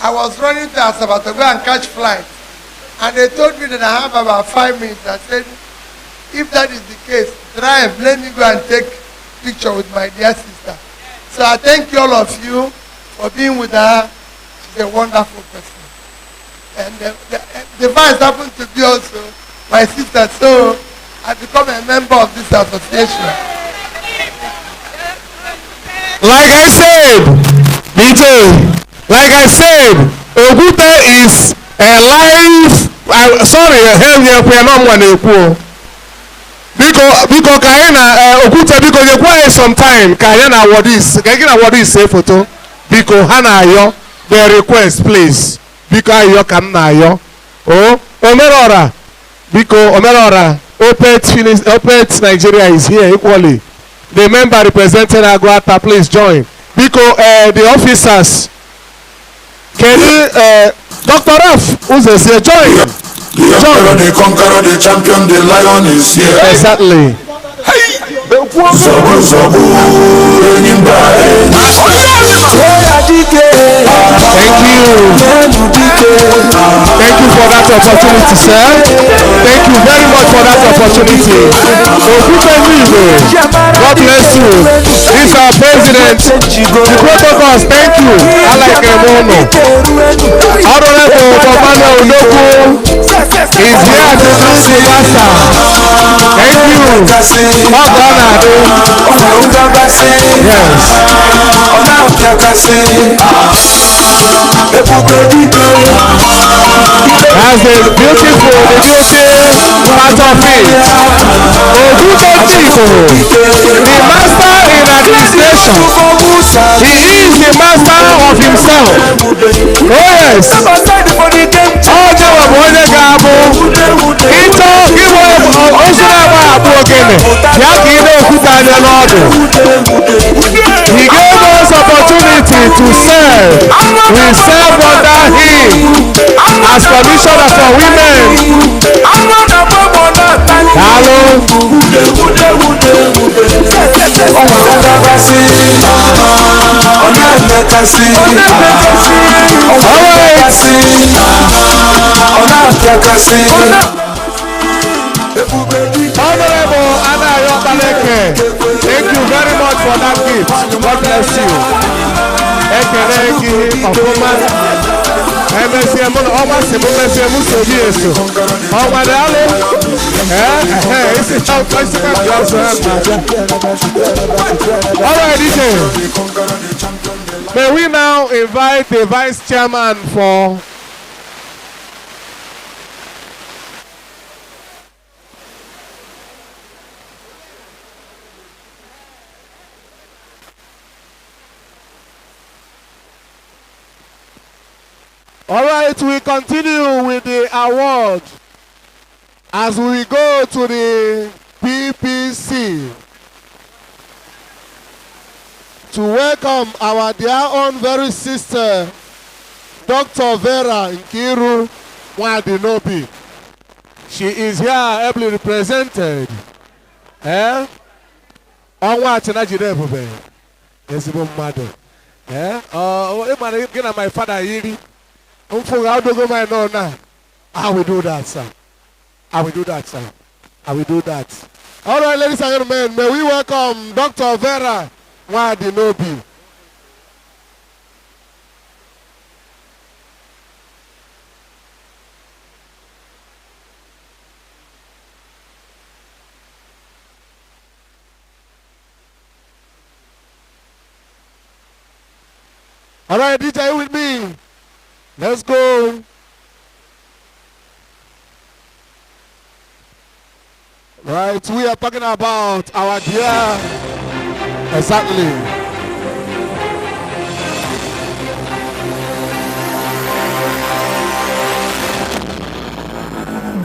S22: I was running to Asaba to go and catch flight. And they told me that I have about 5 minutes. I said, if that is the case, drive, let me go and take picture with my dear sister. So I thank you all of you for being with her. She's a wonderful person. And the vice happened to be also my sister. So I become a member of this association.
S11: Like I said, DJ, like I said, Ogute is a live, we are not one equal. Because Kayana, Ogute, because you quiet some time, Kayana, what is say photo? Because Hana, yo, the request, please. Because you come now, yo. Oh, Omerora, because Omerora, Opet Nigeria is here equally. The member representing Aguata, please join. Because the officers, can you, Dr. Raf, Uzoezie, join.
S6: The emperor, the conqueror, the champion, the lion is here.
S11: Exactly.
S5: Thank
S11: you. Thank you for that opportunity, sir. Thank you very much for that opportunity. God bless you. This is our president, the protocols. Thank you. I like Emono. Honorable Obama Udoku is here to introduce the master. Thank you. That's the beautiful part of it. The master in administration. He is the master of himself. Oh yes. All the onye ga-abụ ịchọ ịbụ osunaba abụ ogene ya ka ị na-ekwute anya n'ọdụ. He gave us opportunity to serve. We serve under him as commissioner for women. Hello. Honorable Anayo Baleke, thank you very much for that gift. God bless you. Alright, DJ. May we now invite the vice chairman for All right, we continue with the award as we go to the PPC to welcome our dear own very sister, Dr. Vera Nkiru Wadinobi. She is here ably represented. Onwa Chinajide Bube. Esibo mmadụ. My father yiri. I will do that, sir. I will do that, sir. I will do that. All right, ladies and gentlemen, may we welcome Dr. Vera Wadinobi. All right, DJ with me. Let's go. Right, we are talking about our dear, exactly.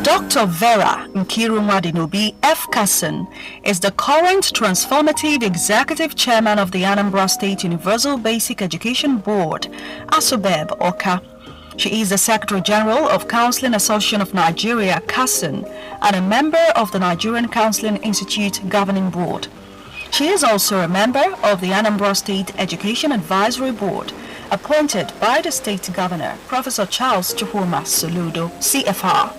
S9: Dr. Vera Nkiru Wadinobi F. Kasson is the current transformative executive chairman of the Anambra State Universal Basic Education Board, ASUBEB, OKA. She is the Secretary General of Counseling Association of Nigeria, Kasson, and a member of the Nigerian Counseling Institute Governing Board. She is also a member of the Anambra State Education Advisory Board, appointed by the State Governor, Professor Charles Chukwuma Soludo, CFR.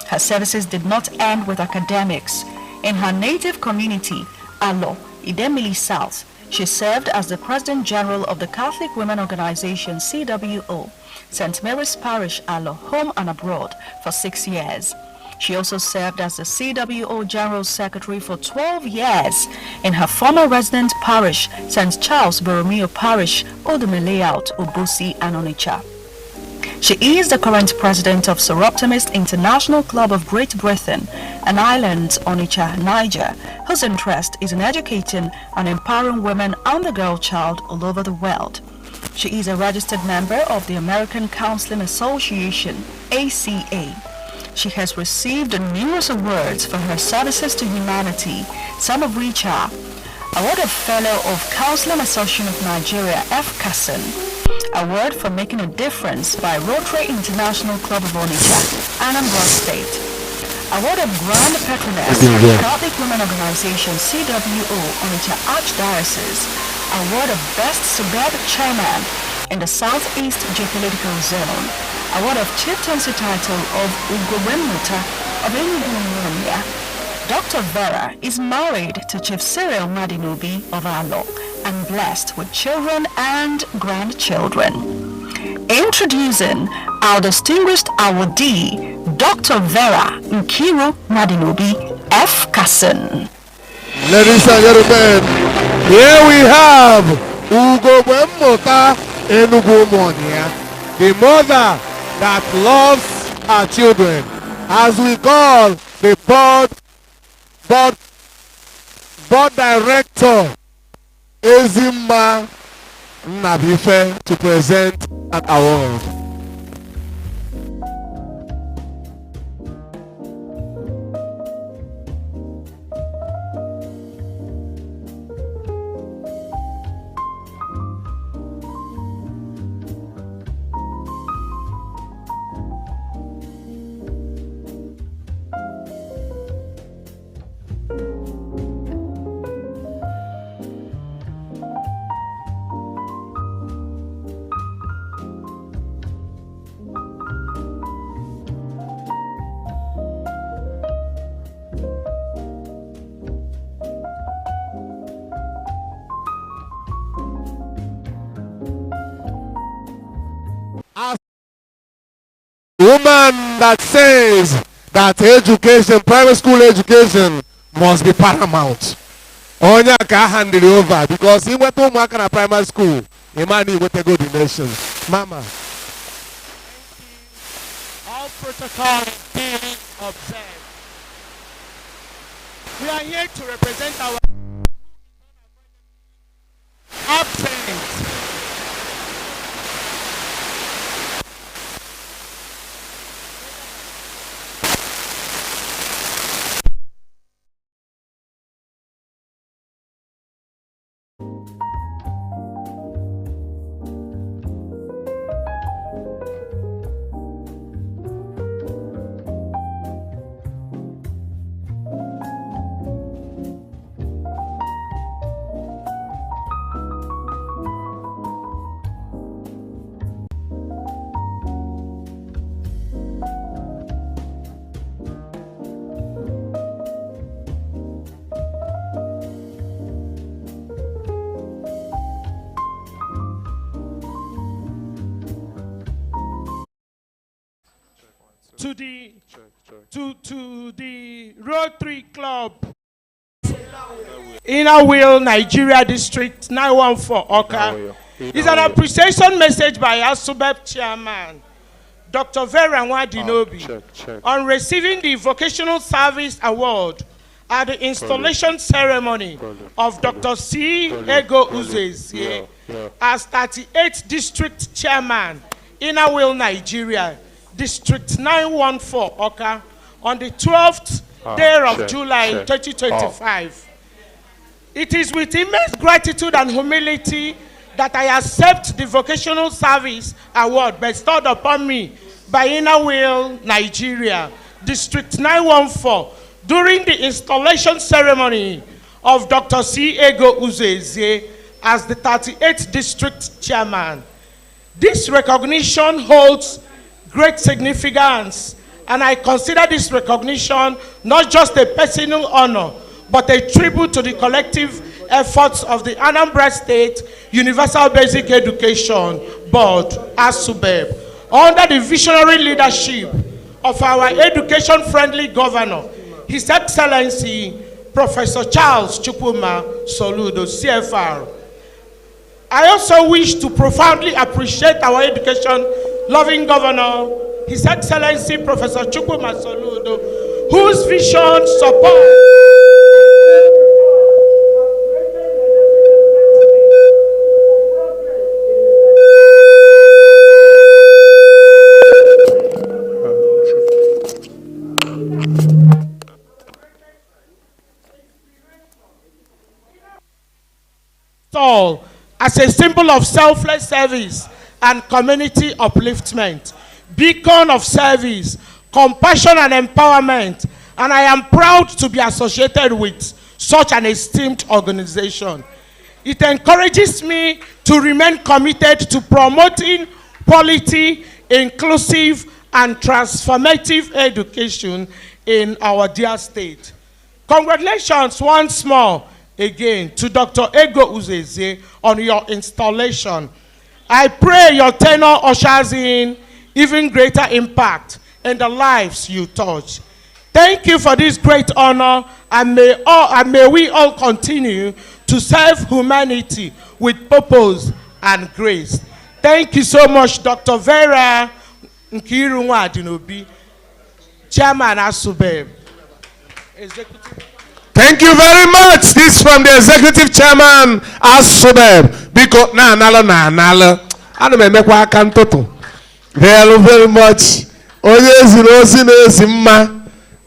S9: Her services did not end with academics. In her native community, Alo, Idemili South, she served as the President General of the Catholic Women Organization, CWO, St. Mary's Parish, Alo, home and abroad, for 6 years. She also served as the CWO General Secretary for 12 years in her former resident parish, St. Charles Borromeo Parish, Odume Layout, Obosi, and Onitsha. She is the current president of Soroptimist International Club of Great Britain and Islands, Onitsha, Niger, whose interest is in educating and empowering women and the girl child all over the world. She is a registered member of the American Counseling Association, ACA. She has received numerous awards for her services to humanity, some of which are Award of Fellow of Counseling Association of Nigeria, F. Kasson, Award for Making a Difference by Rotary International Club of Onitsha, Anambra State, Award of Grand Patroness by Catholic Women Organization, CWO, Onitsha Archdiocese, Award of Best Suburb Chairman in the Southeast Geopolitical Zone, award of chieftaincy title of Ugobenmuta of Enugu. Dr. Vera is married to Chief Cyril Madinobi of Alo and blessed with children and grandchildren. Introducing our distinguished awardee, Dr. Vera Nkiru Madinobi F. Kasson.
S11: Ladies and gentlemen, here we have Ugobenmuta Enugu Monia, the mother that loves her children, as we call the board director Ezima Nabife to present an award. Woman that says that education, private school education, must be paramount. Onya ka hand it over because he went to Makana primary school. Imani went to go to nation. Mama.
S3: All protocol being observed. We are here to represent our absent. To the Rotary Club, Inner Wheel, Nigeria District 914 Oka. It's an appreciation message by ASUBEP Chairman, Dr. Vera Nwadinobi, on receiving the Vocational Service Award at the installation ceremony of Dr. C. Ego Uzoezie as 38th District Chairman, Inner Wheel, Nigeria, District 914 Oka, on the 12th day of July 2025. It is with immense gratitude and humility that I accept the Vocational Service Award bestowed upon me by Inner Wheel, Nigeria, District 914, during the installation ceremony of Dr. C. Ego Uzoezie as the 38th District Chairman. This recognition holds great significance, and I consider this recognition not just a personal honor, but a tribute to the collective efforts of the Anambra State Universal Basic Education Board, ASUBEB, under the visionary leadership of our education-friendly governor, His Excellency Professor Charles Chukwuma Soludo, CFR. I also wish to profoundly appreciate our education-loving governor, His Excellency Professor Chukwuma Soludo, whose vision supports all as a symbol of selfless service and community upliftment, beacon of service, compassion and empowerment, and I am proud to be associated with such an esteemed organization. It encourages me to remain committed to promoting quality inclusive and transformative education in our dear state. Congratulations once more again to Dr. Ego Uzoezie on your installation. I pray your tenure ushers in even greater impact in the lives you touch. Thank you for this great honor, and may we all continue to serve humanity with purpose and grace. Thank you so much, Dr. Vera Nkirunwa Adinobi, Chairman Asubeb.
S11: Thank you very much. This from the Executive Chairman Asubeb. Because na nalo. Ano me mekwa aka ntoto. Very much. Onye ziri ozi na ezi mma.